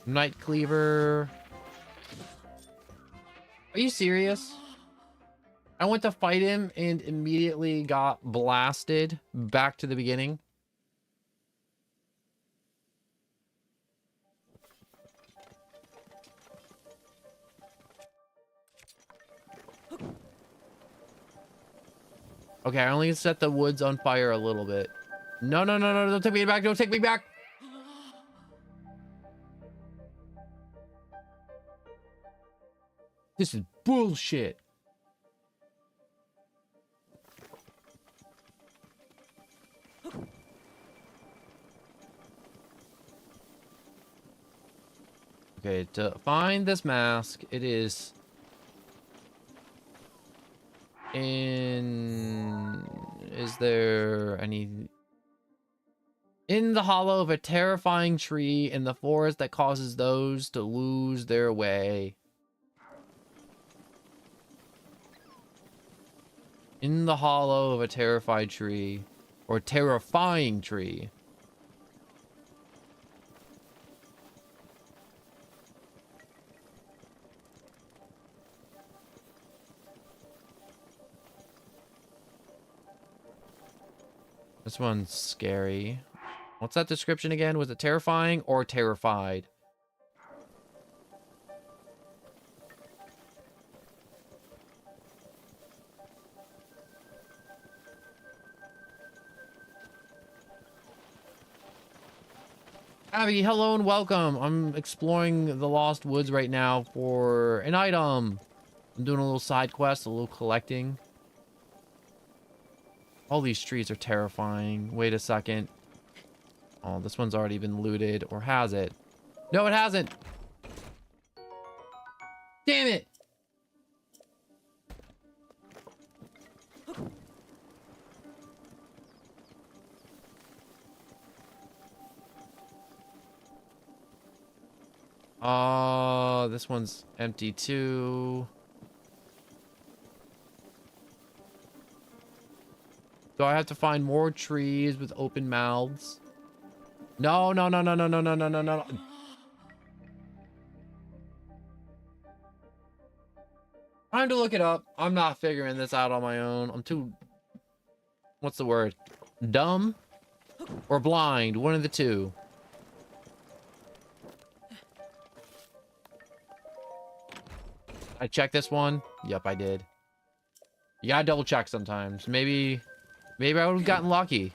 Night Cleaver. Are you serious? I went to fight him and immediately got blasted back to the beginning. Okay, I only set the woods on fire a little bit. No, no, no, no, don't take me back. Don't take me back. This is bullshit. Okay, to find this mask, it is in... Is there any... In the hollow of a terrifying tree in the forest that causes those to lose their way. In the hollow of a terrified tree. Or terrifying tree. This one's scary. What's that description again? Was it terrifying or terrified? Abby, hello and welcome. I'm exploring the Lost Woods right now for an item. I'm doing a little side quest, a little collecting. All these trees are terrifying. Wait a second. Oh, this one's already been looted. Or has it? No, it hasn't. Damn it. This one's empty too. Do I have to find more trees with open mouths? No, no, no, no, no, no, no, no, no, no. Time to look it up. I'm not figuring this out on my own. I'm too... What's the word? Dumb? Or blind? One of the two. I checked this one. Yep, I did. You gotta double check sometimes. Maybe I would have gotten lucky.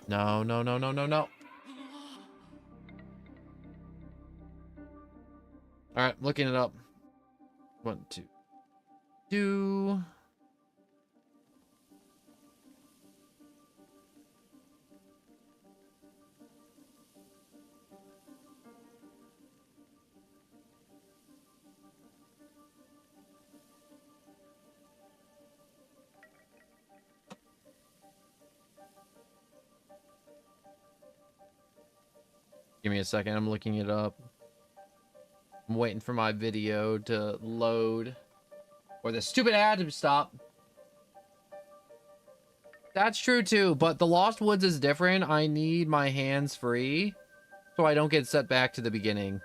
No, no, no, no, no, no. All right, looking it up. 1, 2, 2. Give me a second. I'm looking it up. I'm waiting for my video to load. Or the stupid ad to stop. That's true too, but the Lost Woods is different. I need my hands free so I don't get set back to the beginning.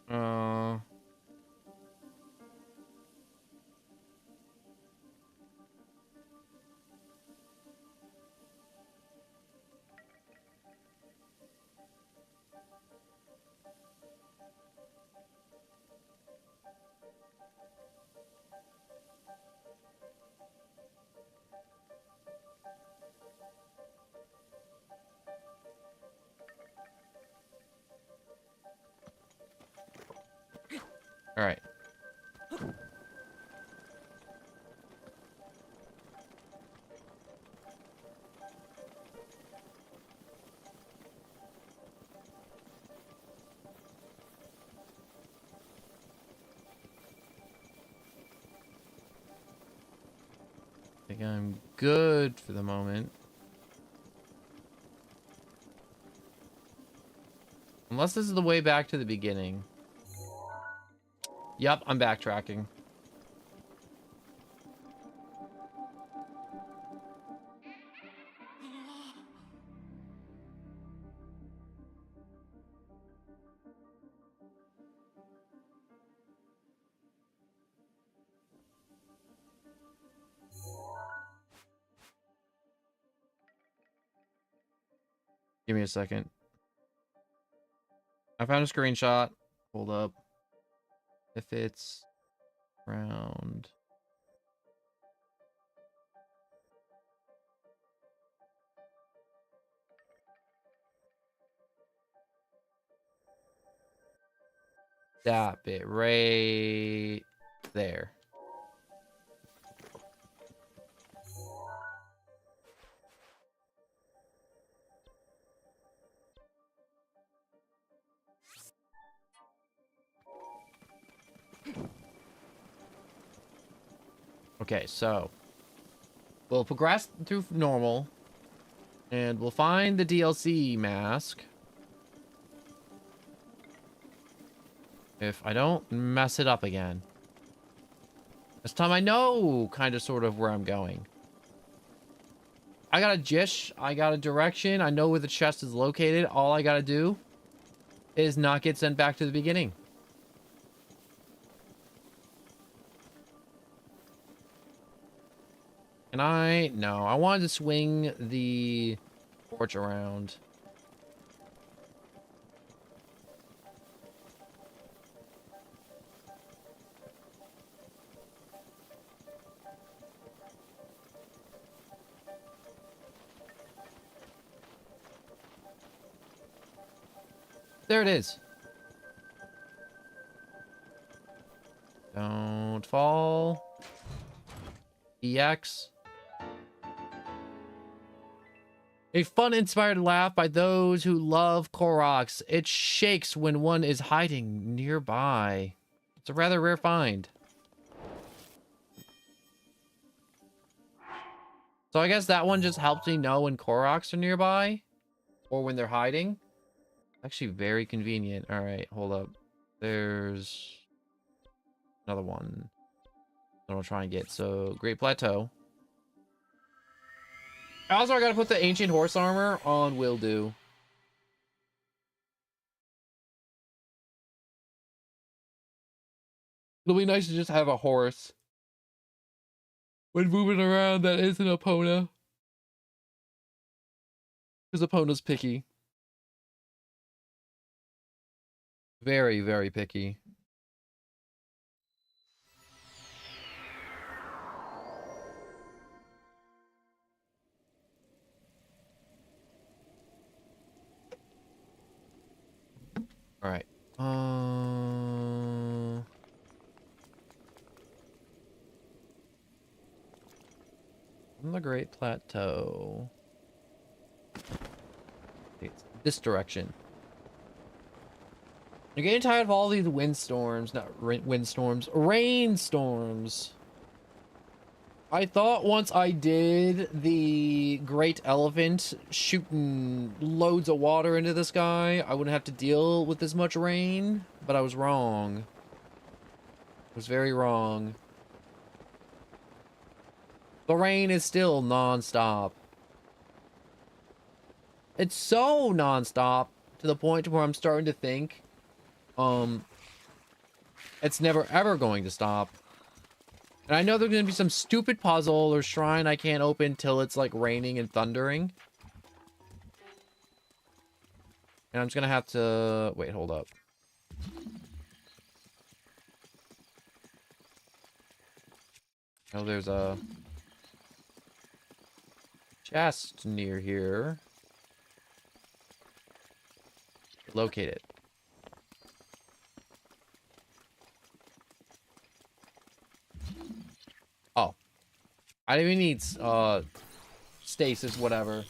Uh, all right. I think I'm good for the moment. Unless this is the way back to the beginning. Yep, I'm backtracking. Give me a second. I found a screenshot. Hold up. If it's round. That bit right there. Okay, so we'll progress through normal and we'll find the DLC mask. If I don't mess it up again. This time I know kind of sort of where I'm going. I got a jish. I got a direction. I know where the chest is located. All I got to do is not get sent back to the beginning. And no, I wanted to swing the torch around. There it is. Don't fall. EX. A fun-inspired laugh by those who love Koroks. It shakes when one is hiding nearby. It's a rather rare find. So I guess that one just helps me know when Koroks are nearby. Or when they're hiding. Actually very convenient. Alright, hold up. There's another one that I'll try and get. So, Great Plateau. Also, I gotta put the ancient horse armor on will do. It'll be nice to just have a horse when moving around that isn't Epona. Because Epona's picky. Very, very picky. All right. On the Great Plateau. It's this direction. You're getting tired of all these windstorms, not windstorms, rainstorms. I thought once I did the Great Elephant shooting loads of water into the sky, I wouldn't have to deal with as much rain, but I was wrong. I was very wrong. The rain is still non-stop. It's so non-stop to the point where I'm starting to think it's never ever going to stop. And I know there's gonna be some stupid puzzle or shrine I can't open till it's like raining and thundering. And I'm just gonna have to wait, hold up. Oh, there's a chest near here. Locate it. Oh. I didn't even need stasis, whatever.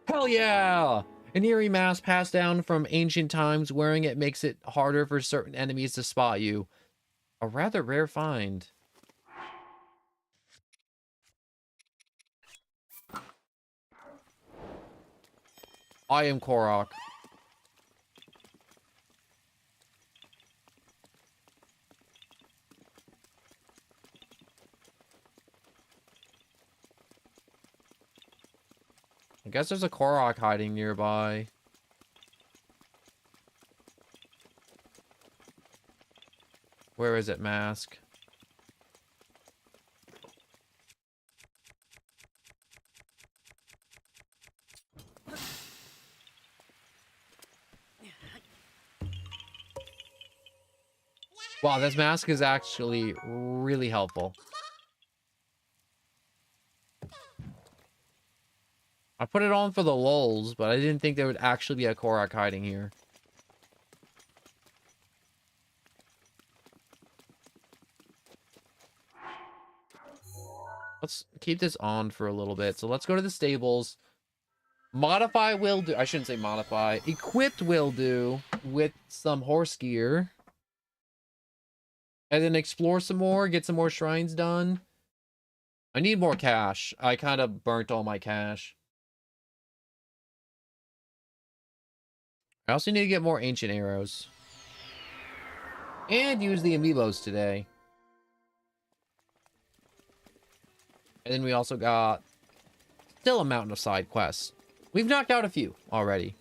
Hell yeah! An eerie mask passed down from ancient times. Wearing it makes it harder for certain enemies to spot you. A rather rare find. I am Korok. I guess there's a Korok hiding nearby. Where is it, mask? Wow, this mask is actually really helpful. I put it on for the lulz, but I didn't think there would actually be a Korok hiding here. Let's keep this on for a little bit. So let's go to the stables. Modify will do. I shouldn't say modify. Equipped will do with some horse gear. And then explore some more, get some more shrines done. I need more cash. I kind of burnt all my cash. I also need to get more ancient arrows. And use the amiibos today. And then we also got still a mountain of side quests. We've knocked out a few already.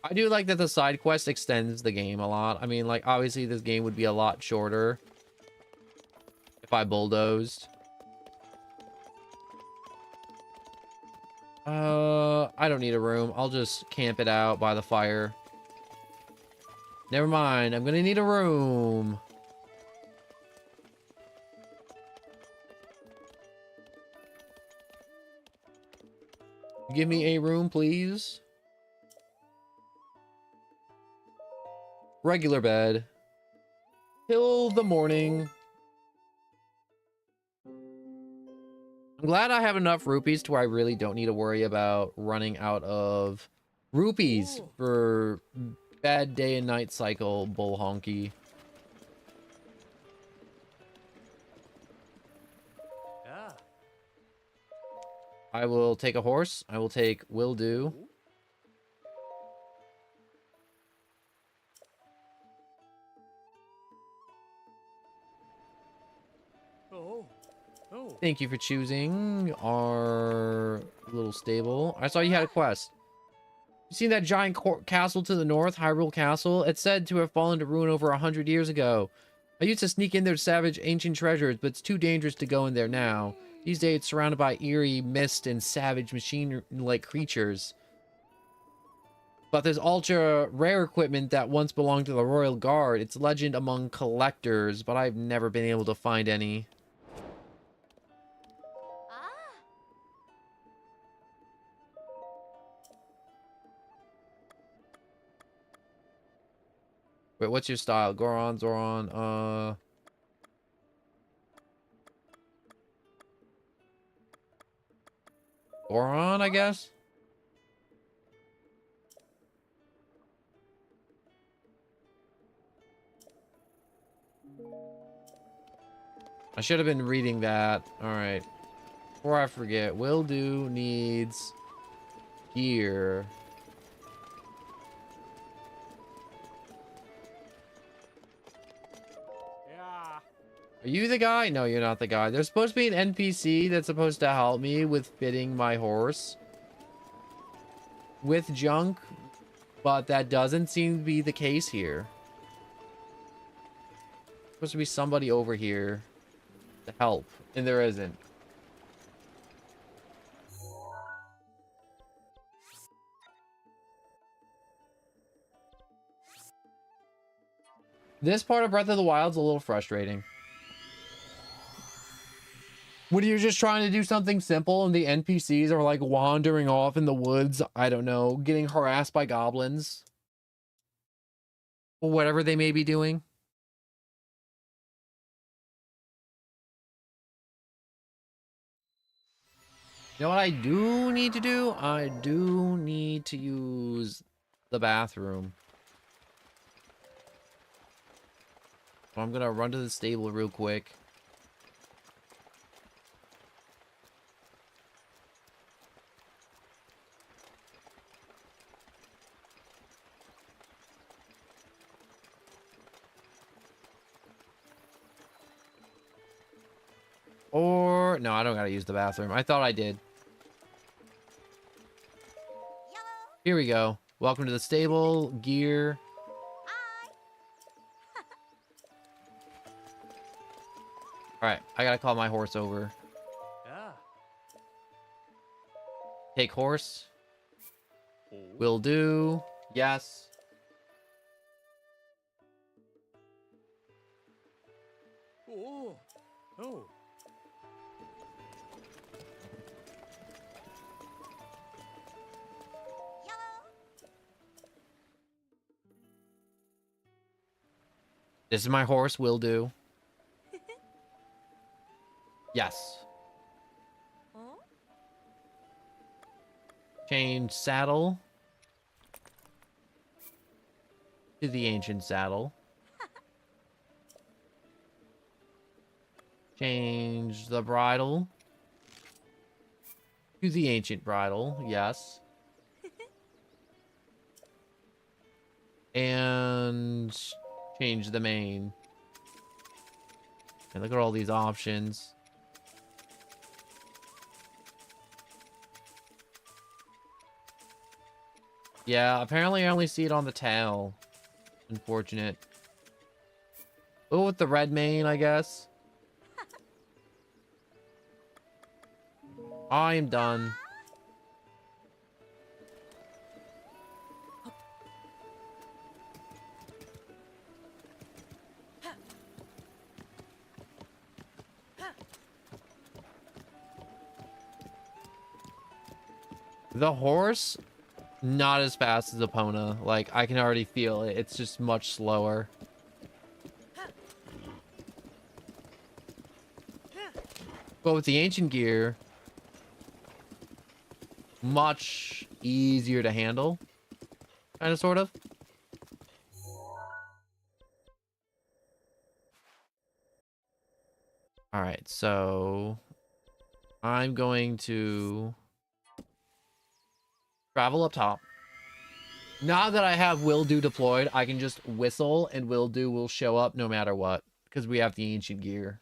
I do like that the side quest extends the game a lot. I mean, like, obviously this game would be a lot shorter if I bulldozed. I don't need a room. I'll just camp it out by the fire. Never mind. I'm gonna need a room. Give me a room, please. Regular bed. Till the morning. I'm glad I have enough rupees to where I really don't need to worry about running out of rupees for bad day and night cycle bull honky. Yeah. I will take a horse. I will take will do. Oh. Oh. Thank you for choosing our little stable. I saw you had a quest. You seen that giant castle to the north, Hyrule Castle? It's said to have fallen to ruin over 100 years ago. I used to sneak in there to savage ancient treasures, but it's too dangerous to go in there now. These days, it's surrounded by eerie mist and savage machine-like creatures. But there's ultra rare equipment that once belonged to the Royal Guard. It's legend among collectors, but I've never been able to find any. Ah! Wait, what's your style? Goron, Zoran, Goron, I guess? I should have been reading that. Alright. Before I forget, will do needs gear. Yeah. Are you the guy? No, you're not the guy. There's supposed to be an NPC that's supposed to help me with fitting my horse with junk, but that doesn't seem to be the case here. Supposed to be somebody over here to help, and there isn't. This part of Breath of the Wild is a little frustrating. When you're just trying to do something simple and the NPCs are like wandering off in the woods, I don't know, getting harassed by goblins. Or whatever they may be doing. You know what I do need to do? I do need to use the bathroom. So I'm gonna run to the stable real quick. Or no, I don't gotta use the bathroom. I thought I did. Here we go. Welcome to the stable. Gear. Alright, I gotta call my horse over. Yeah. Take horse. Oh. Will do. Yes. Oh. Oh. This is my horse. Will do. Yes. Huh? Change saddle to the ancient saddle. Change the bridle to the ancient bridle. Yes. And change the mane. And look at all these options. Yeah, apparently I only see it on the tail. Unfortunate. Oh, with the red mane, I guess. I am done. The horse, not as fast as Epona. Like, I can already feel it. It's just much slower. But with the ancient gear, much easier to handle. Kind of, sort of. Alright, so I'm going to travel up top. Now that I have Will Do deployed, I can just whistle and Will Do will show up no matter what. Because we have the ancient gear.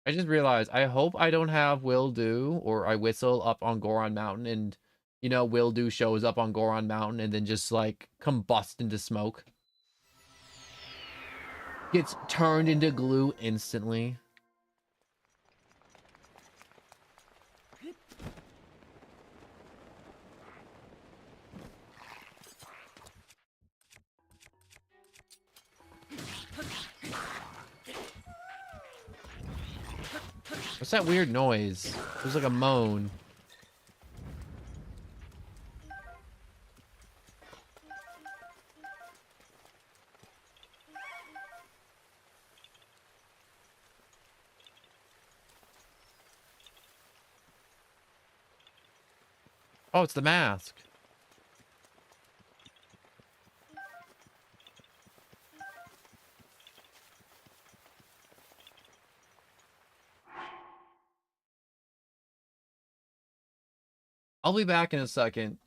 I just realized, I hope I don't have Will Do or I whistle up on Goron Mountain and, you know, Will Do shows up on Goron Mountain and then just, like, combust into smoke. Gets turned into glue instantly. What's that weird noise? It was like a moan. Oh, it's the mask. I'll be back in a second.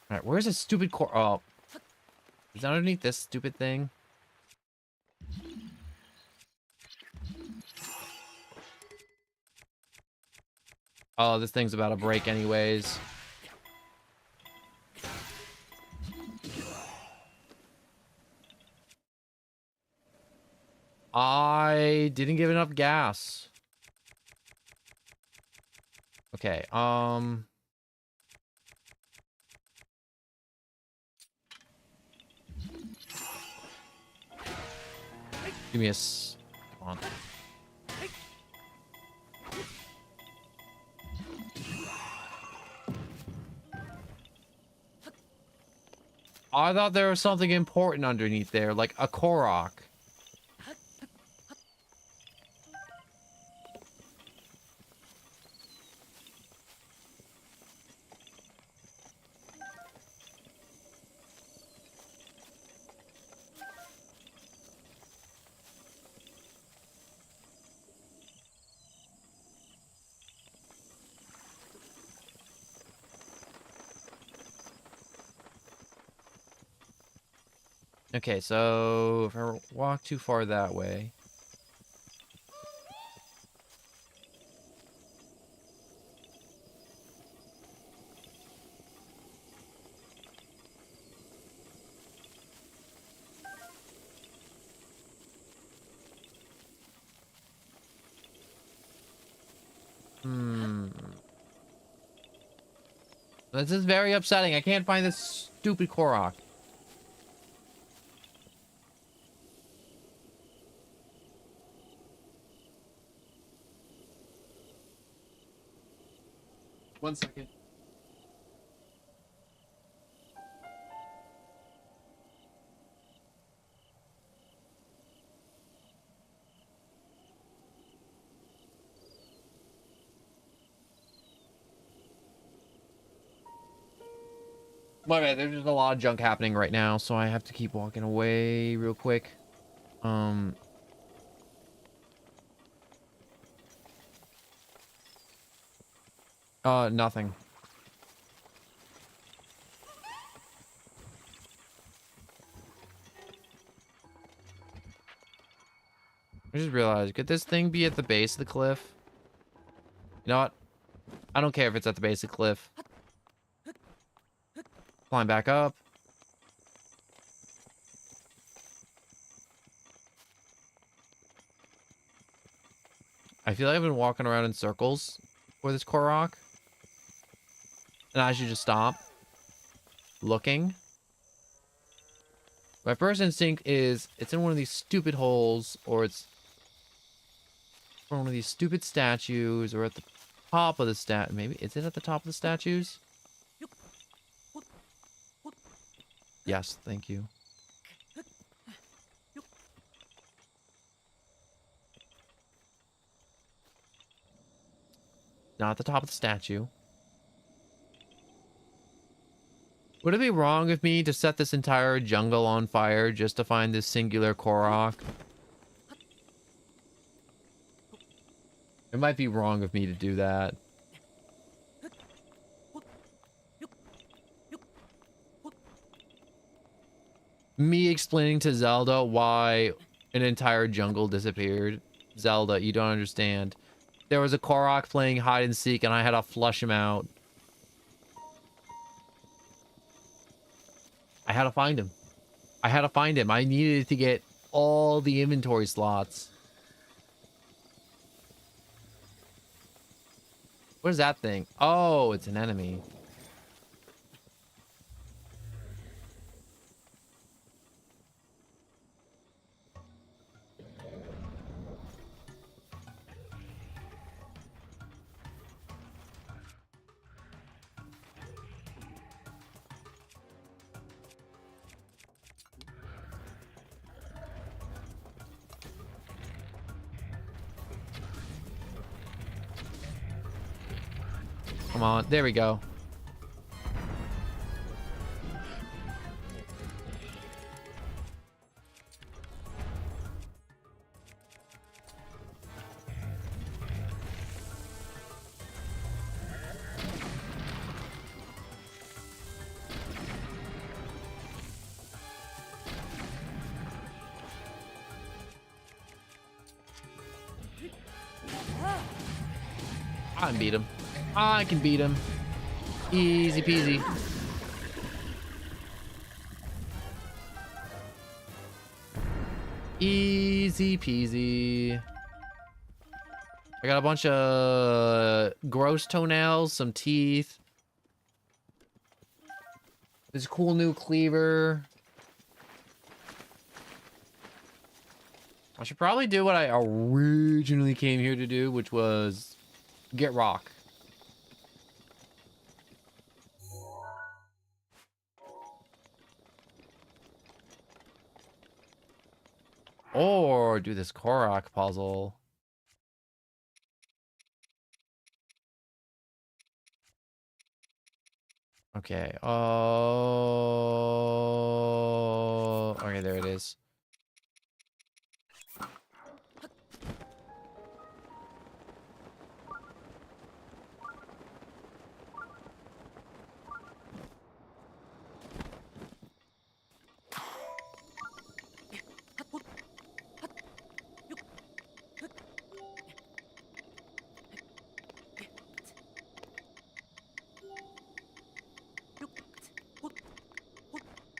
Alright, where's this stupid core? Oh. Is that underneath this stupid thing? Oh, this thing's about to break anyways. I didn't give enough gas. Okay, give me a come on. I thought there was something important underneath there, like a Korok. Okay, so if I walk too far that way. This is very upsetting. I can't find this stupid Korok. One second. My bad, there's just a lot of junk happening right now, so I have to keep walking away real quick. Nothing. I just realized, could this thing be at the base of the cliff? You know what? I don't care if it's at the base of the cliff. Climb back up. I feel like I've been walking around in circles for this Korok. And I should just stop looking. My first instinct is it's in one of these stupid holes, or it's one of these stupid statues, or at the top of the maybe is it at the top of the statues? Yes, thank you. Not at the top of the statue. Would it be wrong of me to set this entire jungle on fire just to find this singular Korok? It might be wrong of me to do that. Me explaining to Zelda why an entire jungle disappeared. Zelda, you don't understand. There was a Korok playing hide and seek and I had to flush him out. I had to find him. I had to find him. I needed to get all the inventory slots. What is that thing? Oh, it's an enemy. Come on, there we go. I can beat him. I can beat him. Easy peasy. Easy peasy. I got a bunch of gross toenails, some teeth. This cool new cleaver. I should probably do what I originally came here to do, which was get rock. Or do this Korok puzzle. Okay. Oh. Okay, there it is.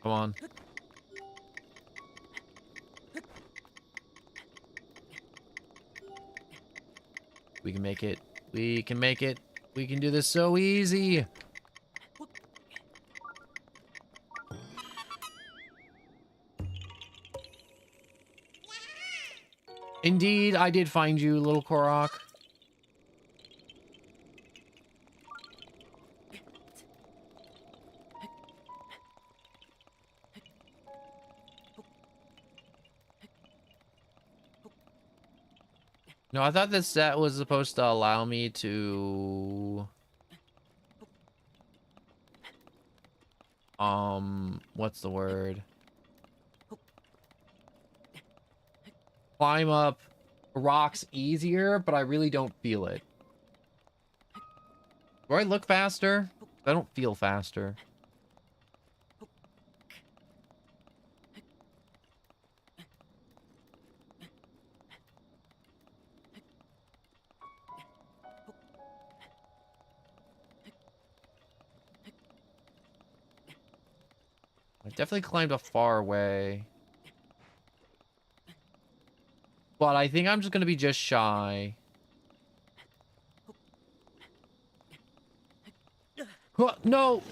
Come on. We can make it. We can make it. We can do this so easy. Indeed, I did find you, little Korok. No, I thought this set was supposed to allow me to... what's the word? Climb up rocks easier, but I really don't feel it. Do I look faster? I don't feel faster. I definitely climbed a far way. But I think I'm just gonna be just shy. No!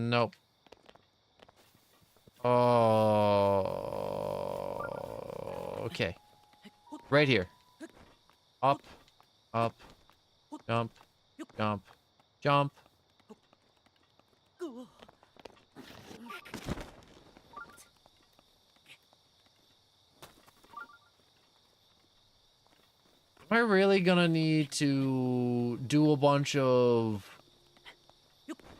Nope. Oh, okay. Right here. Up, up, jump, jump, jump. Am I really gonna need to do a bunch of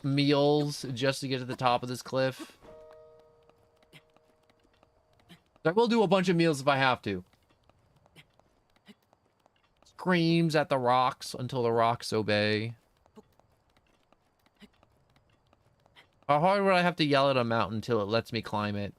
meals just to get to the top of this cliff? I will do a bunch of meals if I have to. Screams at the rocks until the rocks obey. How hard would I have to yell at a mountain until it lets me climb it?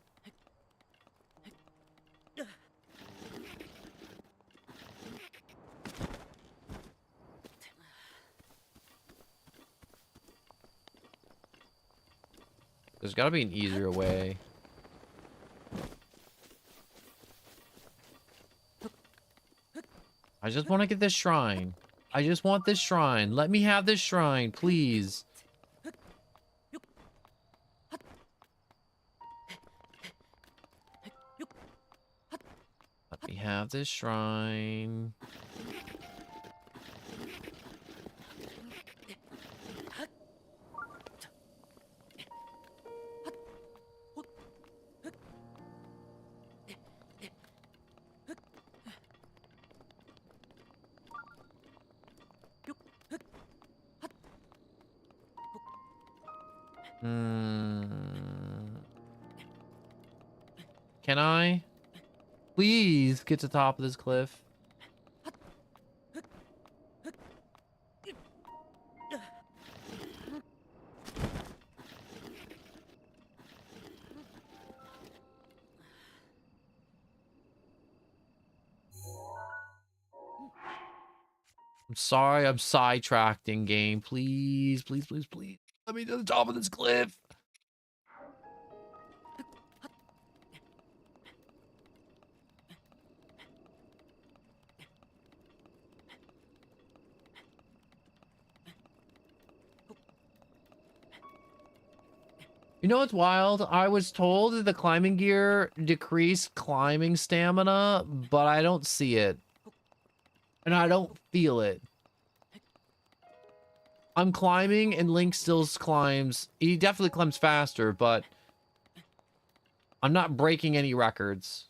There's gotta be an easier way. I just want to get this shrine. I just want this shrine. Let me have this shrine, please. Let me have this shrine. Can I? Please get to the top of this cliff. I'm sorry, I'm sidetracked in game. Please, please, please, please. Let me to the top of this cliff. You know what's wild? I was told that the climbing gear decreased climbing stamina, but I don't see it. And I don't feel it. I'm climbing and Link still climbs. He definitely climbs faster, but I'm not breaking any records.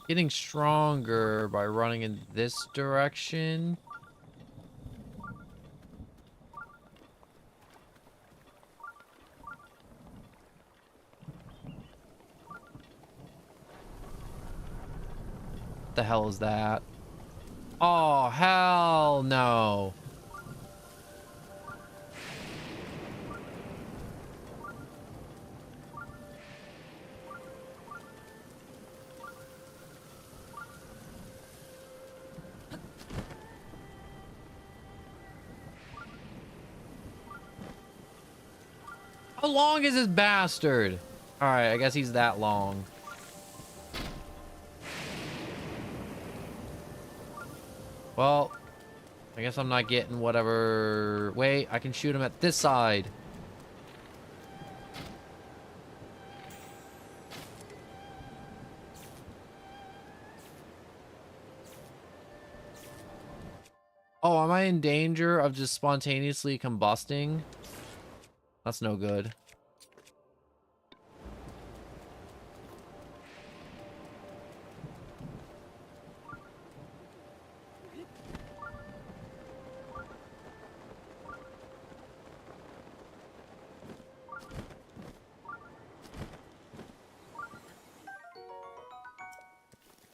Getting stronger by running in this direction. What the hell is that? Oh, hell no. How long is this bastard? All right, I guess he's that long. Well, I guess I'm not getting whatever... Wait, I can shoot him at this side. Oh, am I in danger of just spontaneously combusting? That's no good.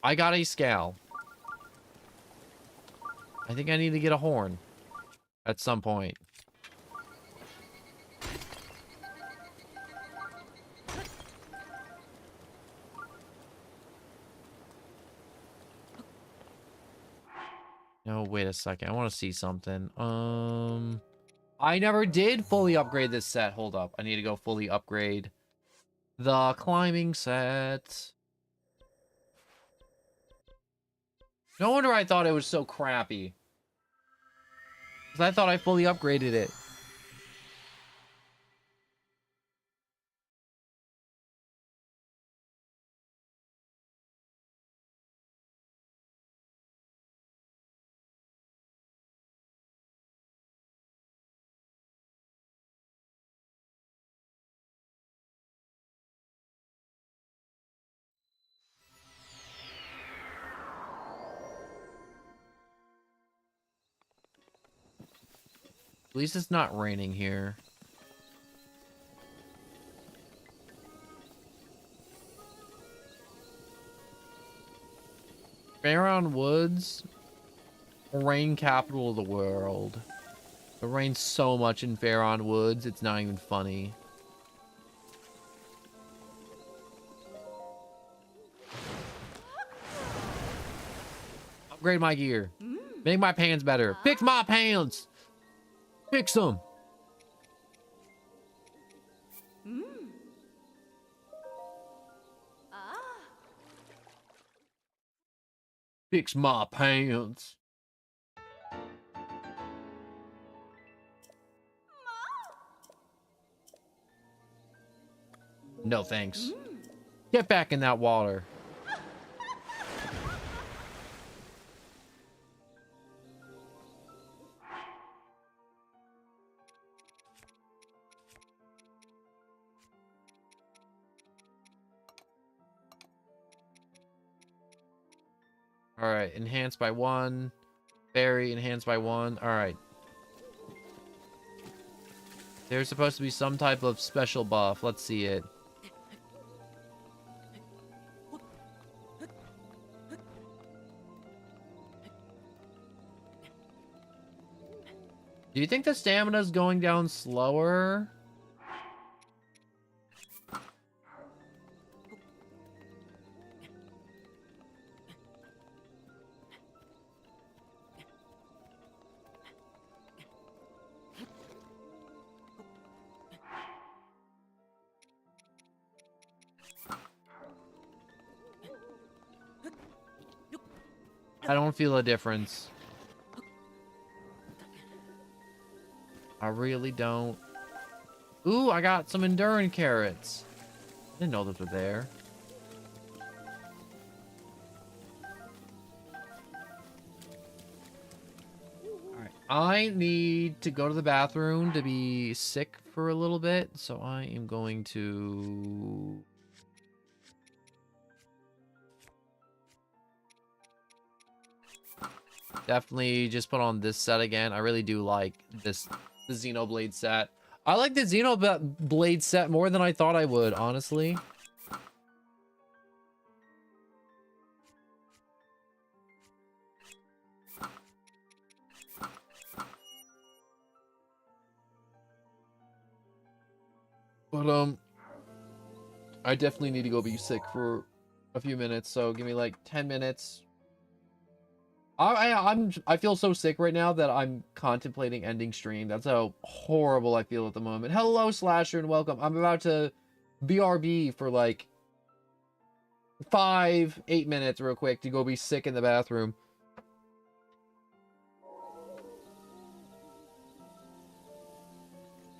I got a scowl. I think I need to get a horn at some point. No, wait a second. I want to see something. I never did fully upgrade this set. Hold up. I need to go fully upgrade the climbing set. No wonder I thought it was so crappy. Because I thought I fully upgraded it. At least it's not raining here. Faron Woods, rain capital of the world. It rains so much in Faron Woods, it's not even funny. Upgrade my gear. Make my pants better. Fix my pants! Fix them! Fix my pants. No thanks. Get back in that water. Alright, enhanced by 1. Berry, enhanced by 1. Alright. There's supposed to be some type of special buff. Let's see it. Do you think the stamina's going down slower? I don't feel a difference. I really don't. Ooh, I got some endurance carrots. I didn't know those were there. Alright, I need to go to the bathroom to be sick for a little bit, so I am going to... Definitely just put on this set again. I really do like this, the Xenoblade set. I like the Xenoblade set more than I thought I would, honestly. But, I definitely need to go be sick for a few minutes, so give me like 10 minutes. I feel so sick right now that I'm contemplating ending stream. That's how horrible I feel at the moment. Hello, Slasher, and welcome. I'm about to BRB for like 5-8 minutes real quick to go be sick in the bathroom.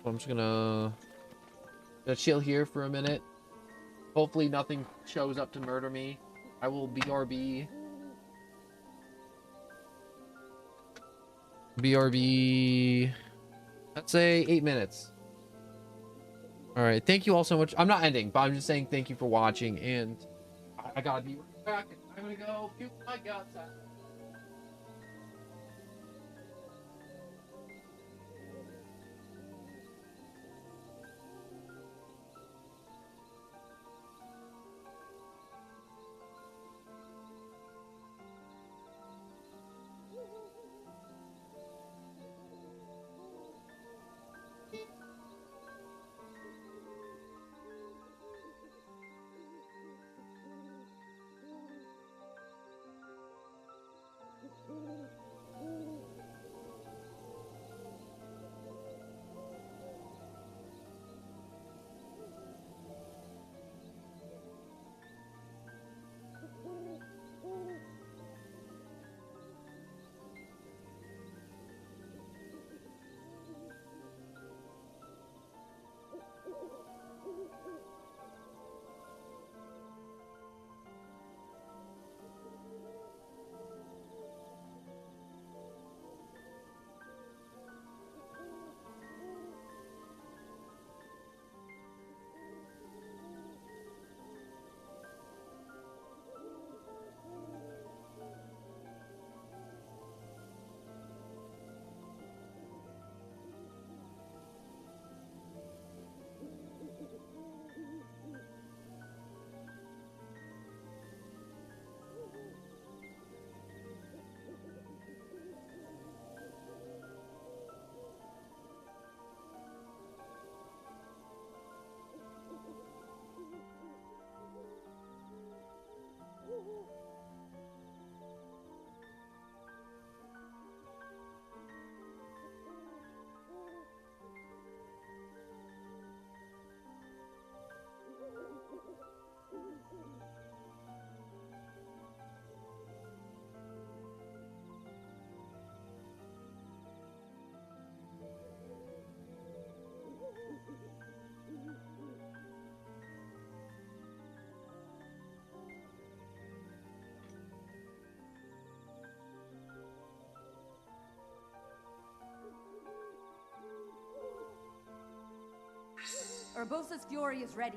I'm just gonna chill here for a minute. Hopefully nothing shows up to murder me. I will BRB. BRB. Let's say 8 minutes. All right. Thank you all so much. I'm not ending, but I'm just saying thank you for watching. And I gotta be right back. I'm gonna go puke my guts out. Urbosa's fury is ready.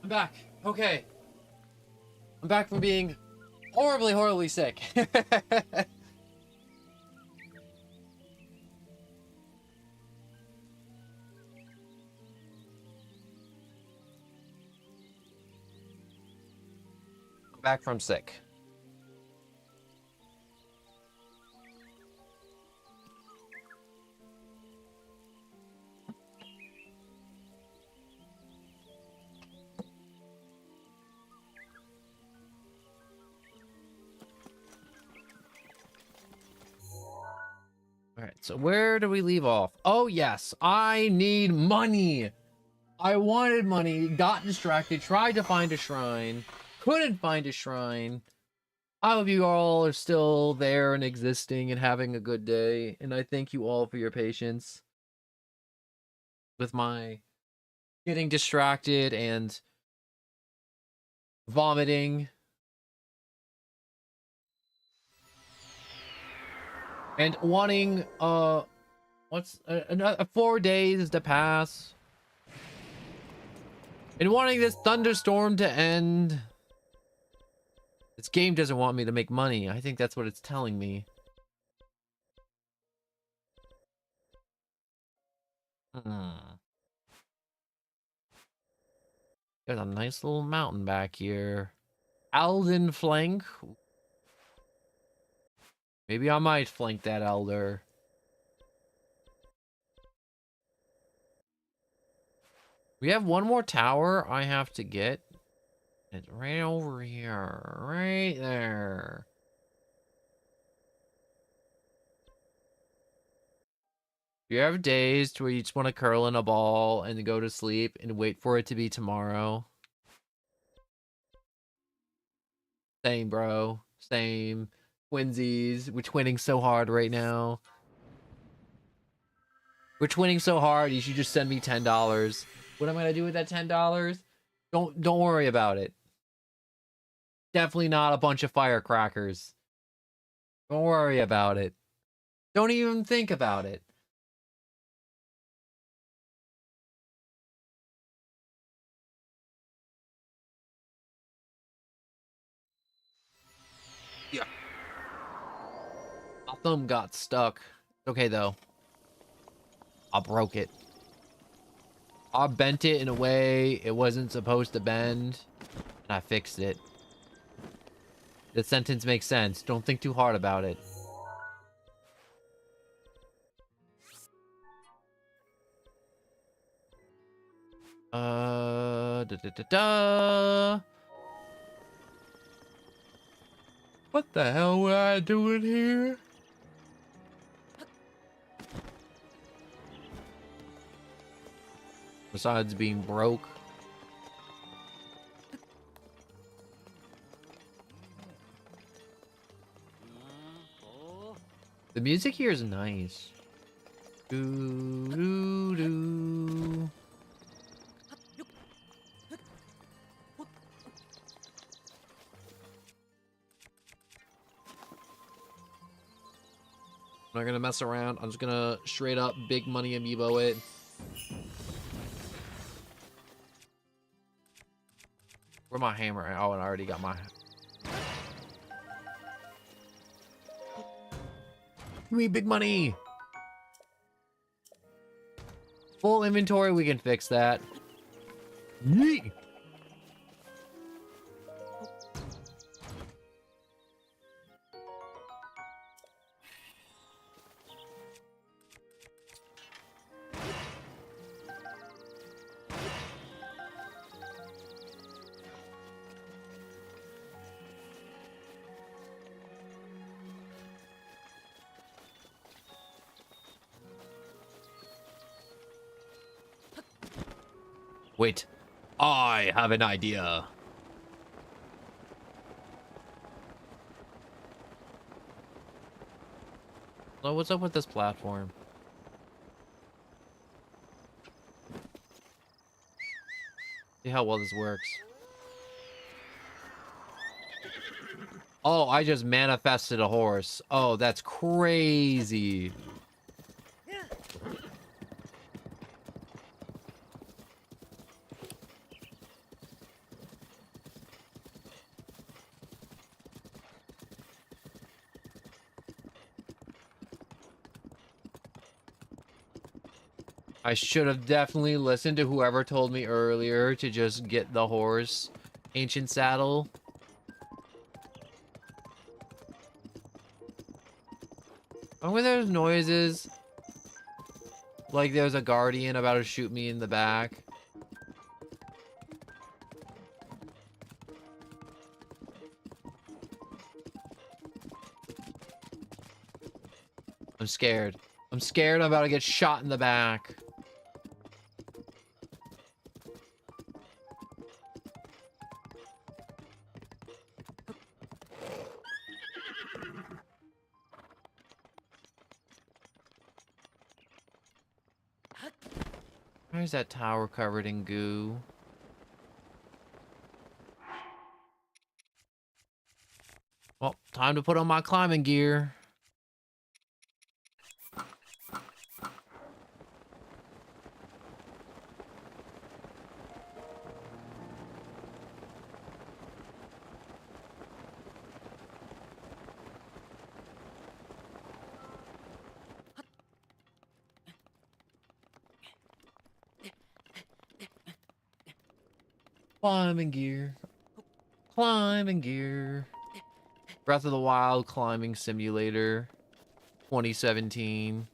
I'm back. Okay. I'm back from being horribly, horribly sick. Back from sick. All right, so where do we leave off? Oh, yes, I need money. I wanted money, got distracted, tried to find a shrine, couldn't find a shrine. I hope you all are still there and existing and having a good day, and I thank you all for your patience with my getting distracted and vomiting and wanting what's another 4 days to pass and wanting this thunderstorm to end. This game doesn't want me to make money. I think that's what it's telling me. There's a nice little mountain back here. Alden flank. Maybe I might flank that elder. We have one more tower I have to get. It's right over here. Right there. You have days where you just want to curl in a ball and go to sleep and wait for it to be tomorrow. Same, bro. Same. Twinsies. We're twinning so hard right now. We're twinning so hard, you should just send me $10. What am I gonna do with that $10? Don't worry about it. Definitely not a bunch of firecrackers. Don't worry about it. Don't even think about it. Yeah. My thumb got stuck. Okay though. I broke it. I bent it in a way it wasn't supposed to bend, and I fixed it. The sentence makes sense. Don't think too hard about it. Da. What the hell were I doing here? Besides being broke. The music here is nice. Doo, doo, doo. I'm not gonna mess around. I'm just gonna straight up big money amiibo it. Where my hammer? Oh, and I already got my. Give me big money. Full inventory, we can fix that. Yeet. Wait, I have an idea. So what's up with this platform? See how well this works. Oh, I just manifested a horse. Oh, that's crazy. I should have definitely listened to whoever told me earlier to just get the horse. Ancient saddle. When there's noises, like there's a guardian about to shoot me in the back. I'm scared. I'm scared I'm about to get shot in the back. Why is that tower covered in goo? Well, time to put on my climbing gear. Climbing gear. Climbing gear. Breath of the Wild climbing simulator 2017.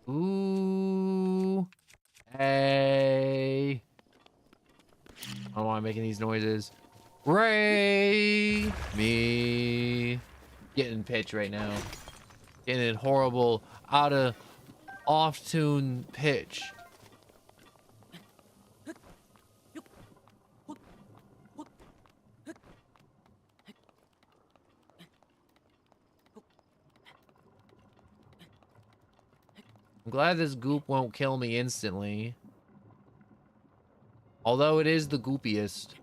Ooh. Hey. I don't want making these noises. Ray. Me. Getting pitch right now. Getting in horrible, off-tune pitch. I'm glad this goop won't kill me instantly. Although it is the goopiest.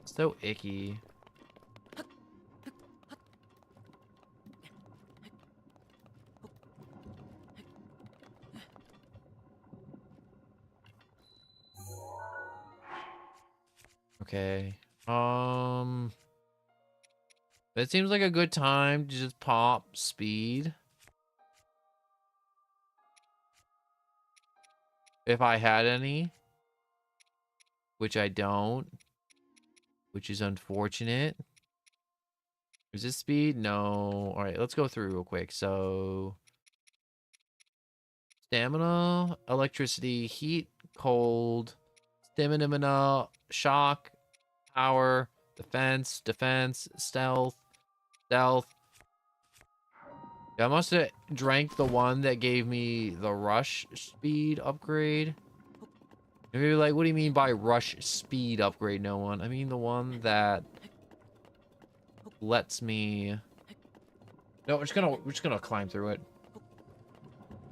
So icky. Okay. It seems like a good time to just pop speed. If I had any. Which I don't. Which is unfortunate. Is this speed? No. Alright, let's go through real quick. So... Stamina, electricity, heat, cold, stamina, shock, power, defense, stealth. Yeah, I must have drank the one that gave me the rush speed upgrade. Maybe like, what do you mean by rush speed upgrade? No one. I mean the one that lets me. No, we're just gonna climb through it.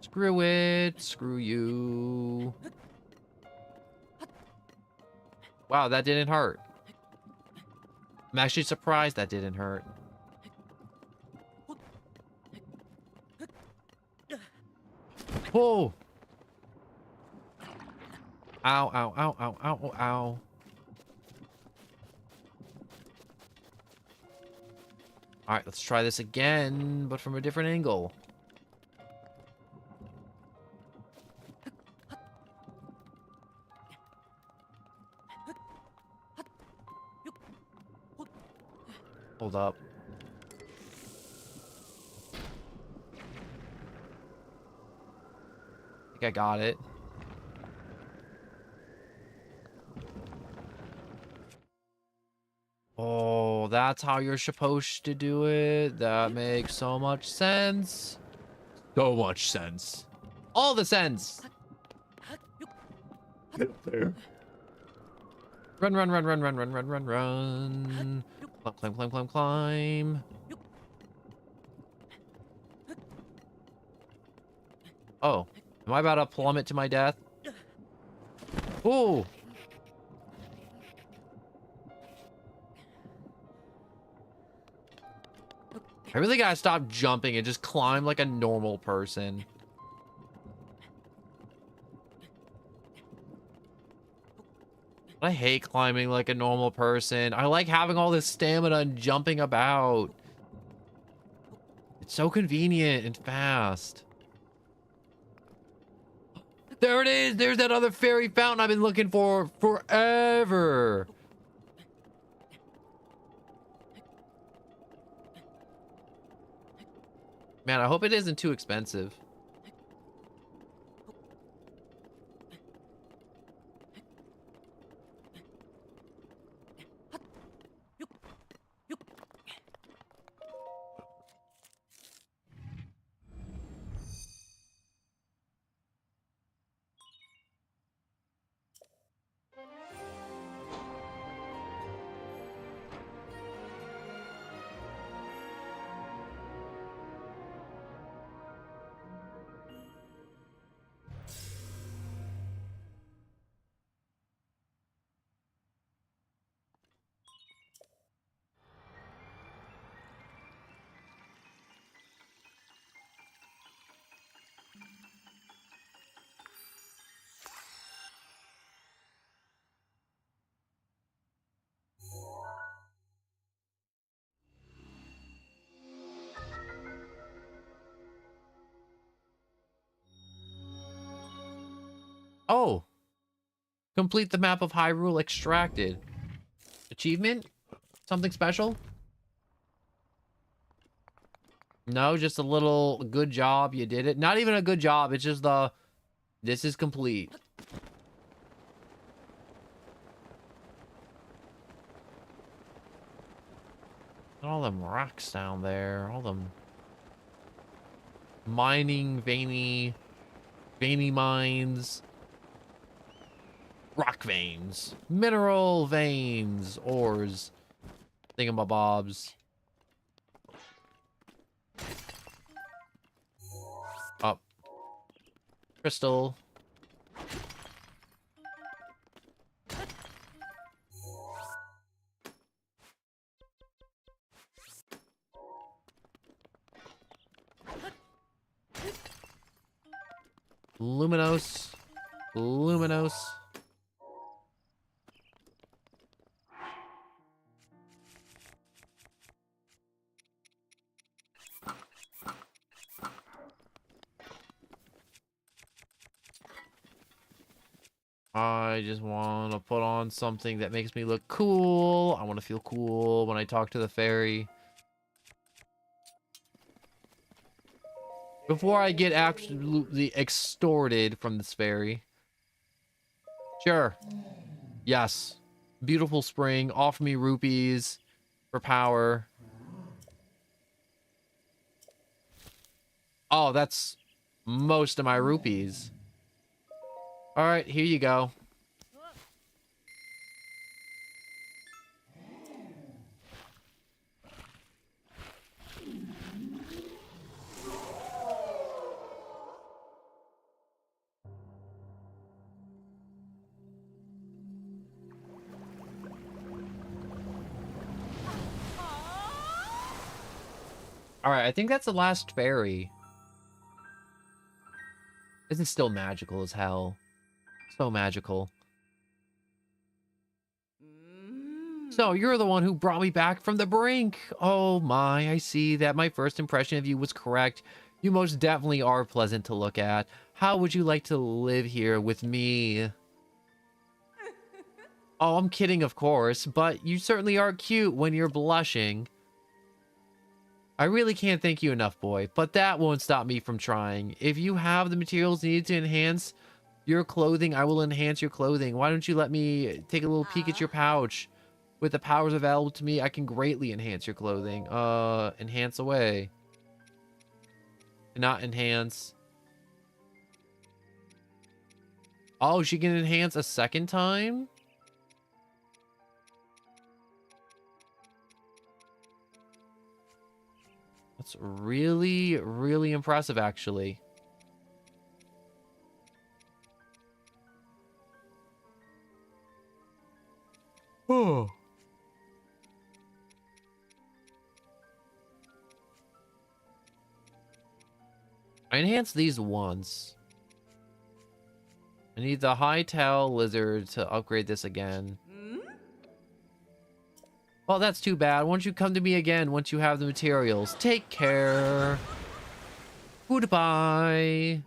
Screw it. Screw you. Wow, that didn't hurt. I'm actually surprised that didn't hurt. Oh! Ow, ow, ow, ow, ow, ow. Alright, let's try this again, but from a different angle. Hold up. I think I got it. Oh, that's how you're supposed to do it. That makes so much sense. So much sense. All the sense. Get up there. Run, run, run, run, run, run, run, run, run. Climb, climb, climb, climb, climb. Oh, am I about to plummet to my death? Ooh. I really gotta stop jumping and just climb like a normal person. I hate climbing like a normal person. I like having all this stamina and jumping about. It's so convenient and fast. There it is. There's that other fairy fountain I've been looking for forever. Man, I hope it isn't too expensive. Oh, complete the map of Hyrule extracted. Achievement? Something special? No, just a little good job. You did it. Not even a good job. It's just this is complete. All them rocks down there. All them mining, veiny mines. Rock veins. Mineral veins. Ores. Thingamabobs. Up. Crystal. Luminos. Luminos. I just want to put on something that makes me look cool. I want to feel cool when I talk to the fairy. Before I get absolutely extorted from this fairy. Sure. Yes. Beautiful spring. Offer me rupees for power. Oh, that's most of my rupees. All right, here you go. All right, I think that's the last fairy. This is still magical as hell. So magical. So, you're the one who brought me back from the brink. Oh my, I see that my first impression of you was correct. You most definitely are pleasant to look at. How would you like to live here with me? Oh, I'm kidding, of course, but you certainly are cute when you're blushing. I really can't thank you enough, boy, but that won't stop me from trying. If you have the materials needed to enhance your clothing, I will enhance your clothing. Why don't you let me take a little peek at your pouch? With the powers available to me, I can greatly enhance your clothing. Enhance away. Cannot enhance. Oh, she can enhance a second time? That's really, really impressive, actually. Oh. I enhanced these once. I need the high-tail lizard to upgrade this again. Well, that's too bad. Won't you come to me again once you have the materials? Take care. Goodbye.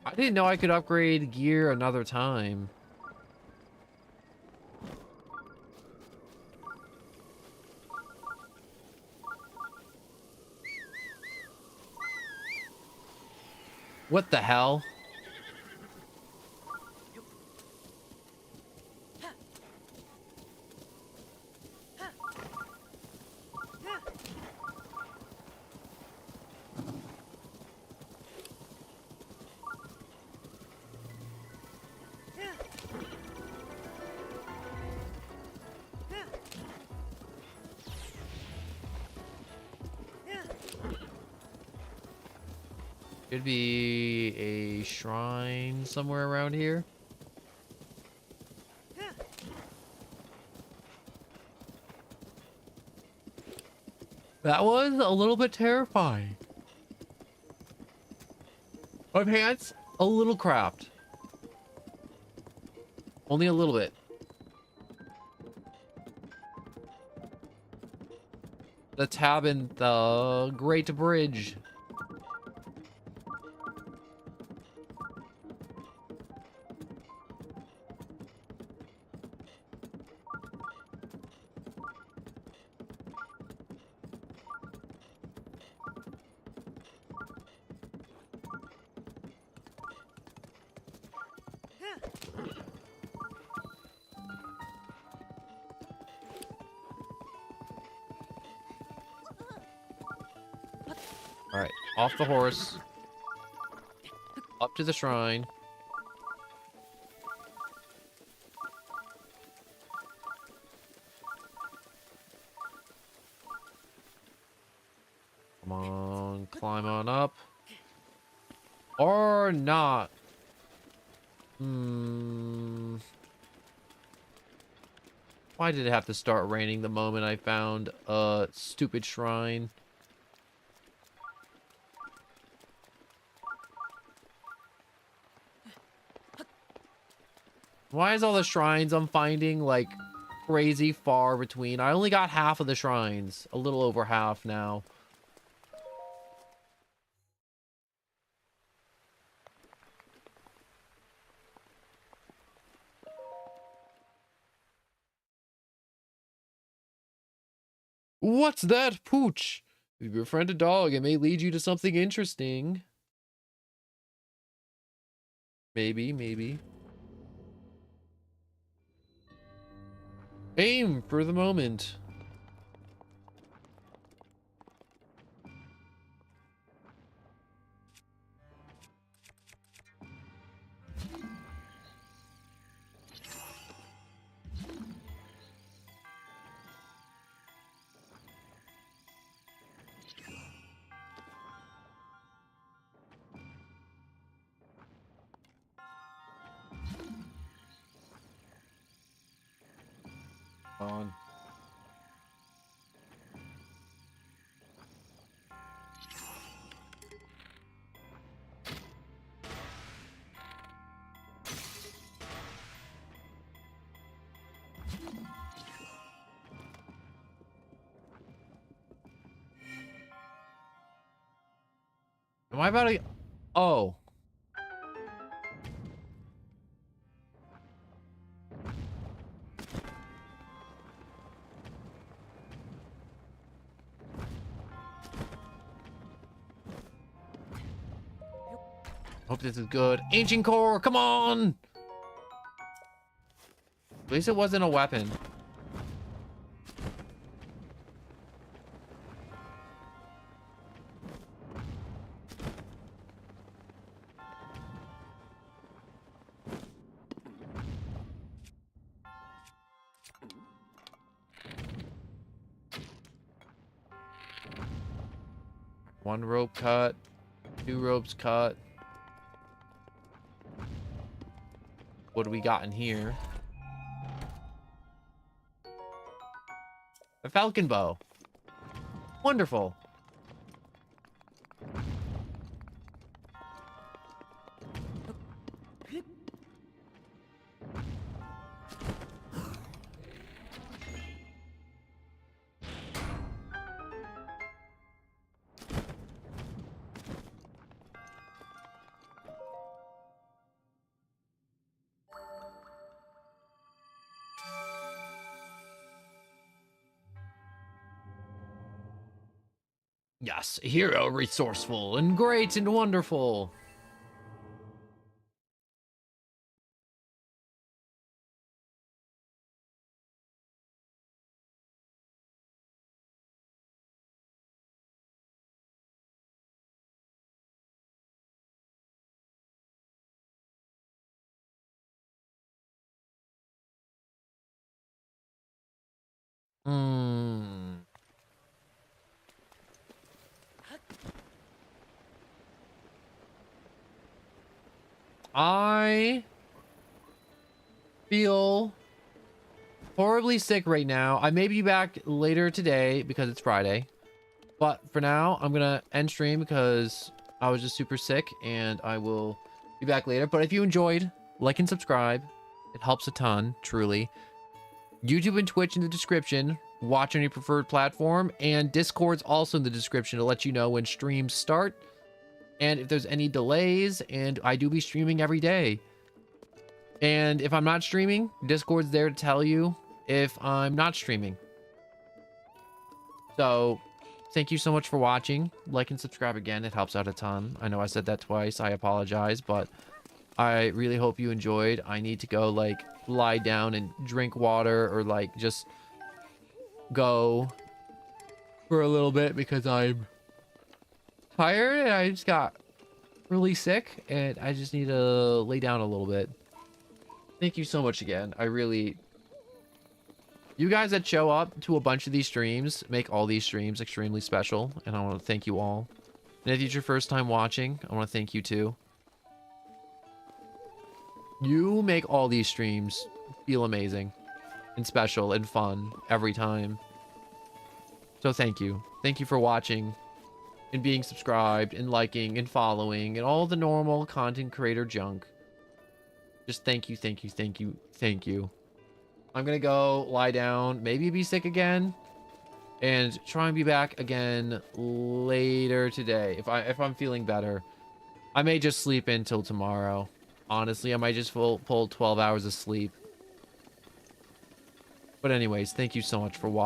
I didn't know I could upgrade gear another time. What the hell? Could be a shrine somewhere around here. That was a little bit terrifying. My pants a little crapped. Only a little bit. The tab in the Great Bridge. All right, off the horse. Up to the shrine. Come on, climb on up. Or not. Why did it have to start raining the moment I found a stupid shrine? Why is all the shrines I'm finding like crazy far between? I only got half of the shrines. A little over half now. What's that, Pooch? If you befriend a dog, it may lead you to something interesting. Maybe, maybe. Aim for the moment. On. Am I about to... Oh. Hope this is good. Ancient core, come on! At least it wasn't a weapon. One rope cut. 2 ropes cut. What do we got in here? A falcon bow. Wonderful. Yes, a hero, resourceful and great and wonderful. Hmm. I feel horribly sick right now. I may be back later today because it's Friday. But for now, I'm going to end stream because I was just super sick and I will be back later. But if you enjoyed, like and subscribe. It helps a ton, truly. YouTube and Twitch in the description. Watch on your preferred platform. And Discord's also in the description to let you know when streams start. And if there's any delays, and I do be streaming every day. And if I'm not streaming, Discord's there to tell you if I'm not streaming. So, thank you so much for watching. Like and subscribe again. It helps out a ton. I know I said that twice. I apologize, but I really hope you enjoyed. I need to go, like, lie down and drink water or, like, just go for a little bit because I'm tired and I just got really sick and I just need to lay down a little bit. Thank you so much again. I really... You guys that show up to a bunch of these streams make all these streams extremely special, and I want to thank you all. And if it's your first time watching, I want to thank you too. You make all these streams feel amazing and special and fun every time. So thank you. Thank you for watching and being subscribed and liking and following and all the normal content creator junk. Just thank you, thank you, thank you, thank you. I'm gonna go lie down, maybe be sick again, and try and be back again later today. If I'm feeling better, I may just sleep until tomorrow. Honestly, I might just pull 12 hours of sleep. But anyways, thank you so much for watching.